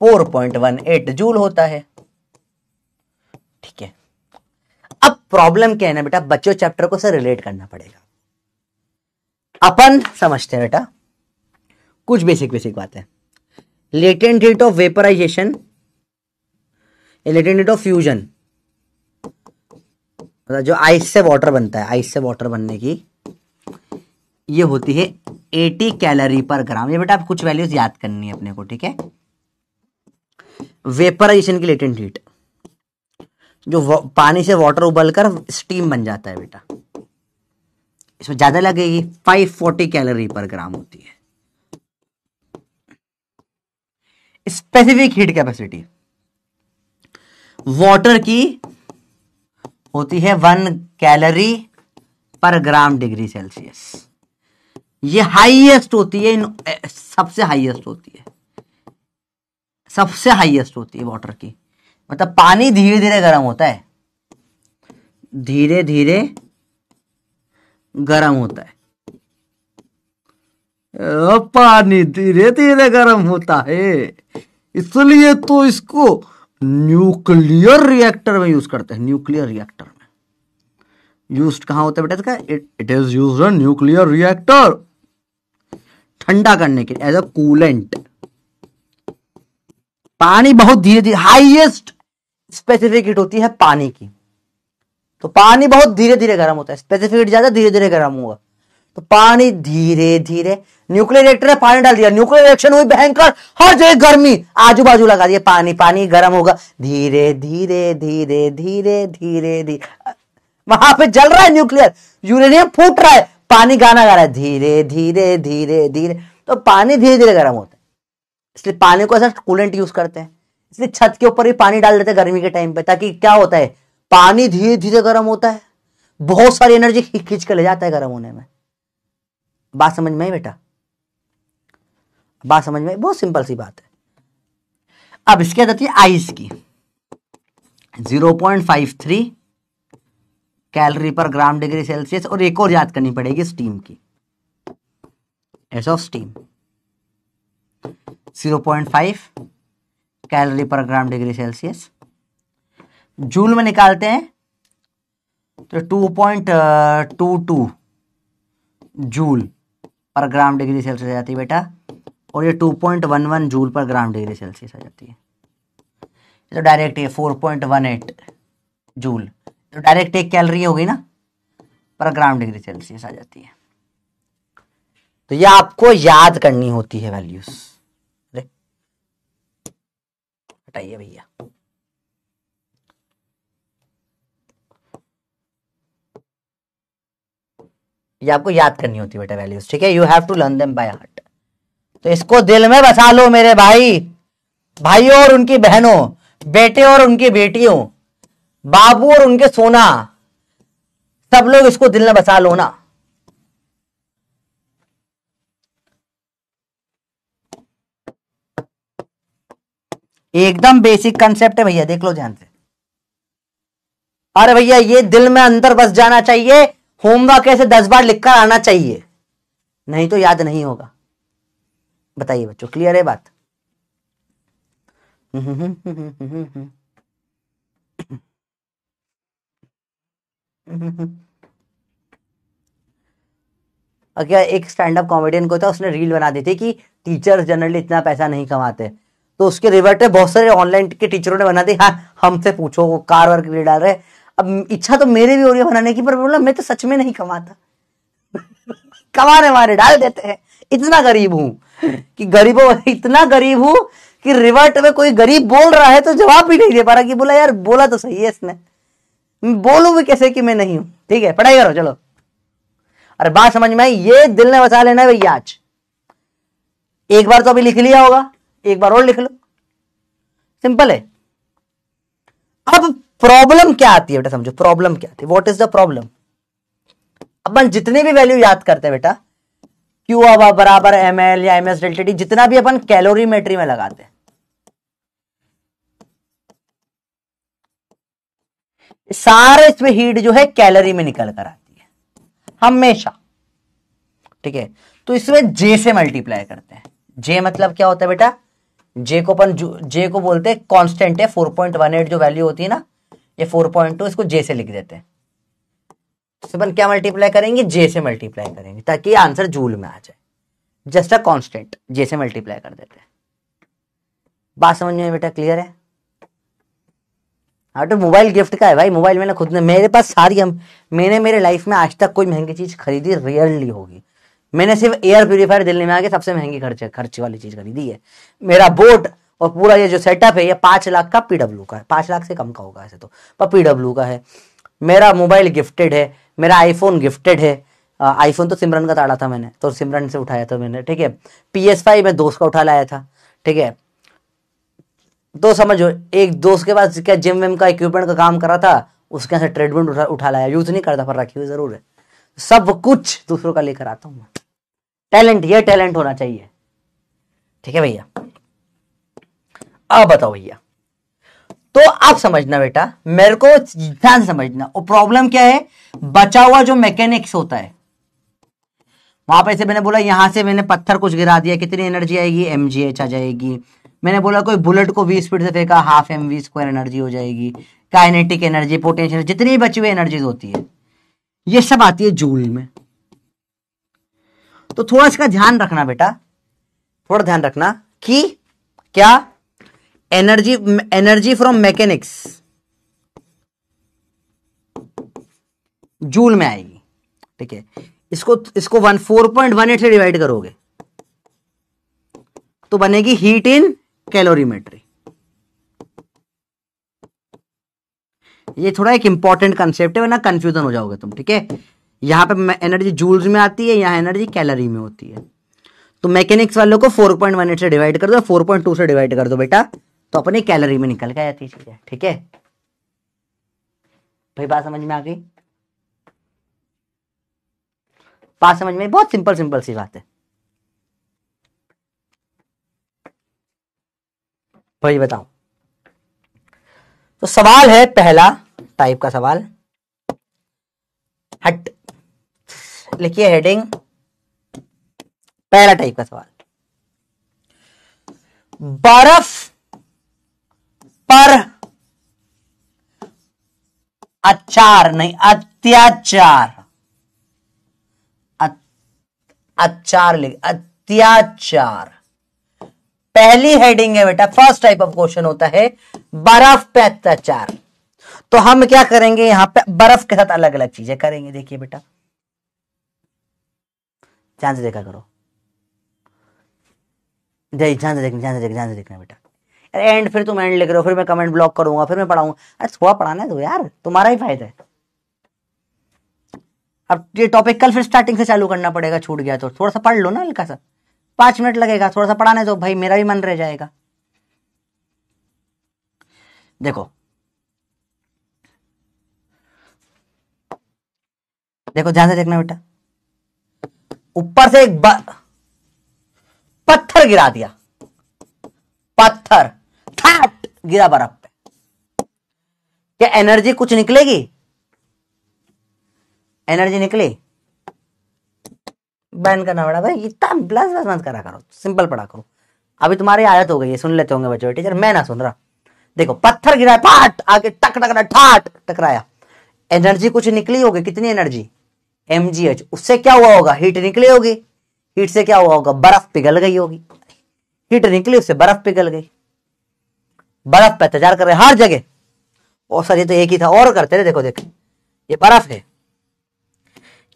4.18 जूल होता है, ठीक है। अब प्रॉब्लम क्या है ना बेटा, बच्चों चैप्टर को से रिलेट करना पड़ेगा। अपन समझते हैं बेटा कुछ बेसिक बातें, latent heat of vaporisation, latent heat of fusion, मतलब जो आइस से वाटर बनता है, आइस से वाटर बनने की ये होती है 80 कैलोरी पर ग्राम। ये बेटा आप कुछ वैल्यूज याद करनी है अपने को, ठीक है। वेपराइजेशन की लेटेंट हीट, जो पानी से वाटर उबलकर स्टीम बन जाता है बेटा, इसमें ज्यादा लगेगी, 540 कैलोरी पर ग्राम होती है। स्पेसिफिक हीट कैपेसिटी वाटर की होती है 1 कैलोरी पर ग्राम डिग्री सेल्सियस। ये हाईएस्ट होती है, सबसे हाईएस्ट होती है, सबसे हाईएस्ट होती है वाटर की। मतलब पानी धीरे धीरे गर्म होता है, धीरे धीरे गर्म होता है, पानी धीरे धीरे गर्म होता है, इसलिए तो इसको न्यूक्लियर रिएक्टर में यूज करते हैं। न्यूक्लियर रिएक्टर में यूज कहां होता है बेटा इसका? It is used in nuclear reactor, ठंडा करने के लिए, एज अ कूलेंट। पानी बहुत धीरे धीरे, हाईएस्ट स्पेसिफिक हीट होती है पानी की, तो पानी बहुत धीरे धीरे गर्म होता है, स्पेसिफिक हीट ज्यादा, धीरे धीरे गर्म होगा। तो पानी धीरे धीरे, न्यूक्लियर रिएक्टर में पानी डाल दिया, न्यूक्लियर रिएक्शन हुई भयंकर, हर जगह गर्मी, आजू बाजू लगा दिया पानी, पानी गर्म होगा, धीरे धीरे धीरे धीरे धीरे धीरे, वहां पे जल रहा है न्यूक्लियर, यूरेनियम फूट रहा है, पानी गाना गा रहा है धीरे धीरे धीरे धीरे। तो पानी धीरे धीरे गर्म होता है, इसलिए पानी को ऐसा कूलेंट यूज करते हैं। इसलिए छत के ऊपर भी पानी डाल देते हैं गर्मी के टाइम पे, ताकि क्या होता है, पानी धीरे धीरे गर्म होता है, बहुत सारी एनर्जी खींच के ले जाता है गर्म होने में। बात समझ में आई बेटा? बात समझ में आई? बहुत सिंपल सी बात है। अब इसके बाद आती है आइस की, 0.53 कैलोरी पर ग्राम डिग्री सेल्सियस, और एक और याद करनी पड़ेगी स्टीम की, एस ऑफ स्टीम 0.5 कैलोरी पर ग्राम डिग्री सेल्सियस। जूल में निकालते हैं तो 2.22 जूल पर ग्राम डिग्री सेल्सियस आ जाती है बेटा, और ये 2.11 जूल पर ग्राम डिग्री सेल्सियस आ जाती है। तो डायरेक्ट ये 4.18 जूल, तो डायरेक्ट एक कैलोरी हो गई ना पर ग्राम डिग्री सेल्सियस आ जाती है। तो ये आपको याद करनी होती है वैल्यूज। हटाइए भैया, ये आपको याद करनी होती है बेटा वैल्यूज, ठीक है, you have to learn them by heart. तो इसको दिल में बसा लो मेरे भाई, भाइयों और उनकी बहनों, बेटे और उनकी बेटियों, बाबू और उनके सोना, सब लोग इसको दिल में बसा लो ना। एकदम बेसिक कंसेप्ट है भैया, देख लो ध्यान से। अरे भैया ये दिल में अंदर बस जाना चाहिए, होमवर्क ऐसे 10 बार लिखकर आना चाहिए, नहीं तो याद नहीं होगा। बताइए बच्चों, क्लियर है बात? क्या एक स्टैंड अप कॉमेडियन को था, उसने रील बना दी थी कि टीचर्स जनरली इतना पैसा नहीं कमाते, तो उसके रिवर्ट में बहुत सारे ऑनलाइन के टीचरों ने बना दी, हाँ हमसे पूछो, वो कार वर्क रील डाल रहे। अब इच्छा तो मेरे भी हो रही है बनाने की, पर बोला मैं तो सच में नहीं कमाता। कमाने वाले डाल देते हैं। इतना गरीब हूं कि गरीबों, इतना गरीब हूं कि रिवर्ट में कोई गरीब बोल रहा है तो जवाब भी नहीं दे पा रहा, कि बोला यार बोला तो सही है इसने, बोलूं भी कैसे कि मैं नहीं हूं। ठीक है, पढ़ाई करो चलो। अरे बात समझ में आई? ये दिल ने बचा लेना भैया आज। एक बार तो अभी लिख लिया होगा, एक बार और लिख लो, सिंपल है। अब प्रॉब्लम क्या आती है बेटा, समझो प्रॉब्लम क्या आती है, व्हाट इज द प्रॉब्लम। अपन जितने भी वैल्यू याद करते हैं बेटा, Q अब बराबर ml या ms डेल्टा टी, जितना भी अपन कैलोरीमेट्री में लगाते हैं, सारे इसमें हीट जो है कैलोरी में निकल कर आती है हमेशा। ठीक है, तो इसमें J से मल्टीप्लाई करते हैं। J मतलब क्या होता है बेटा, J को अपन J को बोलते हैं कांस्टेंट है, 4.18 जो वैल्यू होती है ना, ये 4.2, इसको J से लिख देते हैं। तो अपन क्या मल्टीप्लाई करेंगे, J से मल्टीप्लाई करेंगे, ताकि आंसर जूल में आ जाए। जस्ट अ कांस्टेंट, J से मल्टीप्लाई कर देते हैं। बात समझ में बेटा, क्लियर है? हाँ, तो मोबाइल गिफ्ट का है भाई, मोबाइल मैंने खुद ने, मेरे पास सारी, मैंने मेरे लाइफ में आज तक कोई महंगी चीज खरीदी रेयरली होगी। मैंने सिर्फ एयर प्यूरिफायर दिल्ली में आके सबसे महंगी खर्चे वाली चीज खरीदी है। मेरा बोट और पूरा ये जो सेटअप है, ये 5 लाख का पीडब्ल्यू का है, 5 लाख से कम का होगा ऐसे तो, पर पीडब्ल्यू का है। मेरा मोबाइल गिफ्टेड है, मेरा आईफोन गिफ्टेड है। आईफोन तो सिमरन का ताड़ा था मैंने, तो सिमरन से उठाया था मैंने। ठीक है, PS5 मैं दोस्त का उठा लाया था। ठीक है, तो समझो एक दोस्त के पास क्या जिम विम का इक्विपमेंट का काम कर रहा था, उसके यहाँ से ट्रेडमिल उठा लाया, यूज नहीं करता पर रखी हुई जरूर है। सब कुछ दूसरों का लेकर आता हूं। टैलेंट, ये टैलेंट होना चाहिए। ठीक है भैया, अब बताओ भैया, तो आप समझना बेटा, मेरे को ध्यान से समझना। और प्रॉब्लम क्या है, बचा हुआ जो मैकेनिक्स होता है, वहां पे से मैंने बोला यहां से मैंने पत्थर कुछ गिरा दिया, कितनी एनर्जी आएगी, mgh आ जाएगी। मैंने बोला कोई बुलेट को 20 स्पीड से फेंका, हाफ mv² एनर्जी हो जाएगी। काइनेटिक एनर्जी, पोटेंशियल, जितनी भी बची हुई एनर्जीज होती है, ये सब आती है जूल में। तो थोड़ा इसका ध्यान रखना बेटा, थोड़ा ध्यान रखना कि क्या एनर्जी फ्रॉम मैकेनिक्स जूल में आएगी। ठीक है, इसको इसको 4.18 से डिवाइड करोगे तो बनेगी हीट इन कैलोरीमेट्री। ये थोड़ा एक इंपॉर्टेंट कंसेप्ट है, वरना कंफ्यूजन हो जाओगे तुम, ठीक है। यहां पे एनर्जी जूल्स में आती है, यहां एनर्जी कैलोरी में होती है। तो मैकेनिक्स वालों को 4.18 से डिवाइड कर दो, 4.2 से डिवाइड कर दो बेटा, तो अपनी कैलोरी में निकल के आती चीज है, ठीक है भाई। बात समझ में आ गई? बात समझ में? बहुत सिंपल सिंपल सी बात है भाई, बताओ। तो सवाल है पहला टाइप का सवाल, हट लिखिए हेडिंग, पहला टाइप का सवाल, बर्फ पर अचार नहीं अत्याचार, अचार लिख, अत्याचार पहली हेडिंग है बेटा। फर्स्ट टाइप ऑफ क्वेश्चन होता है बर्फ पे अत्याचार। तो हम क्या करेंगे यहां पे, बर्फ के साथ अलग अलग चीजें करेंगे। देखिए बेटा, ध्यान से देखा करो, ध्यान से देखना बेटा। एंड फिर तुम एंड लिख रहे हो, फिर मैं कमेंट ब्लॉक करूंगा, फिर मैं पढ़ाऊंगा। अरे थोड़ा पढ़ाना है तो यार, तुम्हारा ही फायदा है। अब ये टॉपिक कल फिर स्टार्टिंग से चालू करना पड़ेगा, छूट गया तो थोड़ा सा पढ़ लो ना, हल्का सा 5 मिनट लगेगा, थोड़ा सा पढ़ाने दो भाई, मेरा भी मन रह जाएगा। देखो देखो ध्यान से देखना बेटा, ऊपर से एक पत्थर गिरा दिया, पत्थर ठाट गिरा बर्फ पे, क्या एनर्जी कुछ निकलेगी? एनर्जी निकली? बैन करना पड़ा भाई, इतना प्लस प्लस मत करा करो, सिंपल पढ़ा करो। अभी तुम्हारी आदत हो गई है, सुन लेते होंगे बच्चों, टीचर मैं ना सुन रहा। देखो पत्थर गिरा, फाट आगे टक टक ठाट टकराया, एनर्जी कुछ निकली होगी। कितनी एनर्जी? mgh। उससे क्या हुआ होगा? हीट निकली होगी। हीट से क्या हुआ होगा? बर्फ पिघल गई होगी। हीट निकली, उससे बर्फ पिघल गई। बर्फ पे अत्याचार कर रहे हर जगह। और सर ये तो एक ही था, और करते रहे। देखो देखो ये बर्फ है,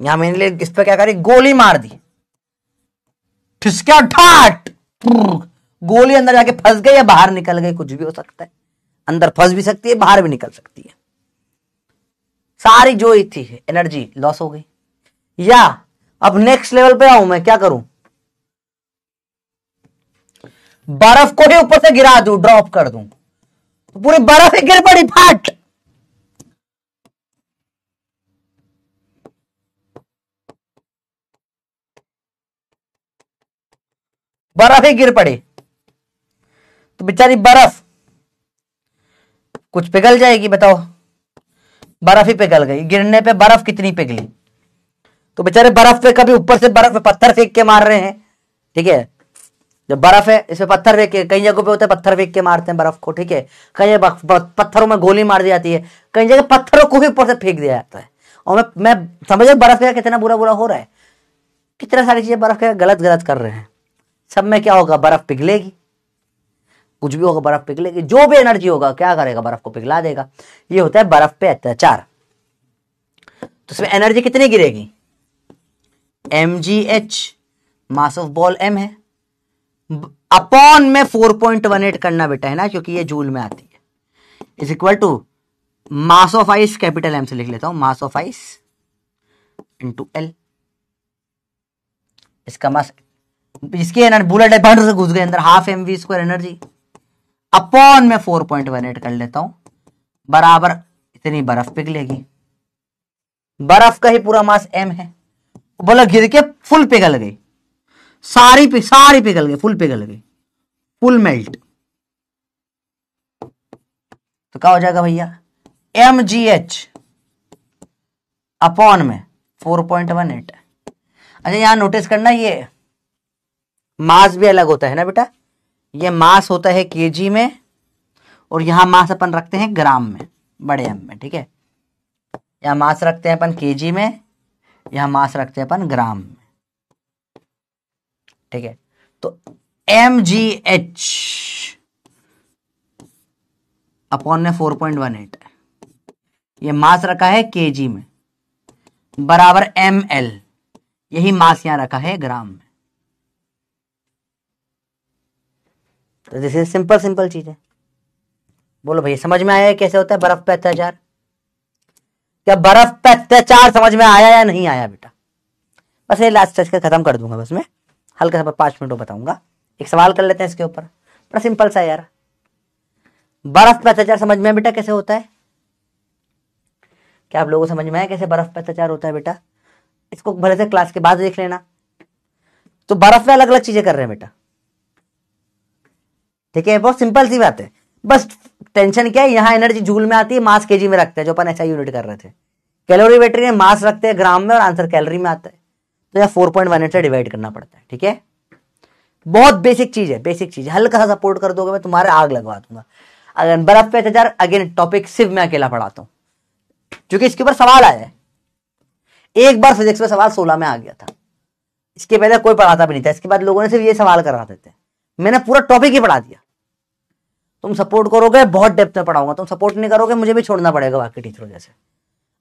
यहां मैंने इस पे क्या करी, गोली मार दी, ठिसका ठाट, गोली अंदर जाके फंस गई या बाहर निकल गई, कुछ भी हो सकता है। अंदर फंस भी सकती है, बाहर भी निकल सकती है। सारी जो थी एनर्जी लॉस हो गई। या अब नेक्स्ट लेवल पे आऊं मैं, क्या करूं, बर्फ को ही ऊपर से गिरा दूं, ड्रॉप कर दूं, तो पूरी बर्फ ही गिर पड़ी, फाट। बर्फ ही गिर पड़ी तो बेचारी बर्फ कुछ पिघल जाएगी, बताओ। बर्फ ही पिघल गई, गिरने पे बर्फ कितनी पिघली, तो बेचारे बर्फ पे कभी ऊपर से बर्फ पे पत्थर फेंक के मार रहे हैं, ठीक है। जब बर्फ है इसमें पत्थर फेंक के, कई जगहों पे होता है पत्थर फेंक के मारते हैं बर्फ को, ठीक है। कई पत्थरों में गोली मार दी जाती है, कई जगह पत्थरों को भी ऊपर से फेंक दिया जाता है। और मैं समझ बर्फ का कितना बुरा बुरा हो रहा है, कितना सारी चीजें बर्फ का गलत गलत कर रहे हैं। सब में क्या होगा, बर्फ पिघलेगी, कुछ भी होगा बर्फ पिघलेगी। जो भी एनर्जी होगा क्या करेगा, बर्फ को पिघला देगा। ये होता है बर्फ पे अत्याचार। तो इसमें एनर्जी कितनी गिरेगी, mgh, mass of ball m है, अपॉन में 4.18 करना बेटा, है ना, क्योंकि ये जूल में आती है, is equal to mass of ice, capital M से लिख लेता हूं, mass of ice into L। इसका मास, इसकी एनर्जी बुलेट बंद से घुस गए अंदर, हाफ mv² एनर्जी, अपॉन में 4.18 कर लेता हूं, बराबर इतनी बर्फ पिघलेगी। बर्फ का ही पूरा मास m है, बोला गिर के फुल पिघल गई, सारी पिघल गई, फुल पिघल गई, फुल मेल्ट। तो क्या हो जाएगा भैया, mgh अपॉन में 4.18। अच्छा यहां नोटिस करना, ये मास भी अलग होता है ना बेटा, ये मास होता है केजी में, और यहां मास अपन रखते हैं ग्राम में, बड़े एम में, ठीक है। यहां मास रखते हैं अपन केजी में, यहां मास रखते हैं अपन ग्राम में, ठीक है। तो mgh अपॉन में 4.18, ये मास रखा है केजी में, बराबर ml, यही मास यहां रखा है ग्राम में। तो दिस इज सिंपल चीज है। बोलो भैया समझ में आया है कैसे होता है बर्फ पे अत्याचार? क्या बर्फ पे अत्याचार समझ में आया या नहीं आया बेटा? बस ये लास्ट टच खत्म कर दूंगा, बस मैं हल्का सा 5 मिनट बताऊंगा। एक सवाल कर लेते हैं इसके ऊपर, बड़ा सिंपल सा यार। बर्फ पे अत्याचार समझ में बेटा कैसे होता है? क्या आप लोगों को समझ में आया कैसे बर्फ पे अत्याचार होता है बेटा? इसको भले से क्लास के बाद देख लेना। तो बर्फ में अलग अलग चीजें कर रहे हैं बेटा, ठीक है, बहुत सिंपल सी बात है। बस टेंशन क्या है, यहाँ एनर्जी जूल में आती है, मास केजी में रखते हैं, जो अपन एसआई यूनिट कर रहे थे। कैलोरीमेट्री में मास रखते हैं ग्राम में और आंसर कैलोरी में आता है, तो यहाँ 4.18 से डिवाइड करना पड़ता है, ठीक है। बहुत बेसिक चीज है, बेसिक चीज। हल्का सा सपोर्ट कर दोगे मैं तुम्हारे आग लगवा दूंगा। अगर बर्फ पे अत्याचार अगेन टॉपिक सिर्फ मैं अकेला पढ़ाता हूँ, क्योंकि इसके ऊपर सवाल आया है। एक बार फिजिक्स में सवाल 16 में आ गया था, इसके पहले कोई पढ़ाता भी नहीं था। इसके बाद लोगों ने सिर्फ ये सवाल करवाते थे, मैंने पूरा टॉपिक ही पढ़ा दिया। तुम सपोर्ट करोगे बहुत डेप्थ में पढ़ाऊंगा, तुम सपोर्ट नहीं करोगे मुझे भी छोड़ना पड़ेगा बाकी टीचरों जैसे।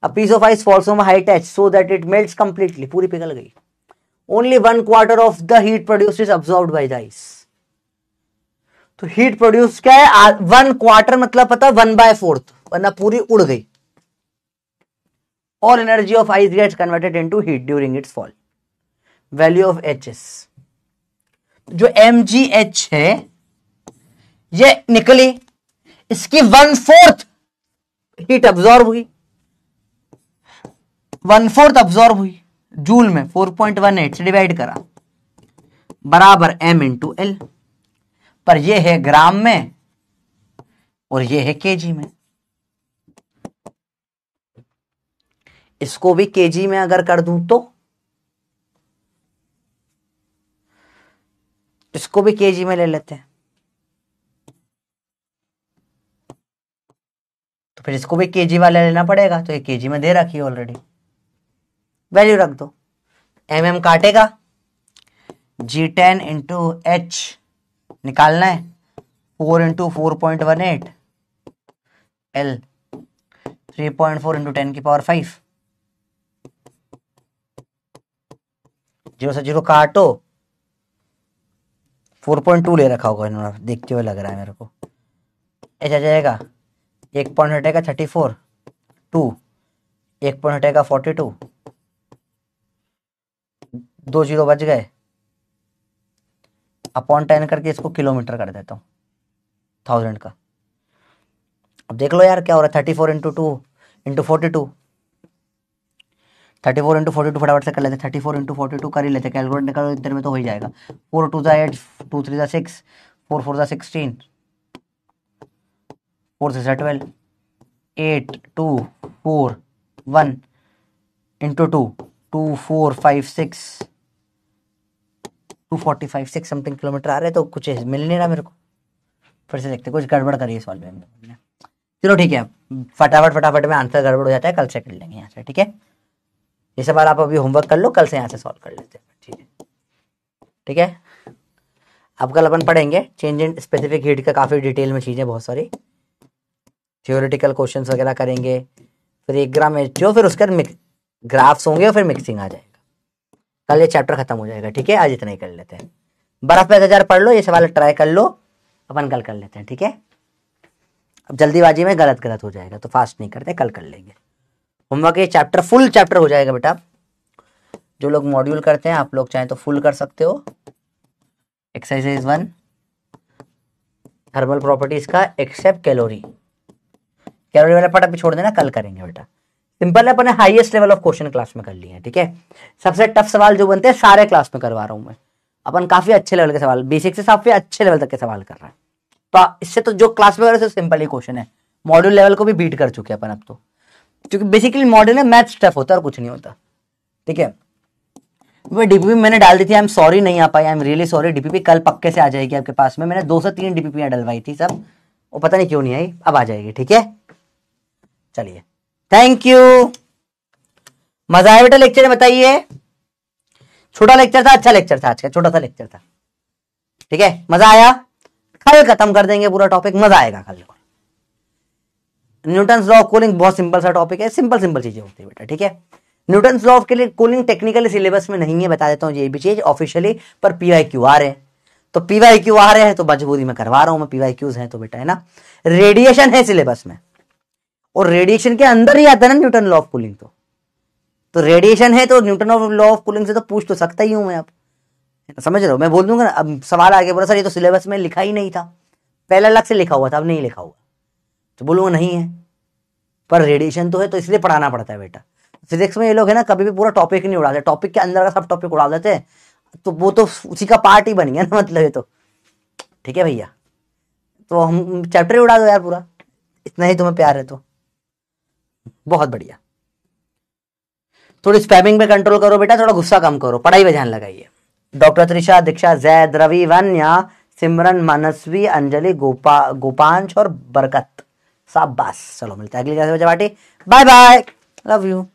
A piece of ice falls on high touch so that it melts completely, पूरी पिघल गई। Only 1/4 of the heat produce is absorbed by the ice. तो हीट प्रोड्यूस क्या है? 1/4 मतलब पता 1/4, वरना पूरी उड़ गई। All energy of ice gets converted into heat during its fall. Value of Hs, जो mgh है ये निकली, इसकी 1/4 हीट अब्सॉर्ब हुई, 1/4 अब्सॉर्ब हुई जूल में, 4.18 से डिवाइड करा बराबर m इंटू एल। पर ये है ग्राम में और ये है केजी में। इसको भी केजी में अगर कर दूं तो इसको भी केजी में ले लेते हैं, तो फिर इसको भी केजी वाला लेना पड़ेगा। तो ये केजी में दे रखी है ऑलरेडी, वैल्यू रख दो। mm काटेगा, G10 इंटू एच निकालना है, 4 इंटू 4.18 L 3.4 इंटू 10 की पावर 5। 0 से 0 काटो, 4.2 ले रखा होगा इन्होंने, देखते हुए लग रहा है मेरे को। ऐसा जाएगा, 1 पॉइंट हटेगा 34, 2 1 पॉइंट हटेगा 42, 2 0 बच गए, अपॉन 10 करके इसको किलोमीटर कर देता हूँ 1000 का। अब देख लो यार क्या हो रहा है, 34 इंटू 2 इंटू 42, 34 इंटू 42 फटाफट से कर लेते, 34 इंटू 42 कर ही लेते, कैलकुलेट निकालो इतने में तो हो ही जाएगा। 4 2 8, 2 3 6, 4 4 16, 4 6 12, 8 2 4 1 इंटू 2 2 4 5 6 245 6 समथिंग किलोमीटर आ रहे, तो कुछ मिल नहीं रहा मेरे को। फिर से देखते, कुछ गड़बड़ करिए सॉल्व में। चलो ठीक है, फटाफट में आंसर गड़बड़ हो जाता है, कल से कर लेंगे यहाँ से, ठीक है। ये सवाल आप अभी होमवर्क कर लो, कल से यहाँ से सॉल्व कर लेते हैं, ठीक है, ठीक है। अब कल अपन पढ़ेंगे चेंज इन स्पेसिफिक हीट का, काफ़ी डिटेल में चीज़ें बहुत सारी, थियोरेटिकल क्वेश्चंस वगैरह करेंगे, फिर 1 ग्राम HO, फिर उसके बाद ग्राफ्स होंगे और फिर मिक्सिंग आ जाएगा। कल ये चैप्टर खत्म हो जाएगा, ठीक है। आज इतना ही कर लेते हैं। बर्फ पे अत्याचार पढ़ लो, ये सवाल ट्राई कर लो, अपन कल कर लेते हैं, ठीक है। अब जल्दीबाजी में गलत हो जाएगा, तो फास्ट नहीं करते, कल कर लेंगे। होमवर्क ये चैप्टर फुल चैप्टर हो जाएगा बेटा। जो लोग मॉड्यूल करते हैं आप लोग चाहें तो फुल कर सकते हो। एक्सरसाइज 1 थर्मल प्रॉपर्टीज का एक्सेप्ट कैलोरी वाला पार्ट अभी छोड़ देना, कल करेंगे बेटा। सिंपल है, अपने highest level of question class में कर लिए हैं, ठीक है। सबसे टफ सवाल जो बनते हैं सारे क्लास में करवा रहा हूं मैं। अपन काफी अच्छे लेवल के सवाल, बेसिक से काफी अच्छे लेवल तक के सवाल कर रहा है। तो इससे तो जो क्लास में कर रहे थे सिंपल ही क्वेश्चन है, मॉड्यूल लेवल को भी बीट कर चुके अपन अब तो, क्योंकि बेसिकली मॉड्यूल में मैथ्स टफ होता है और कुछ नहीं होता, ठीक है। वो डीपीपी मैंने डाल दी थी, आई एम सॉरी नहीं आ पाई, I am really sorry. DPP कल पक्के से आ जाएगी आपके पास में। मैंने 2 से 3 डीपीपी डलवाई थी सब, वो पता नहीं क्यों नहीं आई, अब आ जाएगी, ठीक है। चलिए, थैंक यू। मजा आया बेटा लेक्चर में, बताइए। छोटा लेक्चर था, अच्छा लेक्चर था आज का, छोटा सा लेक्चर था, ठीक है। मजा आया? कल खत्म कर देंगे पूरा टॉपिक, मजा आएगा कल। न्यूटन्स लॉ ऑफ कूलिंग बहुत सिंपल सा टॉपिक है, सिंपल चीजें होती है बेटा, ठीक है। न्यूटन्स लॉ के लिए कूलिंग टेक्निकली सिलेबस में नहीं है, बता देता हूँ ये भी चीज ऑफिशियली, पर PYQ आ रहे हैं, तो PYQ आ रहे हैं तो मजबूरी में करवा रहा हूं मैं, PYQs हैं तो बेटा, है ना। रेडिएशन है सिलेबस में, और रेडिएशन के अंदर ही आता है ना न्यूटन लॉ ऑफ कूलिंग, तो रेडिएशन है तो Newton of law of cooling से तो पूछ तो सकता ही हूं मैं, आप समझ रहे हो। मैं बोल दूंगा ना, अब सवाल आगे बोला सर ये तो सिलेबस में लिखा ही नहीं था, पहले अलग से लिखा हुआ था, अब नहीं लिखा हुआ, तो बोलूंगा नहीं है, पर रेडिएशन तो है, तो इसलिए पढ़ाना पड़ता है बेटा। फिजिक्स में ये लोग है ना कभी भी पूरा टॉपिक नहीं उड़ाते, टॉपिक के अंदर का सब टॉपिक उड़ा देते हैं, तो वो तो उसी का पार्ट ही बन गया ना, मतलब ये तो ठीक है भैया। तो हम चैप्टर ही उड़ा दो यार पूरा, इतना ही तुम्हें प्यार है तो बहुत बढ़िया। थोड़ी स्पैमिंग पे कंट्रोल करो बेटा, थोड़ा गुस्सा कम करो, पढ़ाई पे ध्यान लगाइए। डॉक्टर त्रिशा, दीक्षा, जैद, रवि, वन्या, सिमरन, मनस्वी, अंजलि, गोपांश और बरकत, शाबाश। चलो मिलते हैं अगली क्लास में, बाय बाय, लव यू।